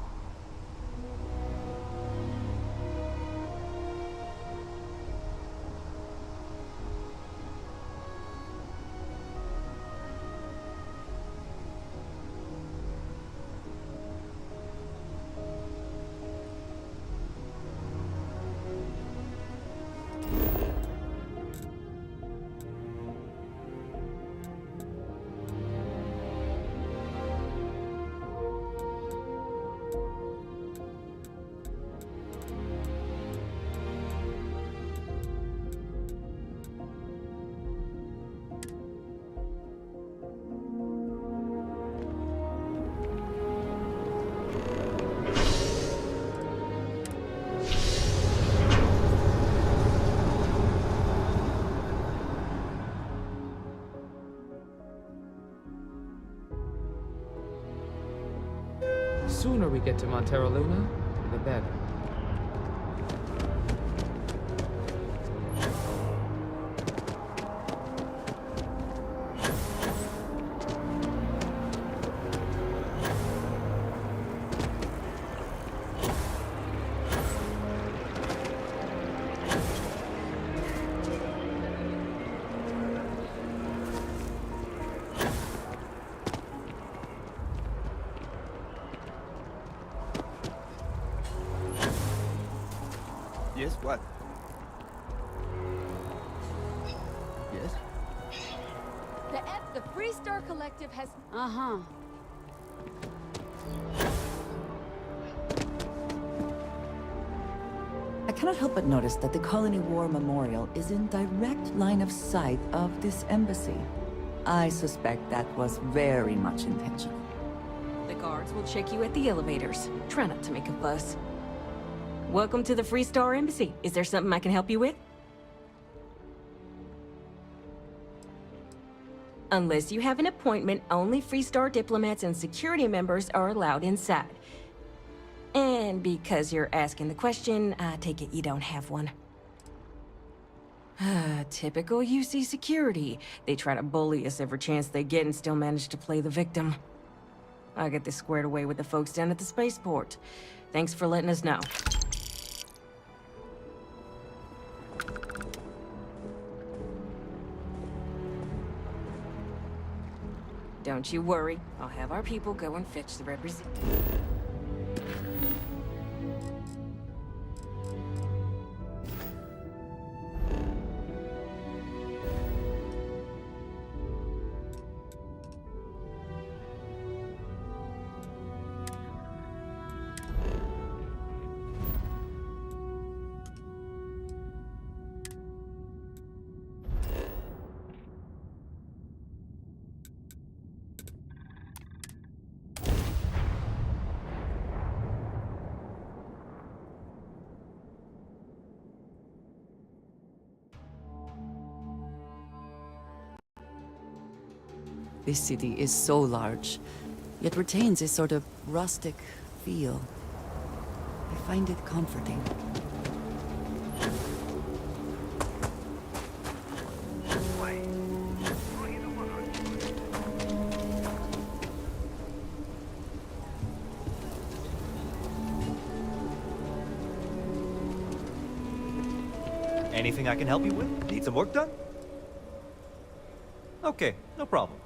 Sooner we get to Montero Luna, the better. Yes, what? Yes? The Free Star Collective has... Uh-huh. I cannot help but notice that the Colony War Memorial is in direct line of sight of this embassy. I suspect that was very much intentional. The guards will check you at the elevators. Try not to make a fuss. Welcome to the Free Star Embassy. Is there something I can help you with? Unless you have an appointment, only Free Star diplomats and security members are allowed inside. And because you're asking the question, I take it you don't have one. Typical UC security. They try to bully us every chance they get and still manage to play the victim. I'll get this squared away with the folks down at the spaceport. Thanks for letting us know. Don't you worry. I'll have our people go and fetch the representative. This city is so large, yet retains a sort of rustic feel. I find it comforting. Anything I can help you with? Need some work done? Okay, no problem.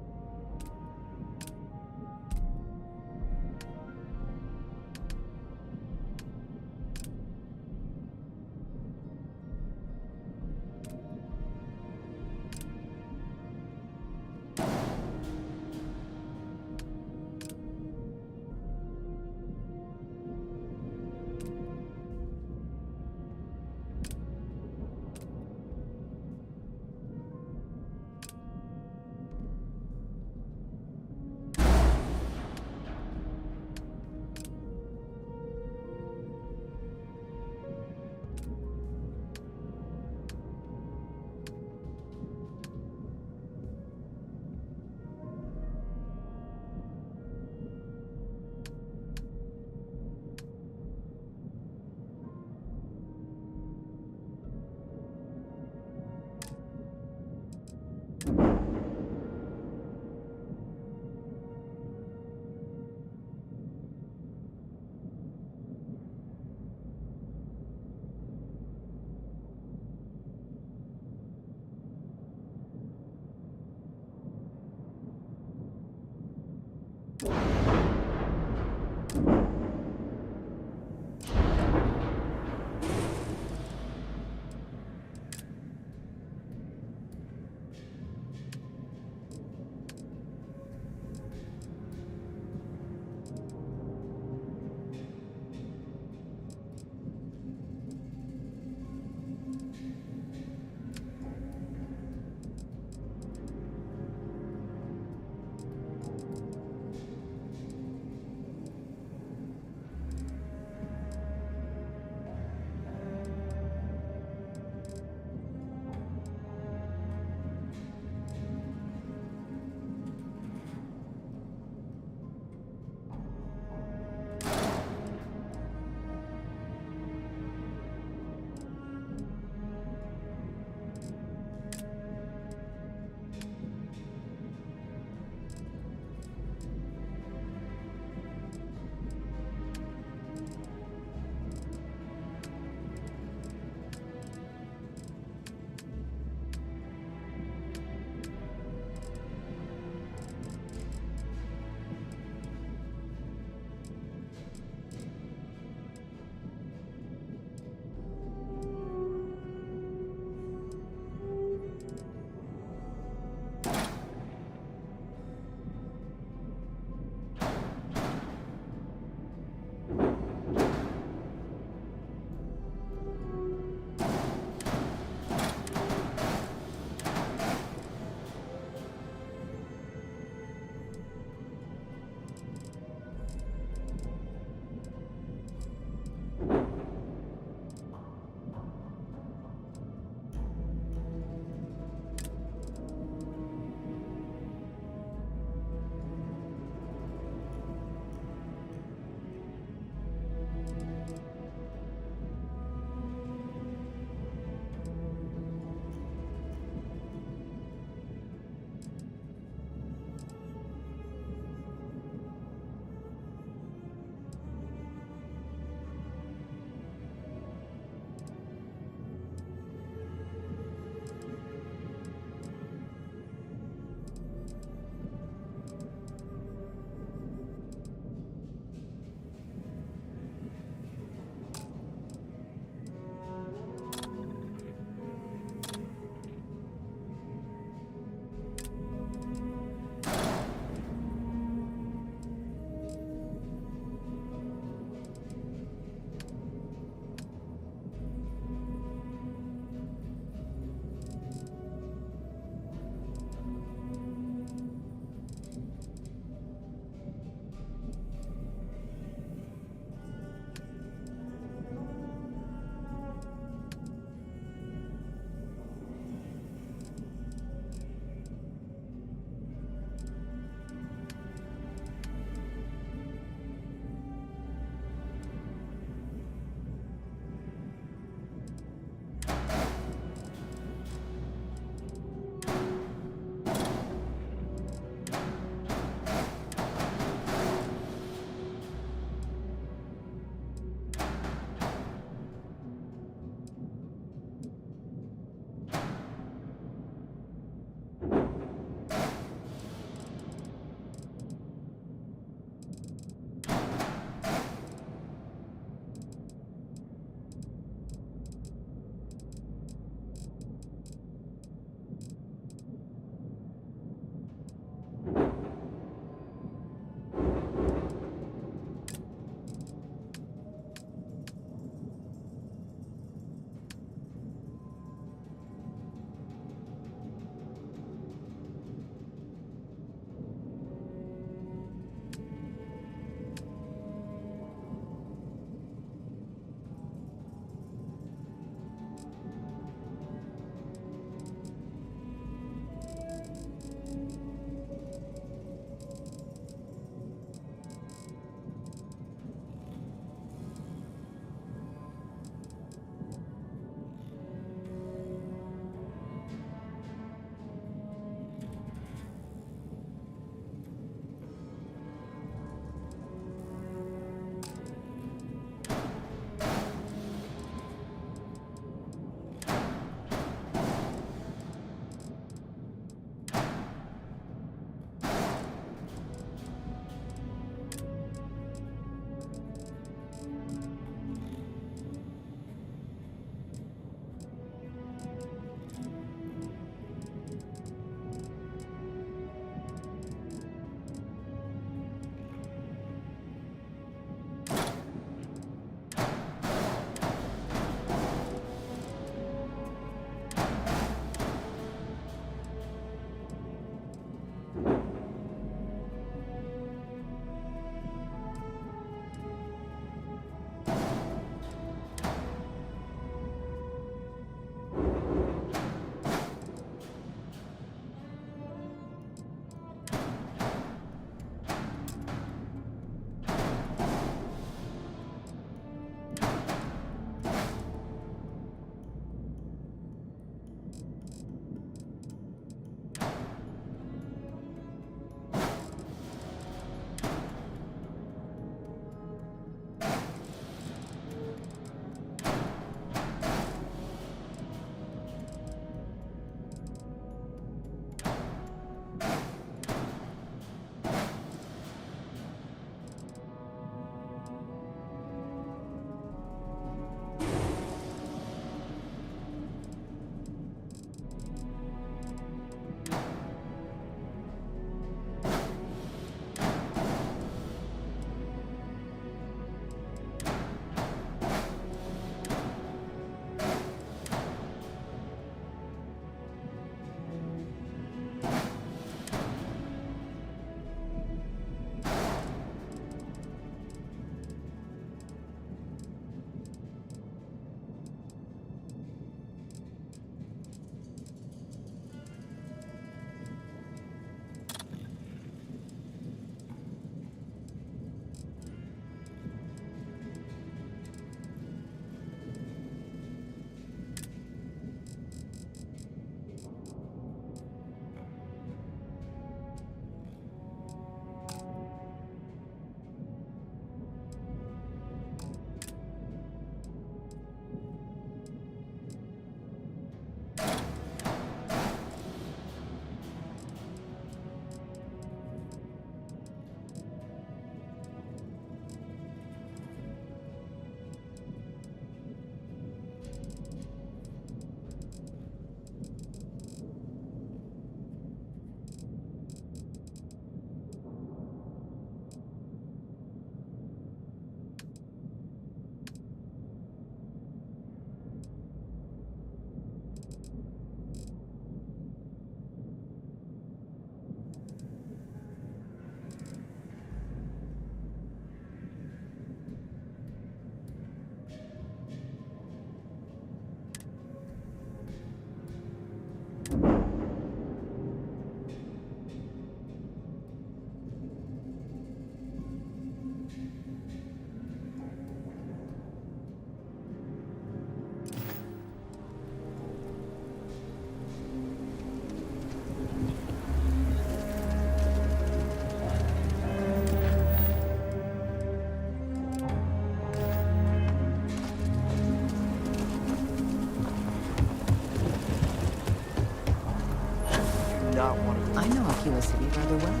not one of the... I know Aquila City rather well.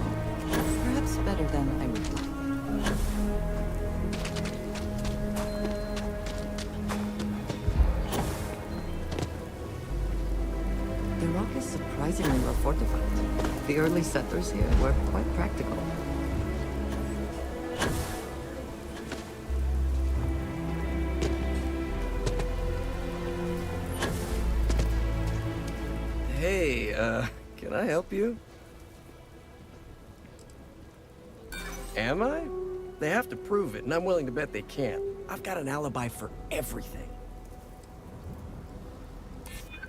Perhaps better than I would like. The rock is surprisingly well fortified. The early settlers here were quite practical. Hey, can I help you? Am I? They have to prove it, and I'm willing to bet they can't. I've got an alibi for everything.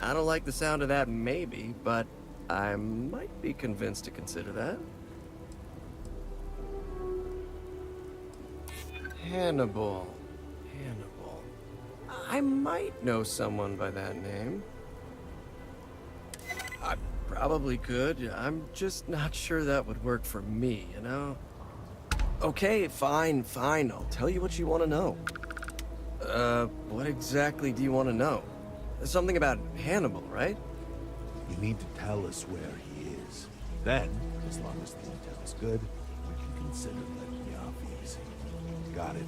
I don't like the sound of that maybe, but I might be convinced to consider that. Hannibal. Hannibal. I might know someone by that name. I probably could. I'm just not sure that would work for me, you know? Okay, fine. I'll tell you what you want to know. What exactly do you want to know? Something about Hannibal, right? You need to tell us where he is. Then, as long as the intel is good, we can consider letting you off easy. Got it?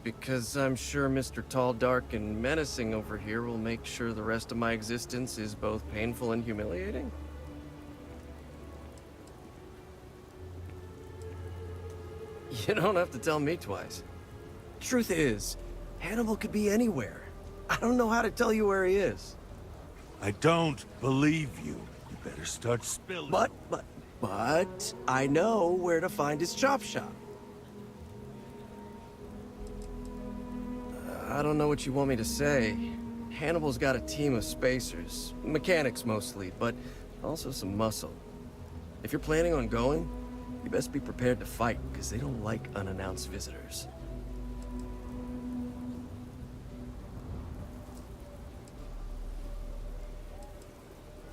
Because I'm sure Mr. Tall, Dark, and Menacing over here will make sure the rest of my existence is both painful and humiliating? You don't have to tell me twice. Truth is, Hannibal could be anywhere. I don't know how to tell you where he is. I don't believe you. You better start spilling. But I know where to find his chop shop. I don't know what you want me to say. Hannibal's got a team of spacers, mechanics mostly, but also some muscle. If you're planning on going, you best be prepared to fight, because they don't like unannounced visitors.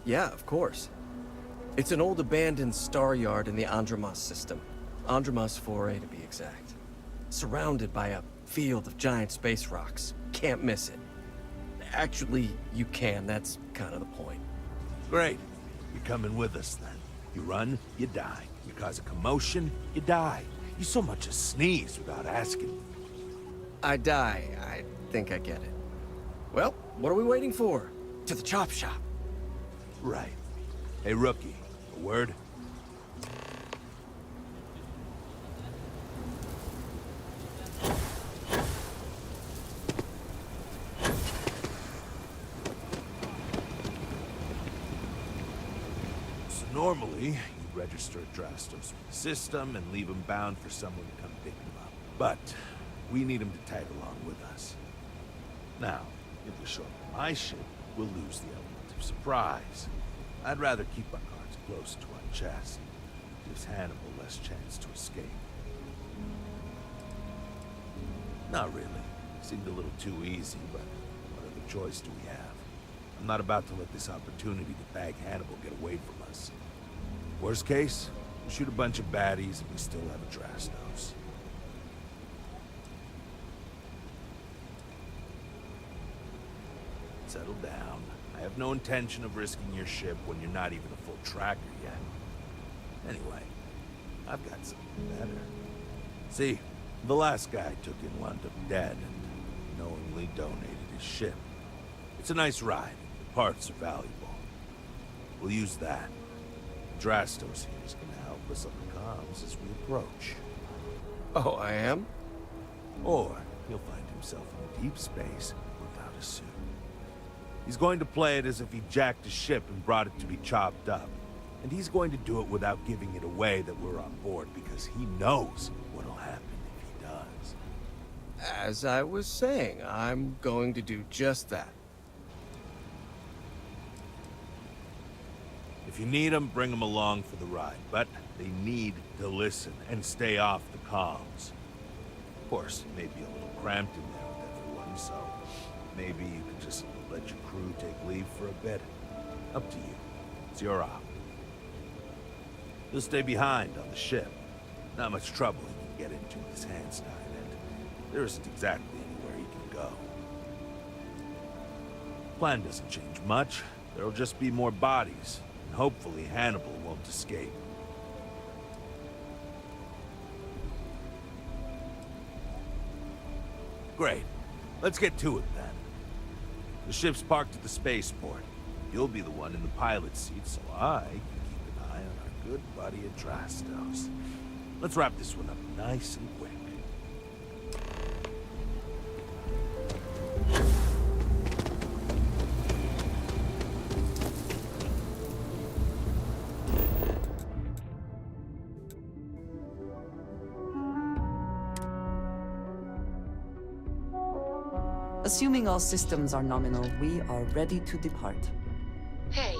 Yeah, of course. It's an old abandoned star yard in the Andromos system. Andromos 4A to be exact. Surrounded by a field of giant space rocks. Can't miss it. Actually, you can. That's kind of the point. Great. You're coming with us then. You run, you die. You cause a commotion, you die. You so much as sneeze without asking. I die. I think I get it. Well, what are we waiting for? To the chop shop. Right. Hey, rookie. A word? So normally, you register Drastos with the system and leave them bound for someone to come pick them up. But we need them to tag along with us. Now, if we show up in my ship, we'll lose the element of surprise. I'd rather keep our cards close to our chest. Gives Hannibal less chance to escape. Not really. Seemed a little too easy, but what other choice do we have? I'm not about to let this opportunity to bag Hannibal get away from us. Worst case, we shoot a bunch of baddies and we still have a Drastos. Settle down. I have no intention of risking your ship when you're not even a full tracker yet. Anyway, I've got something better. See, the last guy took in wound up dead and knowingly donated his ship. It's a nice ride. The parts are valuable. We'll use that. Drastos here is gonna help us on the comms as we approach. Oh, I am? Or he'll find himself in deep space without a suit. He's going to play it as if he jacked a ship and brought it to be chopped up. And he's going to do it without giving it away that we're on board because he knows what'll happen if he does. As I was saying, I'm going to do just that. If you need them, bring them along for the ride. But they need to listen and stay off the comms. Of course, it may be a little cramped in there with everyone, so maybe you can just let your crew take leave for a bit. Up to you. It's your op. He'll stay behind on the ship. Not much trouble he can get into with his hands tied, and there isn't exactly anywhere he can go. Plan doesn't change much. There'll just be more bodies, and hopefully Hannibal won't escape. Great. Let's get to it, then. The ship's parked at the spaceport. You'll be the one in the pilot's seat, so I can keep an eye on our good buddy Adrastos. Let's wrap this one up nice and quick. Assuming all systems are nominal, we are ready to depart. Hey.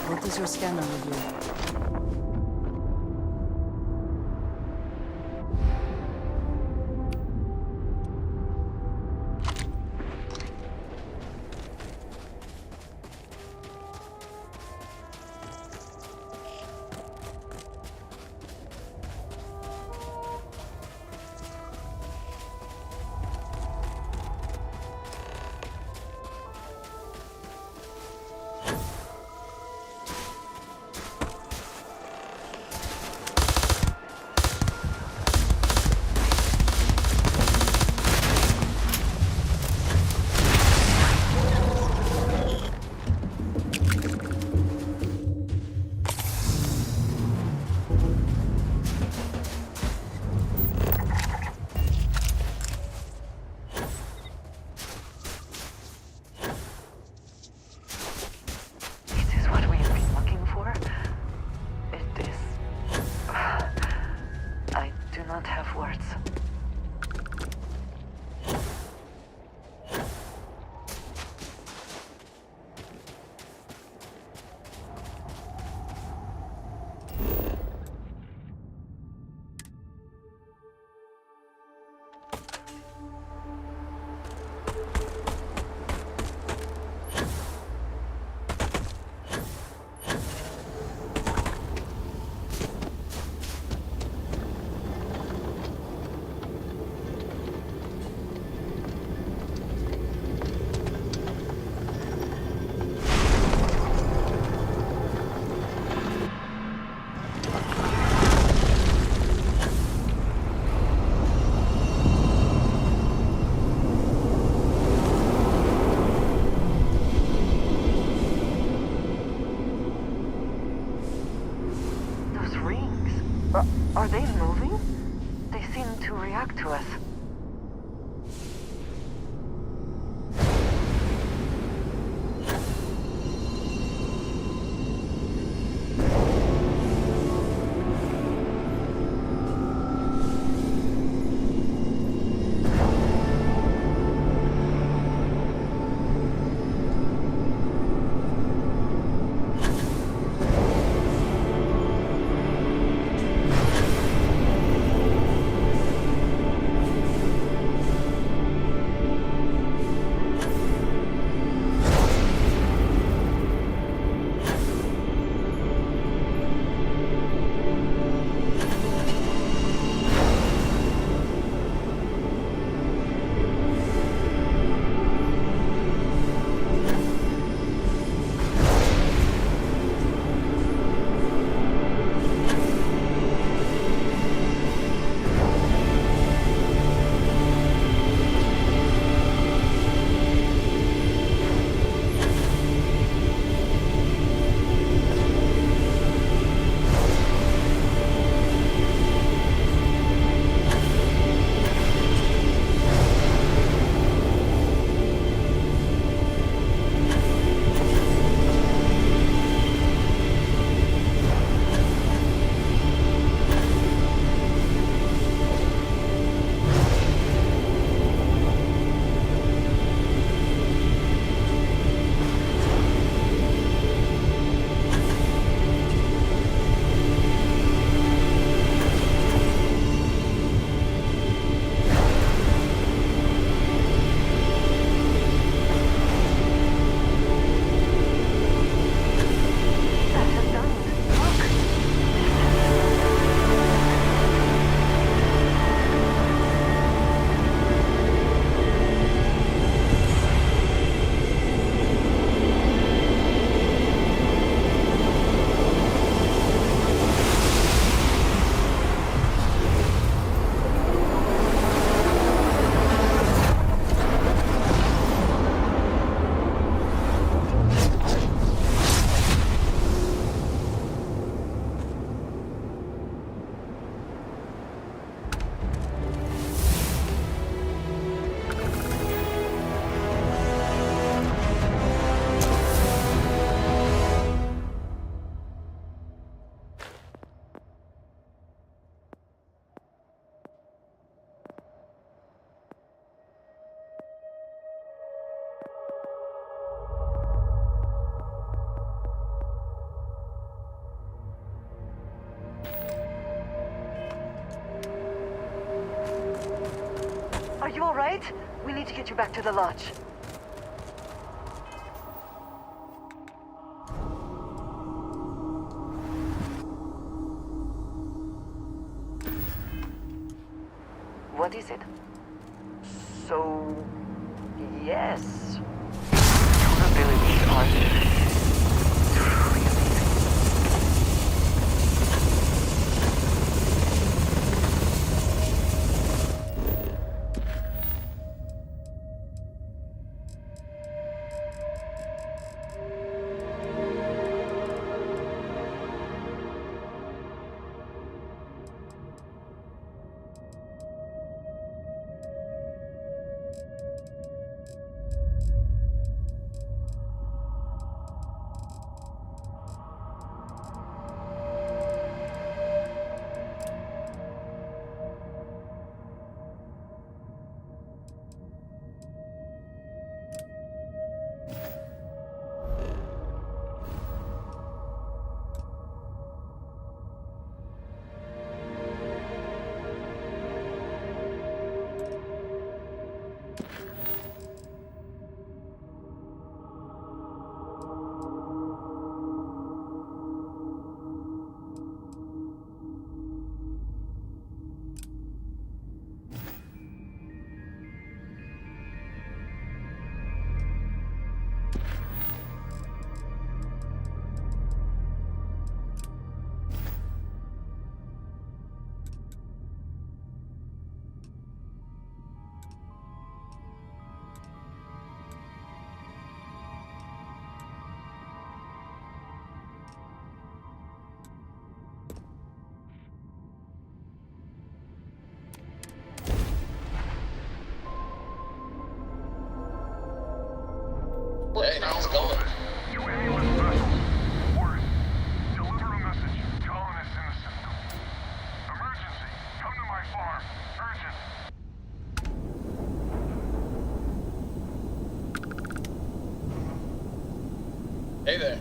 What does your scanner reveal? It is what we have been looking for. It is... I do not have words. Are they moving? They seem to react to us. Are you all right? We need to get you back to the lodge. What is it? So... yes. Your abilities are truly amazing. going. To any U.S. vessels, orders. Deliver a message. Colonists in the system. Emergency. Come to my farm. Urgent. Hey there.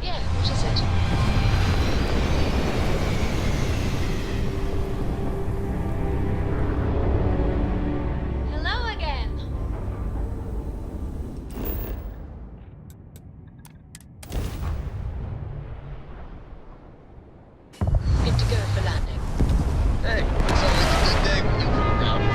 Yeah, she said. Hello again. Good to go for landing. Hey, it's always a good day when you come around.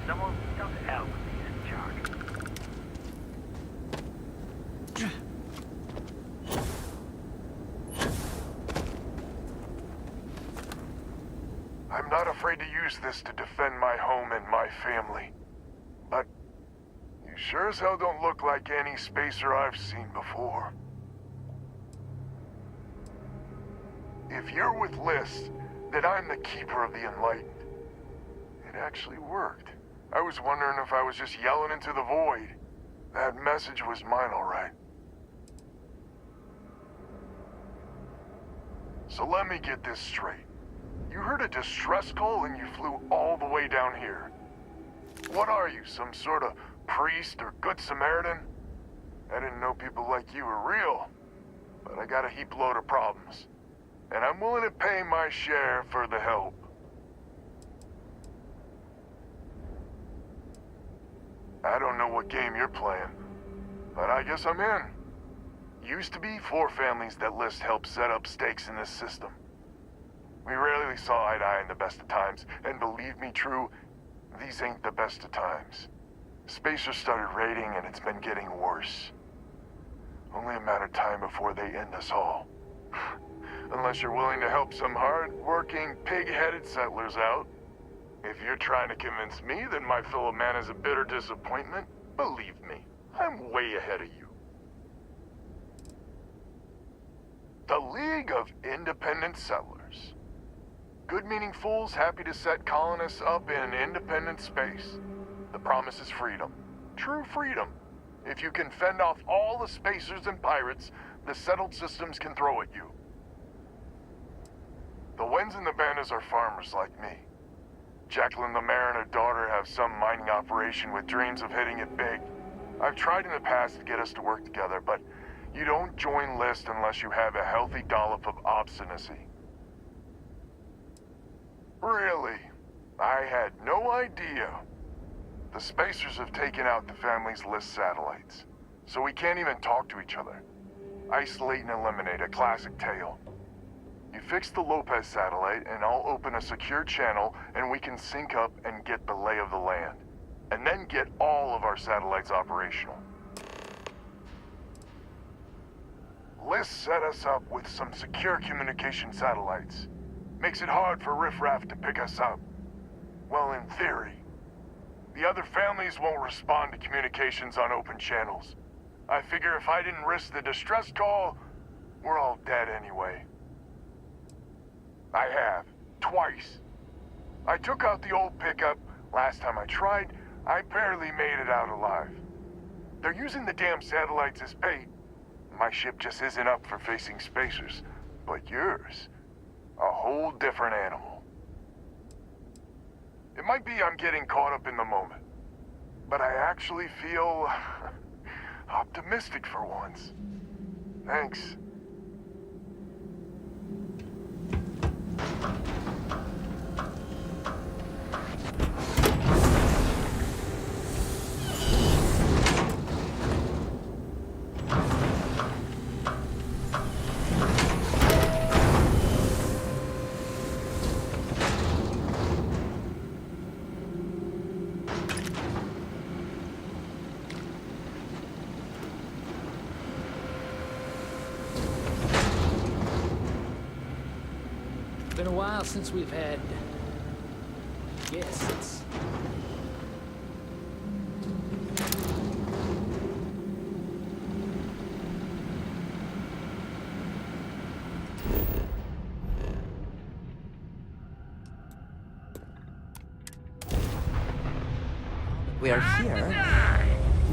Someone dump out with these in charge. I'm not afraid to use this to defend my home and my family. But you sure as hell don't look like any spacer I've seen before. If you're with List, then I'm the Keeper of the Enlightened. It actually worked. I was wondering if I was just yelling into the void. That message was mine, all right. So let me get this straight. You heard a distress call and you flew all the way down here. What are you, some sort of priest or good Samaritan? I didn't know people like you were real, but I got a heap load of problems. And I'm willing to pay my share for the help. I don't know what game you're playing, but I guess I'm in. Used to be 4 families that List helped set up stakes in this system. We rarely saw eye to eye in the best of times, and believe me, True, these ain't the best of times. Spacers started raiding, and it's been getting worse. Only a matter of time before they end us all. Unless you're willing to help some hard-working, pig-headed settlers out. If you're trying to convince me that my fellow man is a bitter disappointment, believe me, I'm way ahead of you. The League of Independent Settlers. Good-meaning fools happy to set colonists up in independent space. The promise is freedom. True freedom. If you can fend off all the spacers and pirates the settled systems can throw at you. The Wens and the Bandas are farmers like me. Jacqueline the mayor and her daughter have some mining operation with dreams of hitting it big. I've tried in the past to get us to work together, but you don't join List unless you have a healthy dollop of obstinacy. Really? I had no idea. The Spacers have taken out the family's List satellites, so we can't even talk to each other. Isolate and eliminate, a classic tale. You fix the Lopez satellite, and I'll open a secure channel, and we can sync up and get the lay of the land. And then get all of our satellites operational. List set us up with some secure communication satellites. Makes it hard for riffraff to pick us up. Well, in theory. The other families won't respond to communications on open channels. I figure if I didn't risk the distress call, we're all dead anyway. I have. Twice. I took out the old pickup. Last time I tried, I barely made it out alive. They're using the damn satellites as bait. My ship just isn't up for facing Spacers. But yours, a whole different animal. It might be I'm getting caught up in the moment, but I actually feel optimistic for once. Thanks. Been a while since we've had guests. We are here.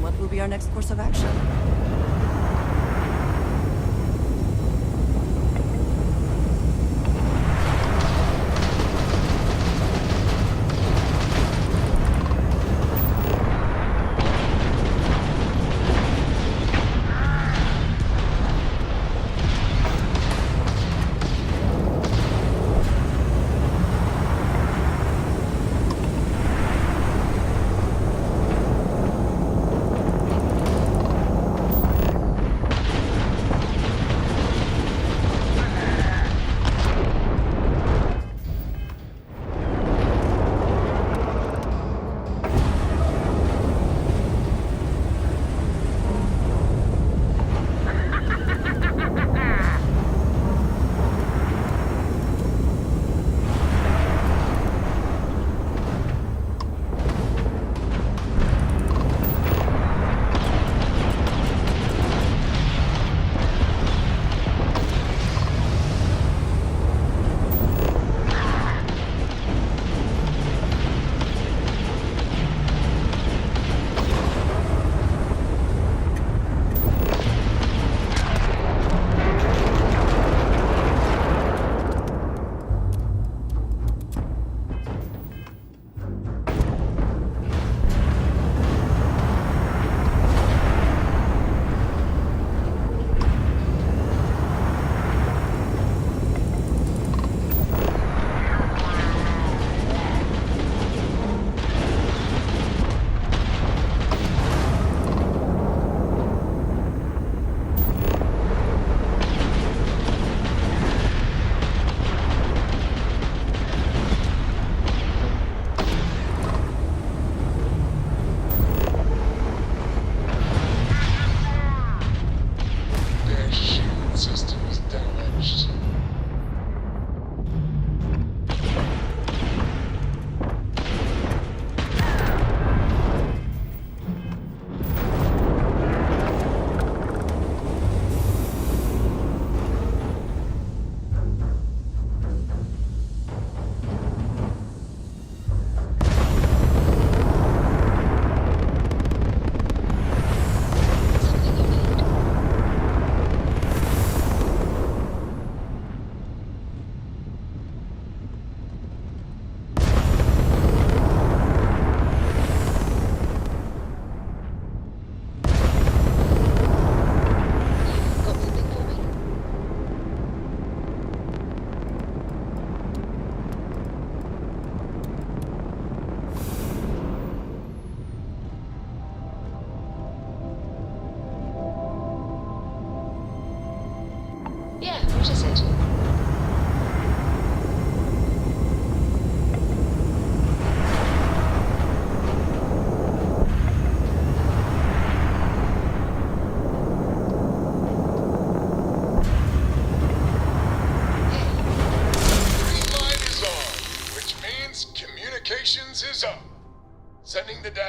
What will be our next course of action?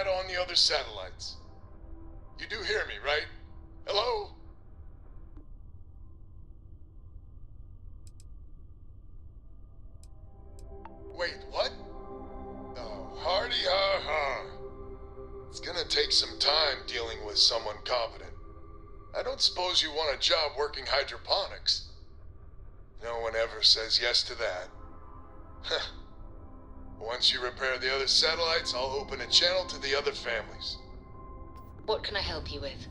on the other satellites. You do hear me, right? Hello? Wait, what? Oh, hardy ha ha. It's gonna take some time dealing with someone competent. I don't suppose you want a job working hydroponics. No one ever says yes to that. Once you repair the other satellites, I'll open a channel to the other families. What can I help you with?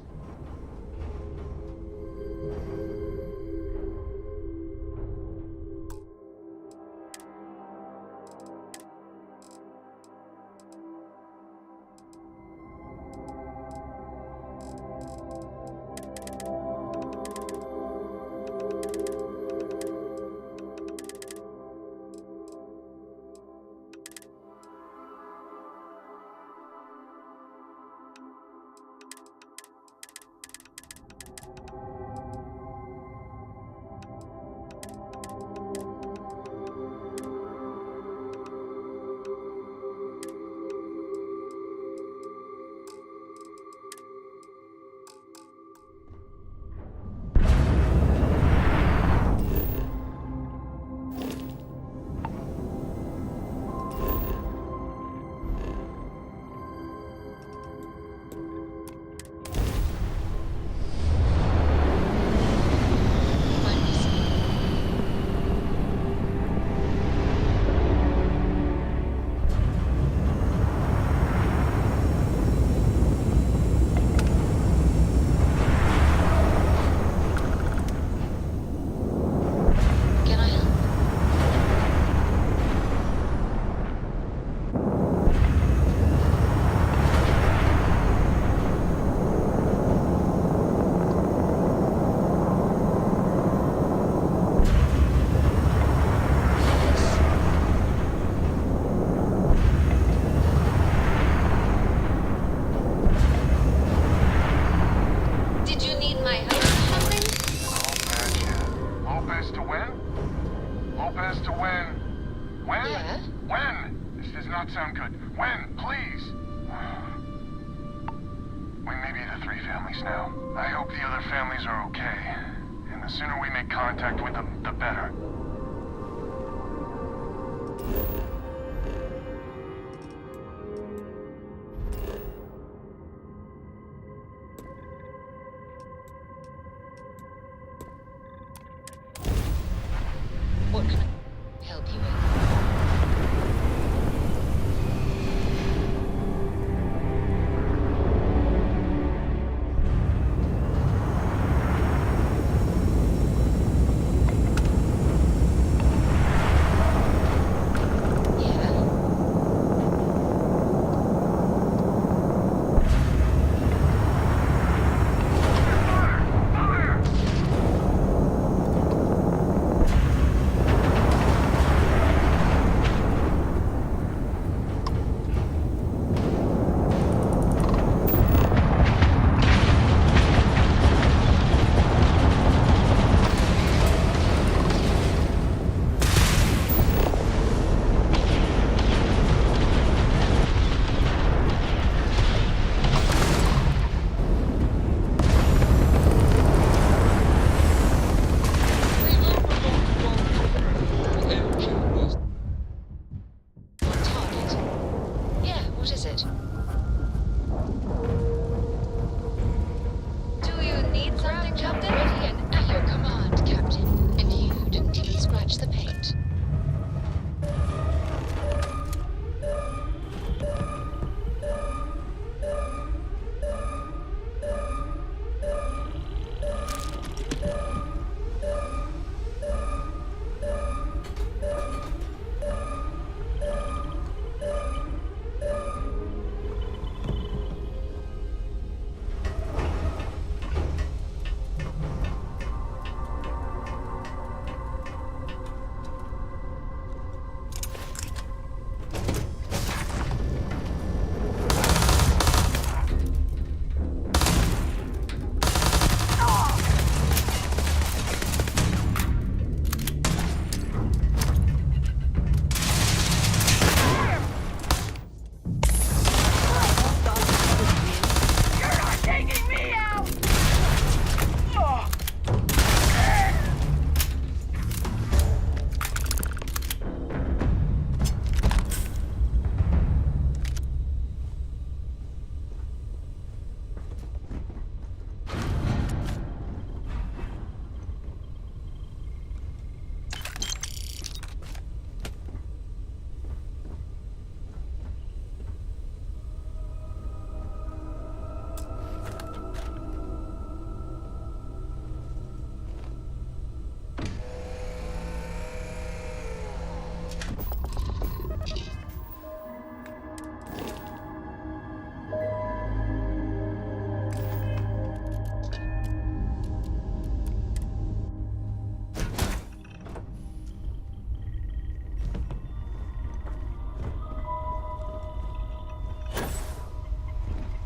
What can I help you with?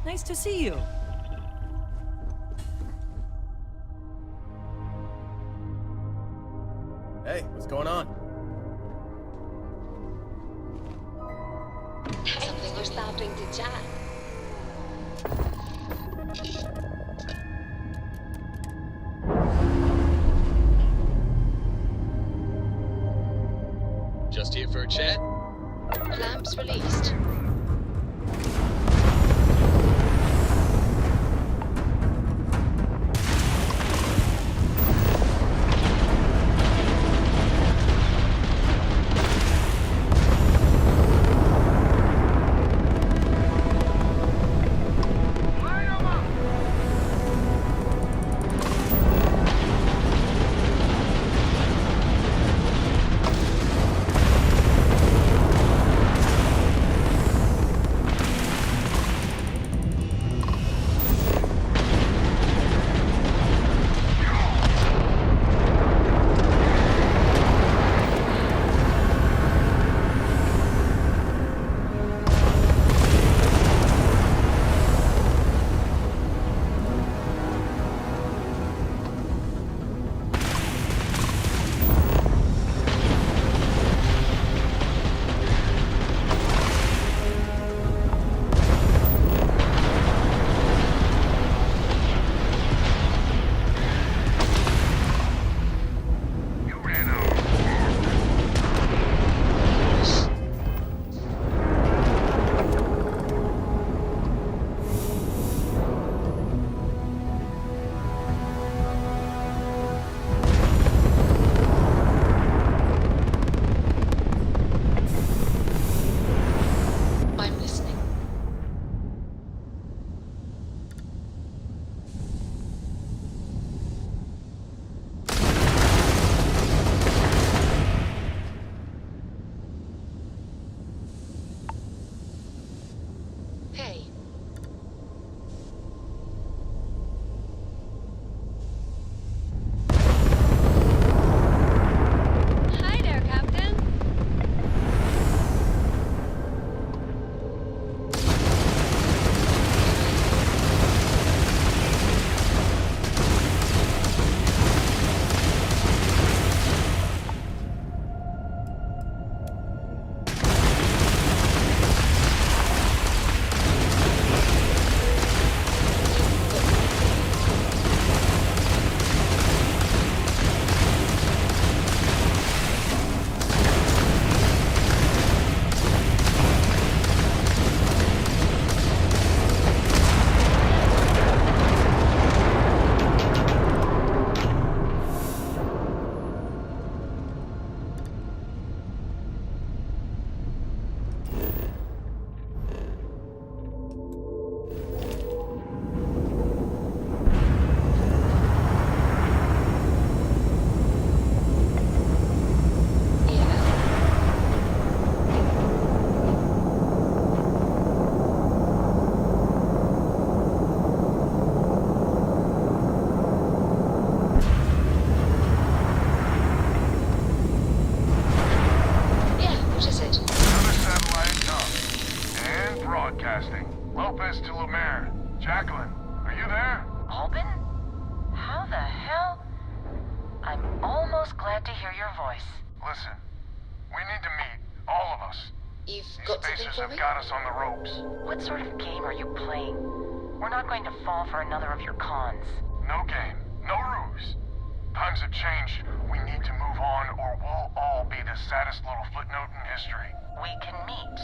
Nice to see you. Hey, what's going on? Something we're stopping to chat. Just here for a chat? Clamps released. I'm listening. Hey. Hi there, Captain. Yeah, what is it? Another satellite up. And broadcasting. Lopez to Lumiere. Jacqueline, are you there? Albin? How the hell? I'm almost glad to hear your voice. Listen, we need to meet. All of us. You've These got something spacers for have me? got us on the ropes. What sort of game are you playing? We're not going to fall for another of your cons. No game. No ruse. Times have changed. We need to move on or we'll all be the saddest little footnote in history. We can meet.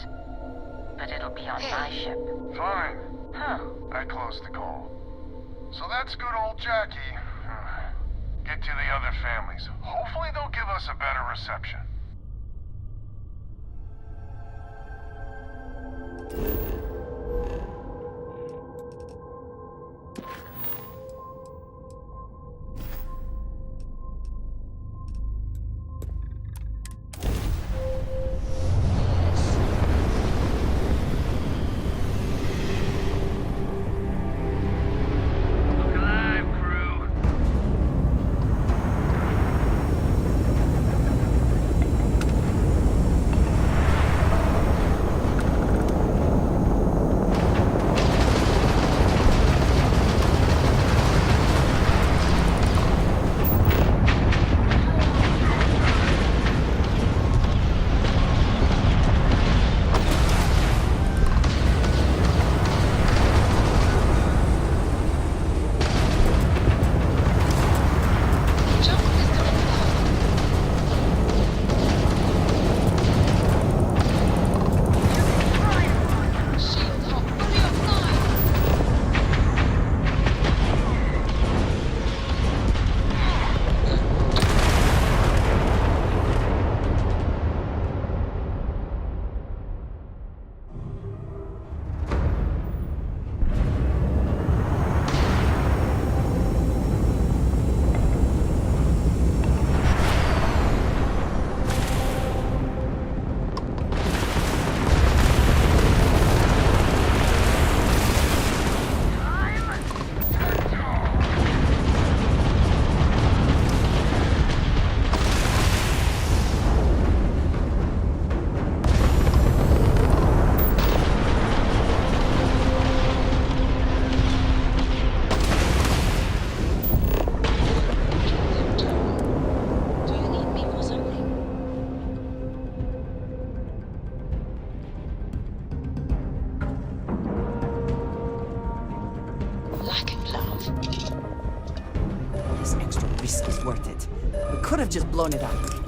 But it'll be on my ship. Fine. Huh. I closed the call. So that's good old Jackie. Get to the other families. Hopefully they'll give us a better reception. worth it. We could have just blown it up.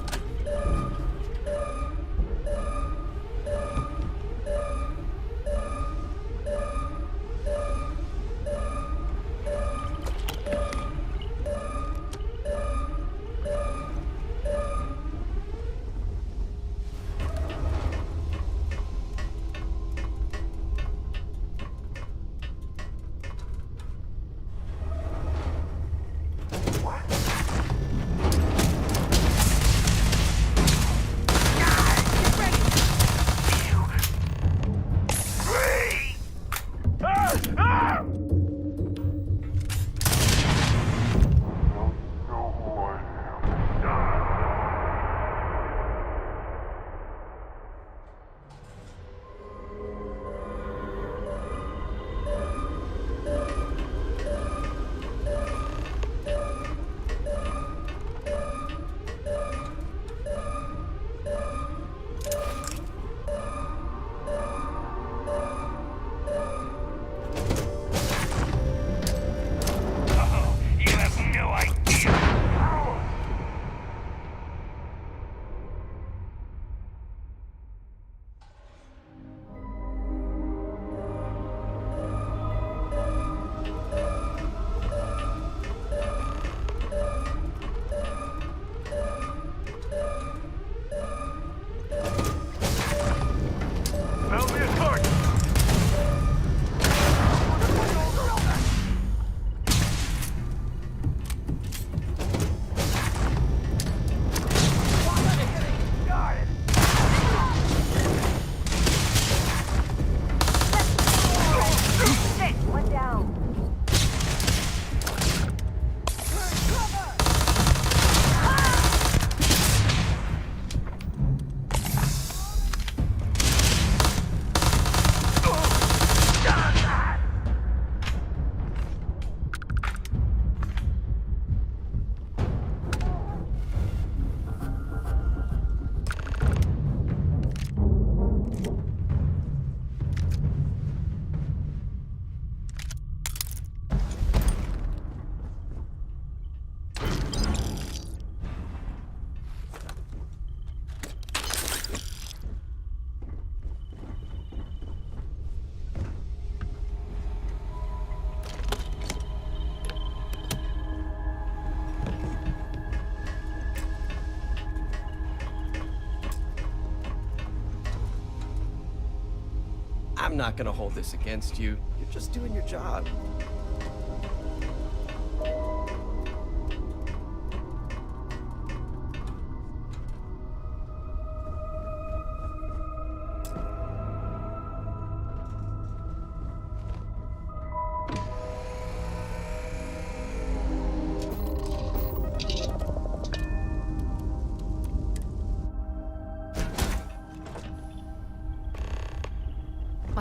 I'm not gonna hold this against you. You're just doing your job.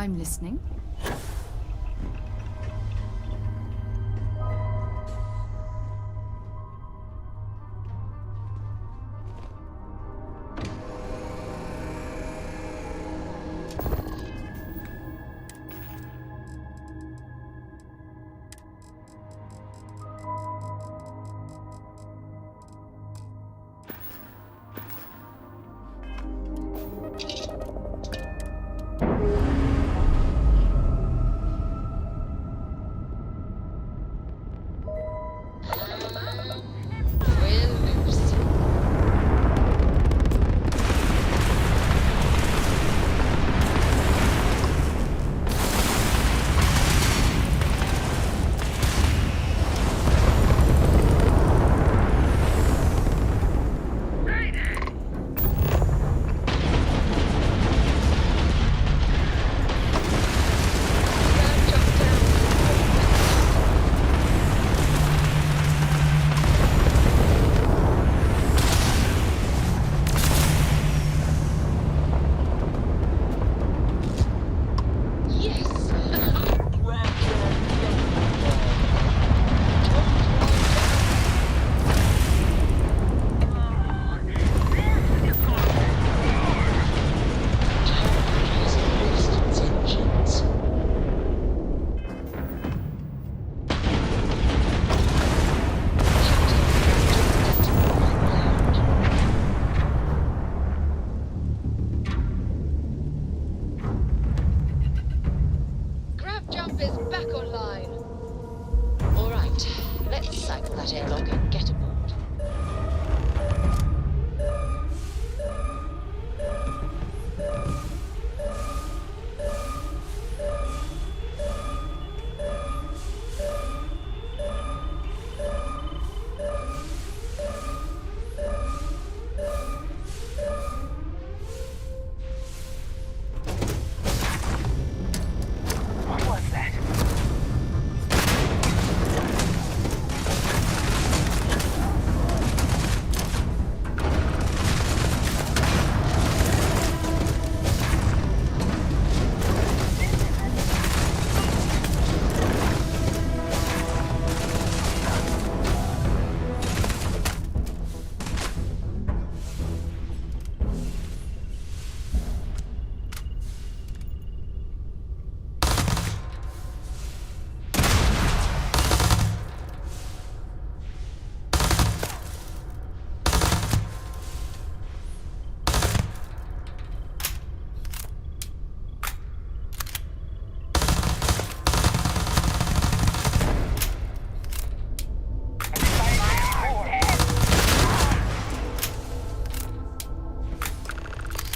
I'm listening. back online. All right, let's cycle that airlock and get aboard. What was that?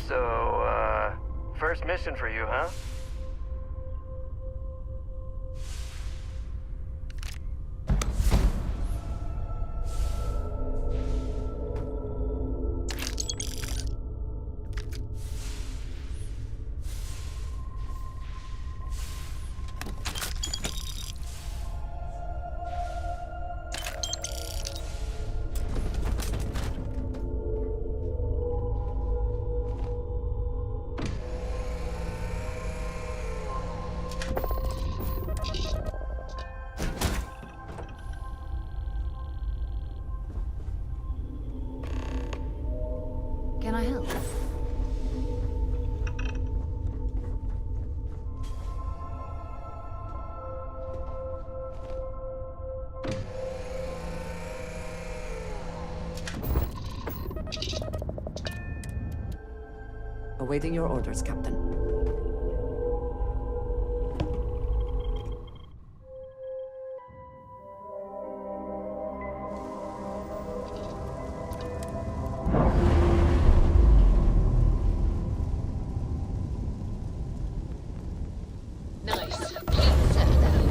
So, first mission for you, huh? Can I help? Awaiting your orders, Captain. Nice. Please set down.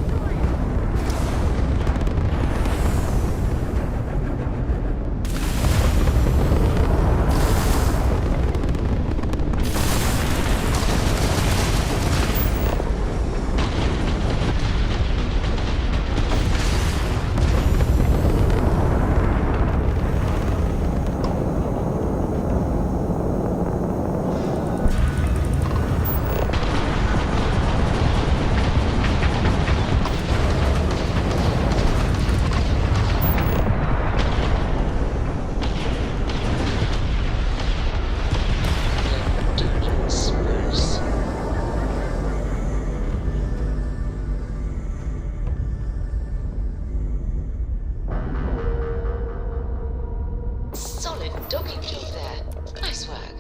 Solid docking job there. Nice work.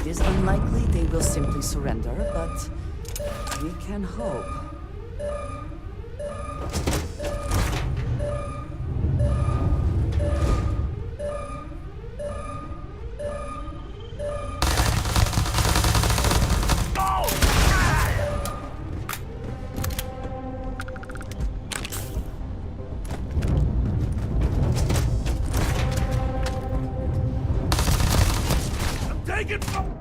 It is unlikely they will simply surrender, but we can hope. Take it from...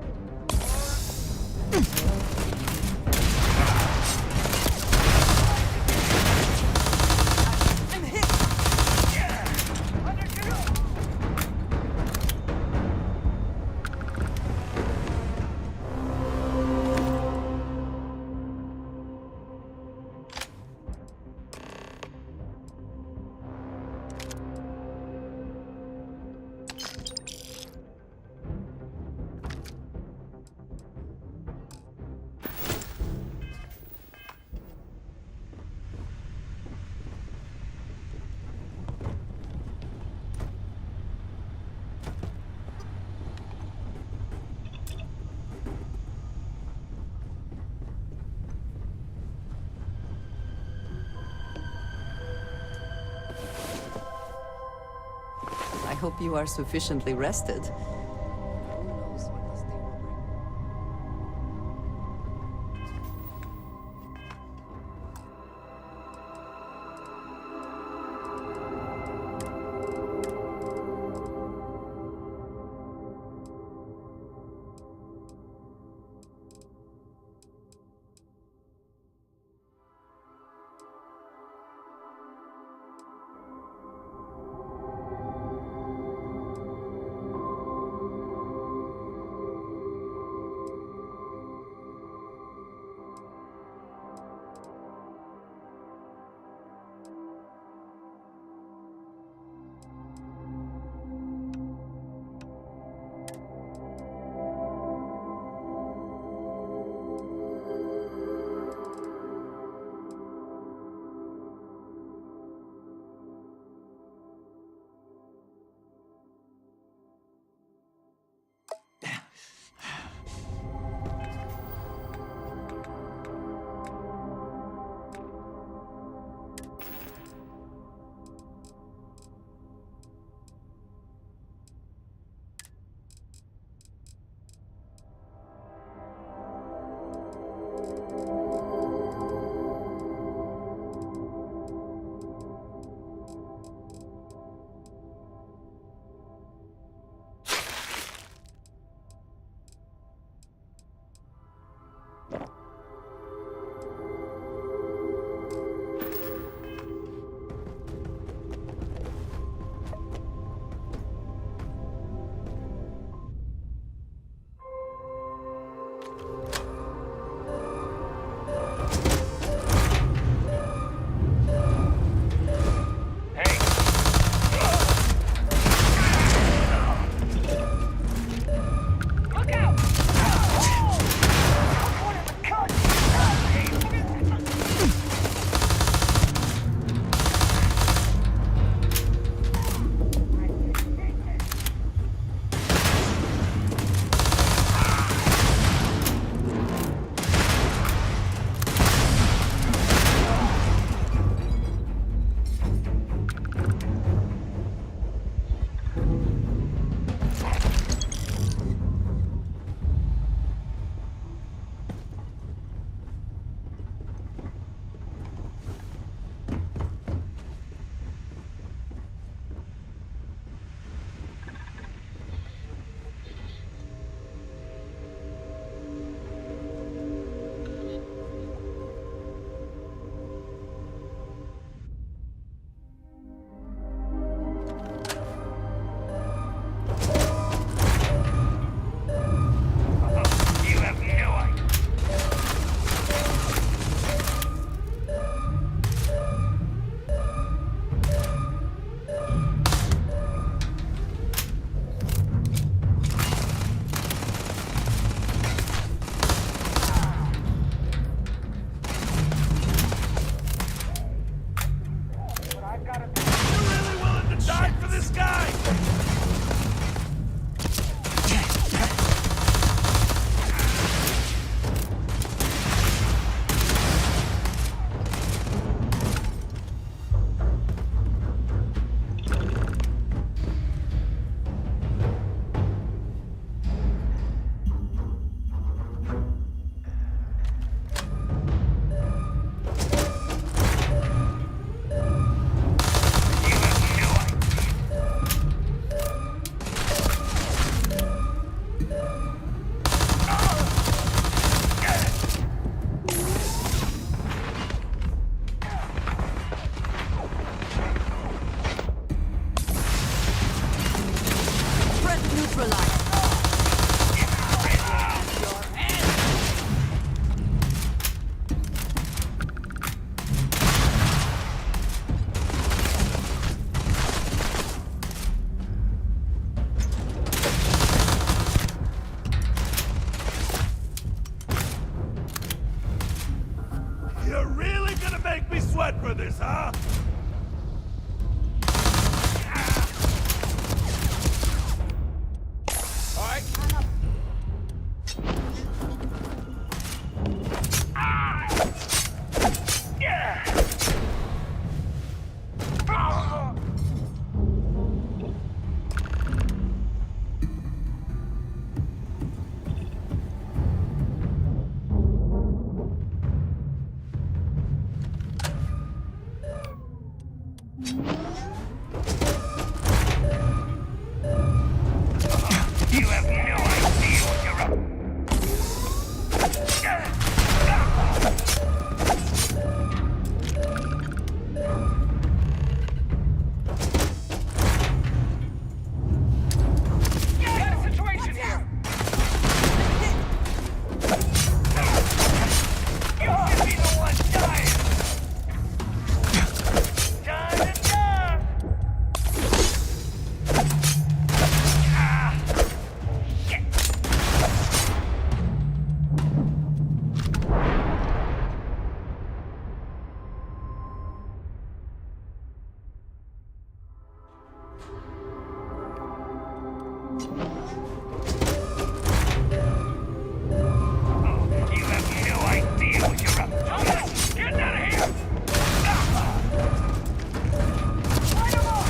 hope you are sufficiently rested. You have no idea what you're up. Got a situation here. You should be the one dying. Time to die. You have no idea what you're up to. Thomas, get out of here! Light him off!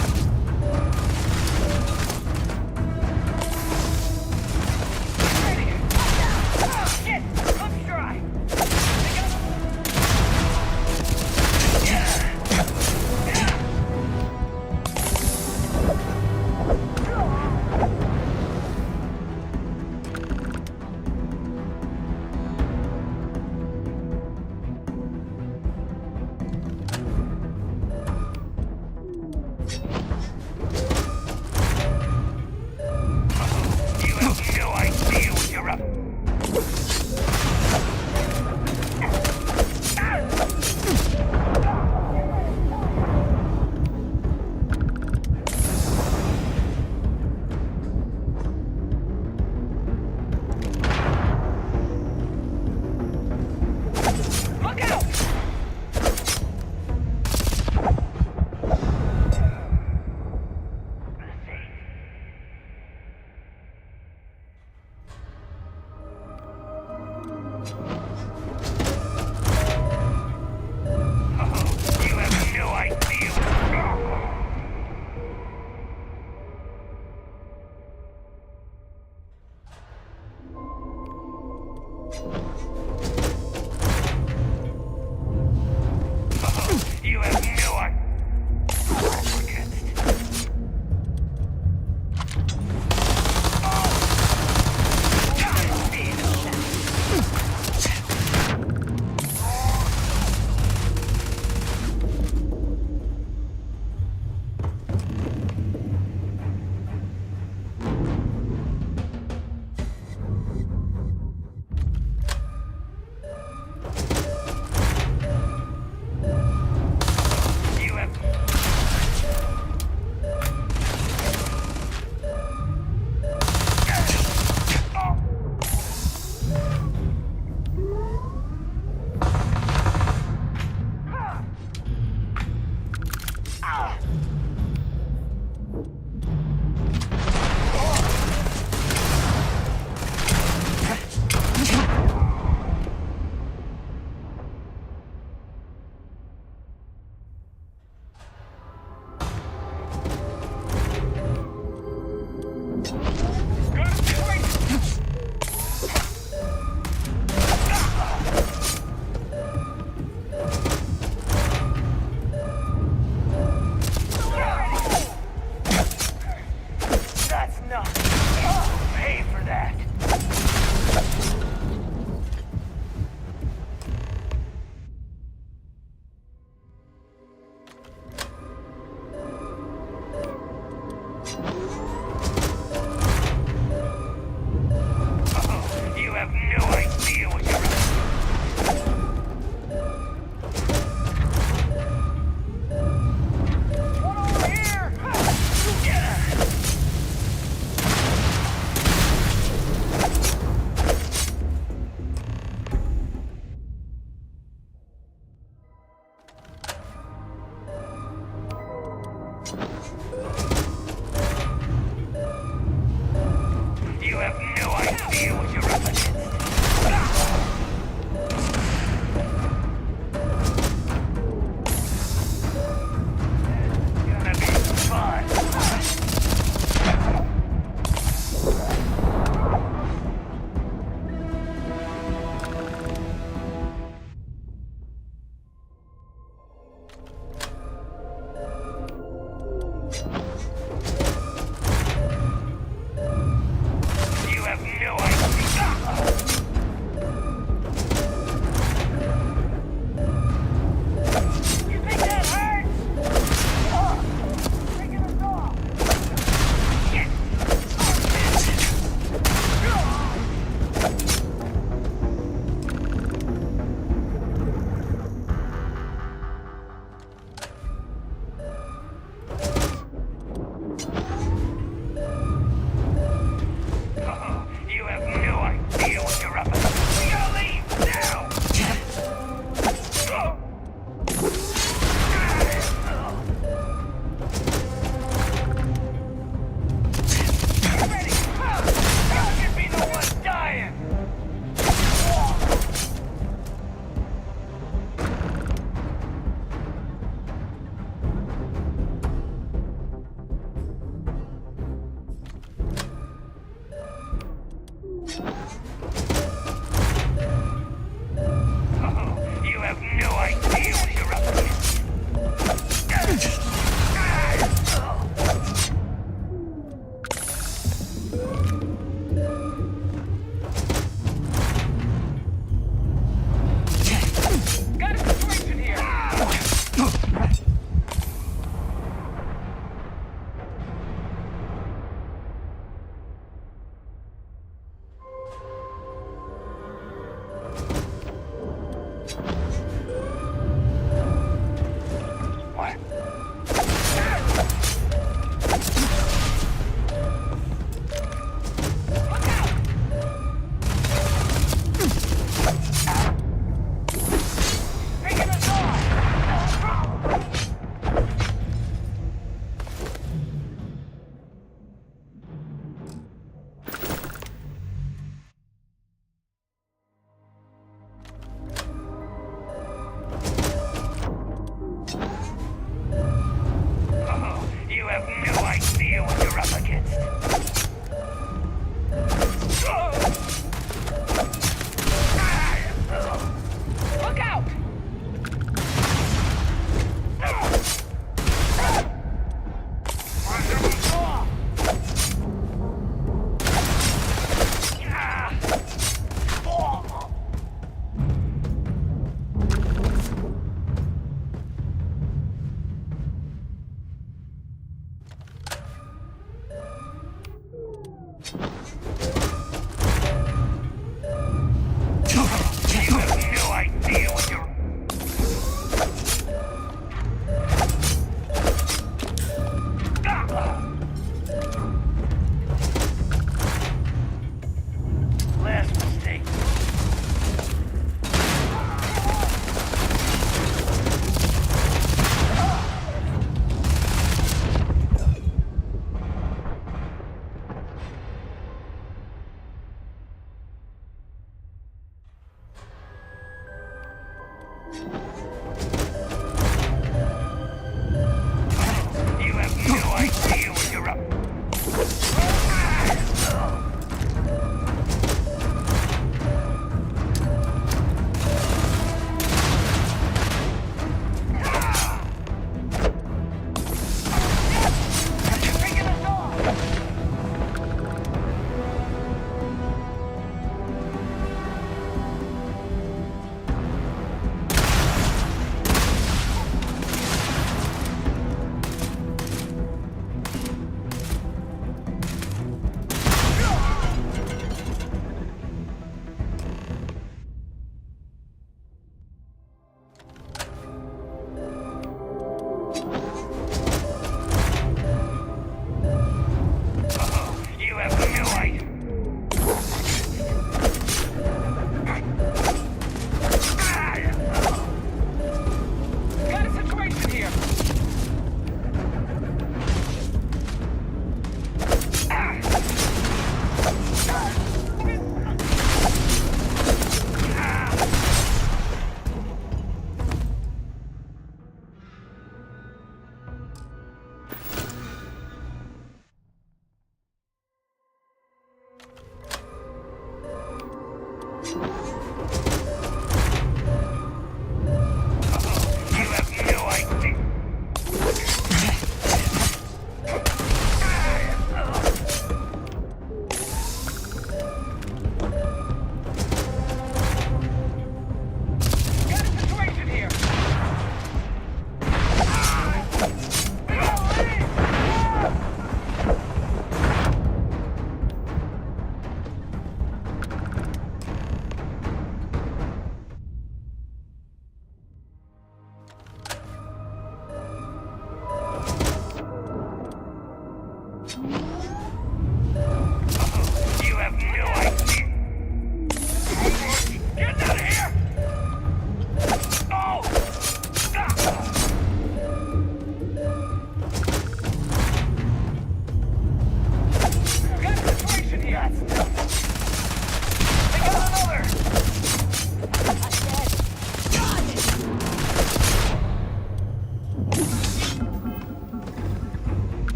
Ready! Shit! Let's try! You have no idea what you're up to. Look out! You have no idea. You have no idea. You have That's not. Pay for that. You have no idea what you're up to. One over here! You have no idea what you're up against. It's gonna be fun.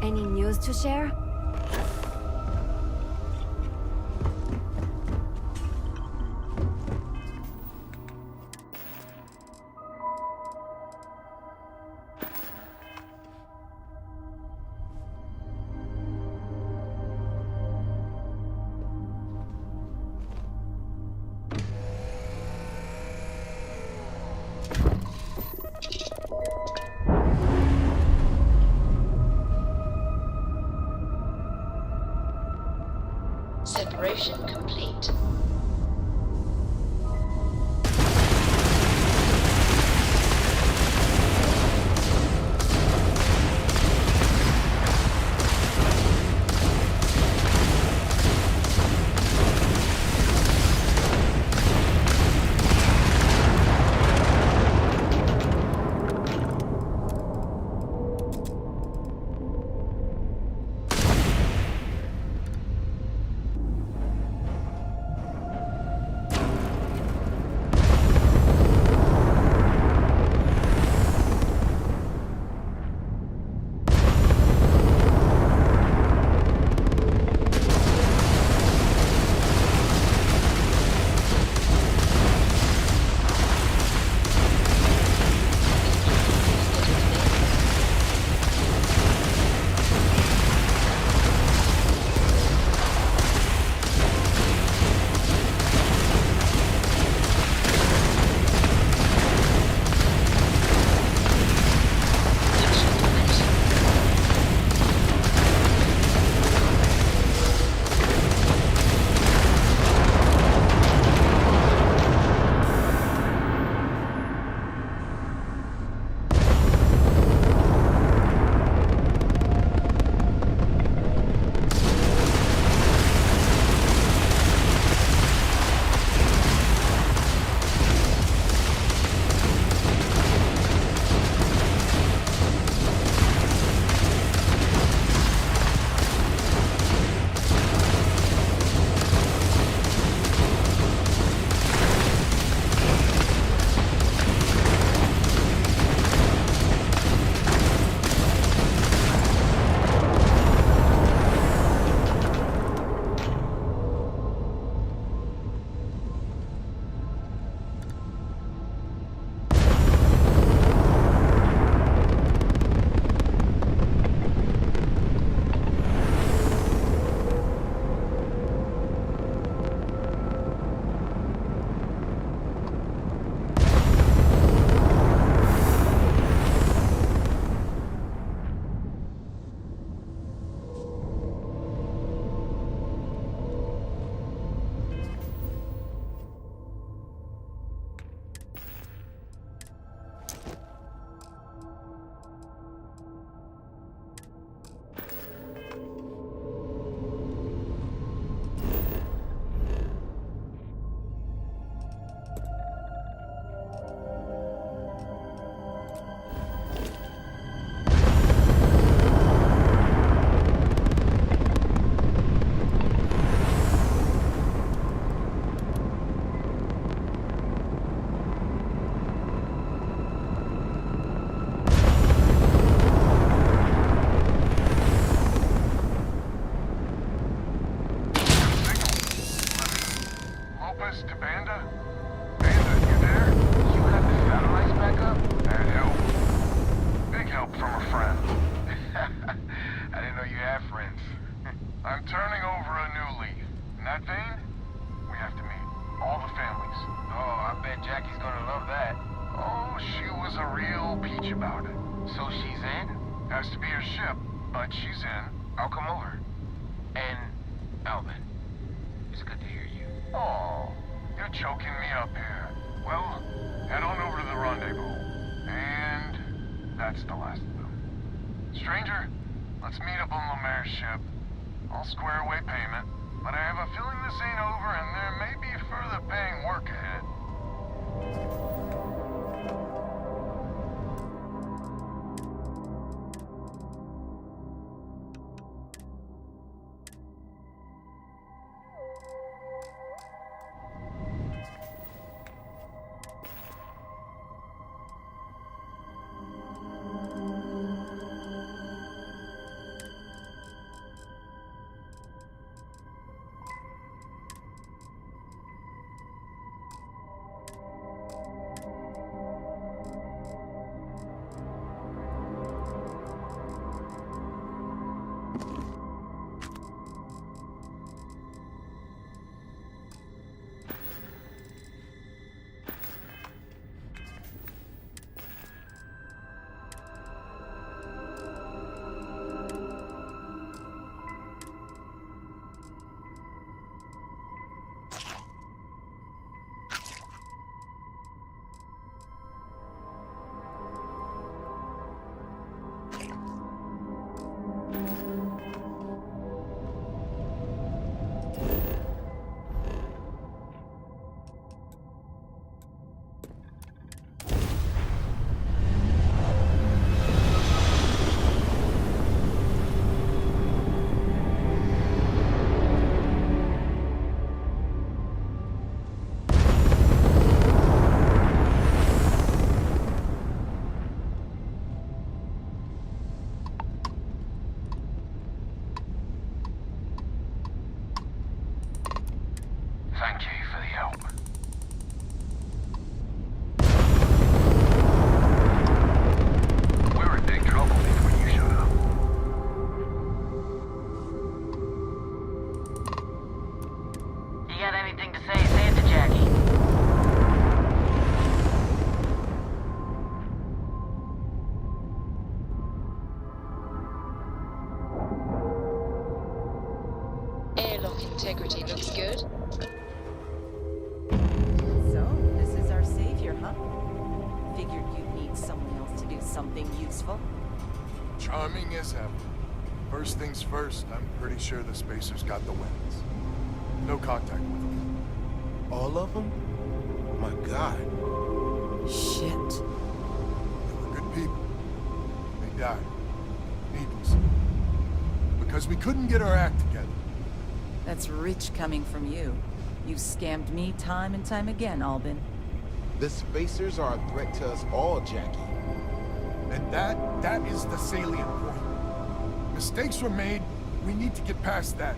Any news to share? us to Banda? Banda, you there? You got the satellites back up? That helped. Big help from a friend. I didn't know you had friends. I'm turning over a new leaf. In that vein, we have to meet. All the families. Oh, I bet Jackie's gonna love that. Oh, she was a real peach about it. So she's in? Has to be her ship, but she's in. I'll come over. And, Alvin, it's good to hear you. Oh, you're choking me up here. Well, head on over to the rendezvous. And that's the last of them. Stranger, let's meet up on Lemaire's ship. I'll square away payment, but I have a feeling this ain't over and there may be further paying work ahead. Thank you for the help. We were in big trouble before you showed up. You got anything to say it to Jackie. Airlock integrity looks good. So, this is our savior, huh? Figured you'd need someone else to do something useful. Charming as ever. First things first, I'm pretty sure the Spacers got the weapons. No contact with them. All of them? Oh my God. Shit. They were good people. They died. Needlessly. Because we couldn't get our act together. That's rich coming from you. You've scammed me time and time again, Albin. The Spacers are a threat to us all, Jackie. And that is the salient point. Mistakes were made. We need to get past that.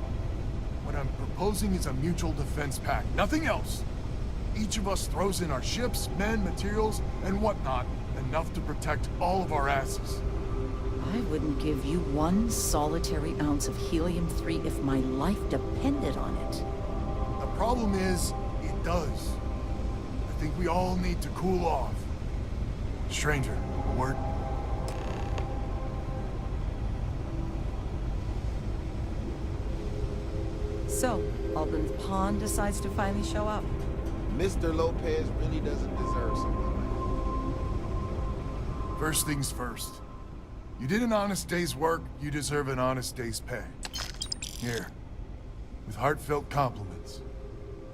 What I'm proposing is a mutual defense pact. Nothing else. Each of us throws in our ships, men, materials, and whatnot. Enough to protect all of our asses. I wouldn't give you one solitary ounce of helium-3 if my life depended on it. The problem is, it does. I think we all need to cool off. Stranger, a word? So, Albin's pawn decides to finally show up. Mr. Lopez really doesn't deserve something like First things first. You did an honest day's work, you deserve an honest day's pay. Here, with heartfelt compliments.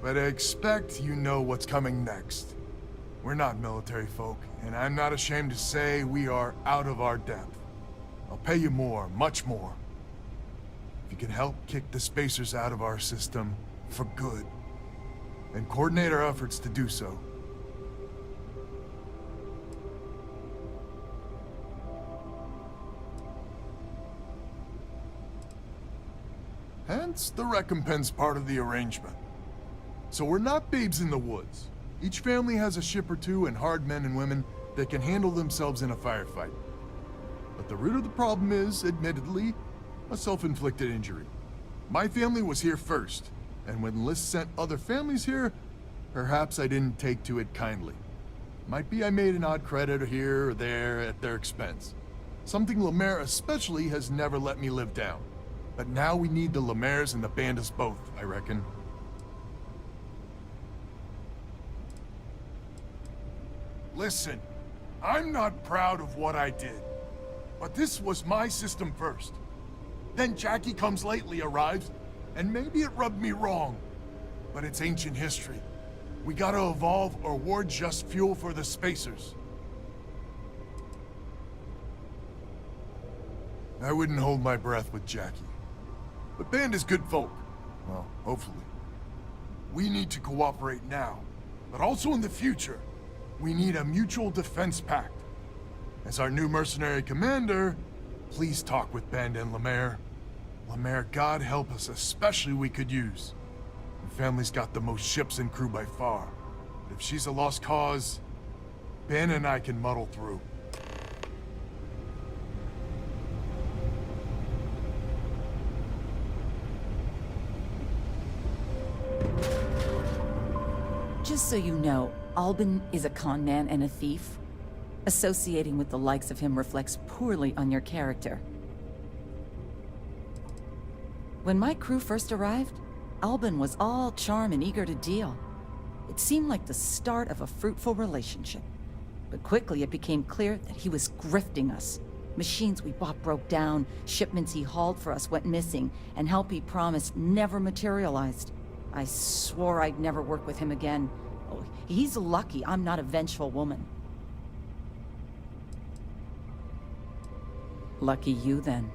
But I expect you know what's coming next. We're not military folk, and I'm not ashamed to say we are out of our depth. I'll pay you more, much more. If you can help kick the Spacers out of our system for good, and coordinate our efforts to do so. Hence the recompense part of the arrangement. So we're not babes in the woods. Each family has a ship or two and hard men and women that can handle themselves in a firefight. But the root of the problem is, admittedly, a self-inflicted injury. My family was here first, and when List sent other families here, perhaps I didn't take to it kindly. Might be I made an odd credit here or there at their expense. Something Lemaire especially has never let me live down. But now we need the Lemaires and the Bandits both, I reckon. Listen, I'm not proud of what I did, but this was my system first. Then Jackie Comes Lately arrives, and maybe it rubbed me wrong, but it's ancient history. We gotta evolve or we're just fuel for the Spacers. I wouldn't hold my breath with Jackie. But Band is good folk. Well, hopefully. We need to cooperate now, but also in the future. We need a mutual defense pact. As our new mercenary commander, please talk with Band and Lemaire. Lemaire, God help us, especially we could use. Her family's got the most ships and crew by far. But if she's a lost cause, Ben and I can muddle through. Just so you know, Albin is a con man and a thief. Associating with the likes of him reflects poorly on your character. When my crew first arrived, Albin was all charm and eager to deal. It seemed like the start of a fruitful relationship. But quickly it became clear that he was grifting us. Machines we bought broke down, shipments he hauled for us went missing, and help he promised never materialized. I swore I'd never work with him again. Oh, he's lucky I'm not a vengeful woman. Lucky you, then.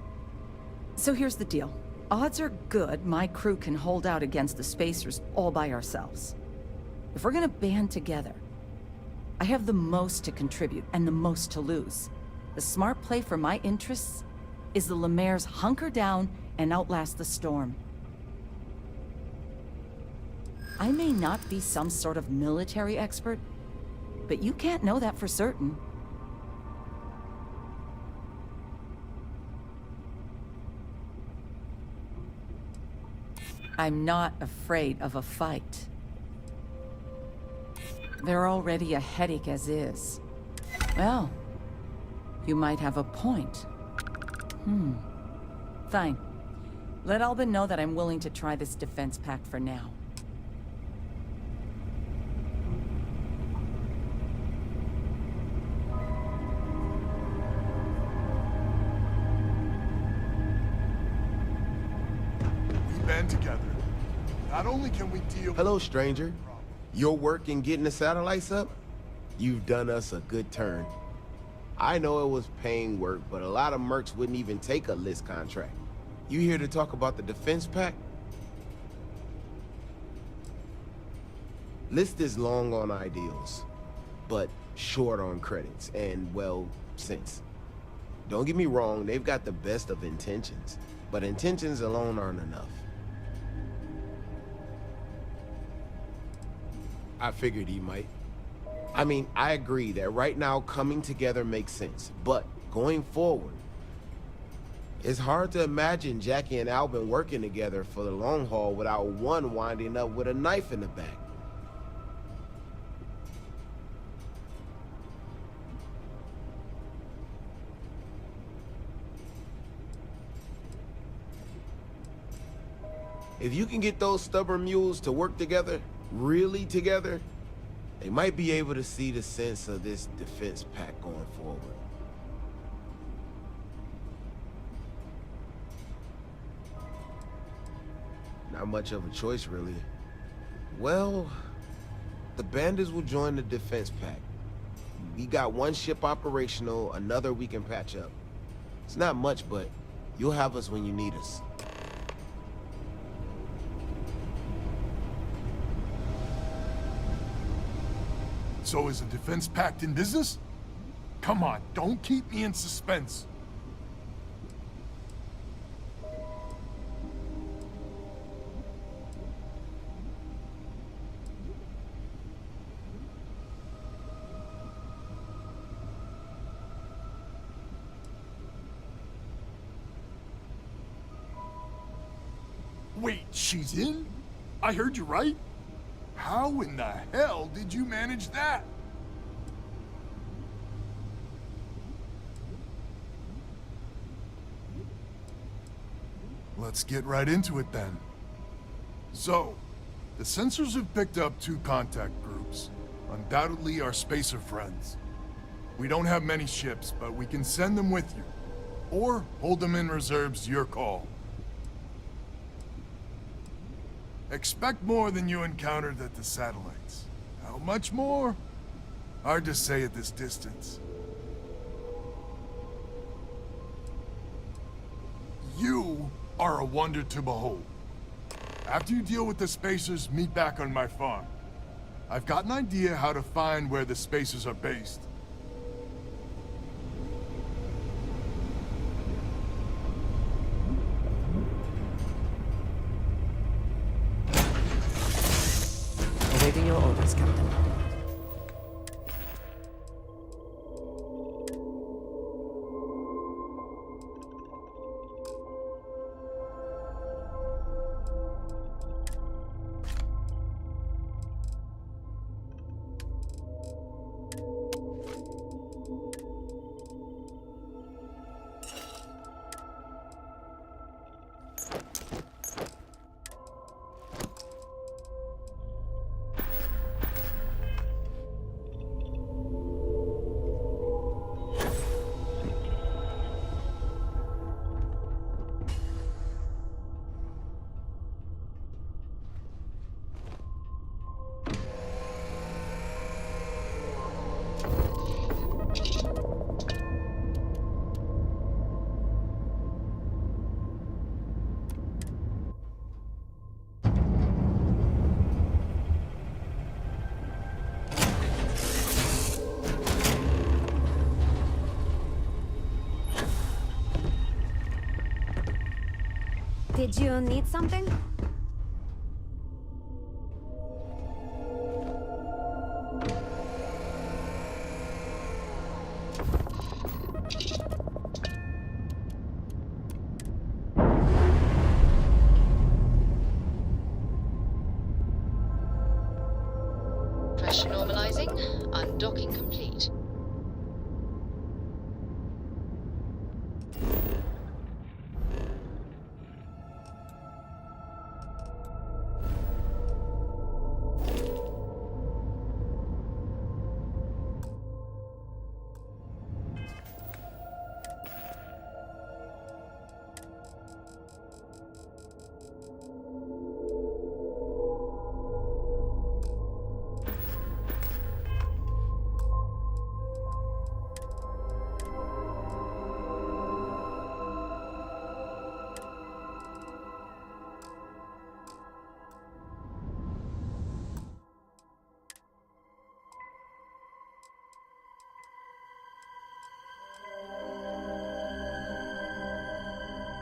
So here's the deal. Odds are good my crew can hold out against the Spacers all by ourselves. If we're gonna band together, I have the most to contribute and the most to lose. The smart play for my interests is the Lemaire's hunker down and outlast the storm. I may not be some sort of military expert, but you can't know that for certain. I'm not afraid of a fight. They're already a headache as is. Well, you might have a point. Fine. Let Albin know that I'm willing to try this defense pact for now. Band together. Not only can we deal— Hello, stranger. Your work in getting the satellites up? You've done us a good turn. I know it was paying work, but a lot of mercs wouldn't even take a List contract. You here to talk about the defense pact? List is long on ideals, but short on credits and, well, sense. Don't get me wrong, they've got the best of intentions, but intentions alone aren't enough. I figured he might. I mean, I agree that right now coming together makes sense, but going forward, it's hard to imagine Jackie and Albin working together for the long haul without one winding up with a knife in the back. If you can get those stubborn mules to work together, really together, they might be able to see the sense of this defense pact going forward. Not much of a choice, really. Well, the Bandits will join the defense pact. We got one ship operational, another we can patch up. It's not much, but you'll have us when you need us. So is a defense pact in business? Come on, don't keep me in suspense. Wait, she's in? I heard you right? How in the hell did you manage that? Let's get right into it then. So, the sensors have picked up 2 contact groups. Undoubtedly our spacer friends. We don't have many ships, but we can send them with you. Or hold them in reserves, your call. Expect more than you encountered at the satellites. How much more? Hard to say at this distance. You are a wonder to behold. After you deal with the spacers, meet back on my farm. I've got an idea how to find where the spacers are based. Awaiting your orders, Captain. Did you need something? Pressure normalizing. Undocking complete.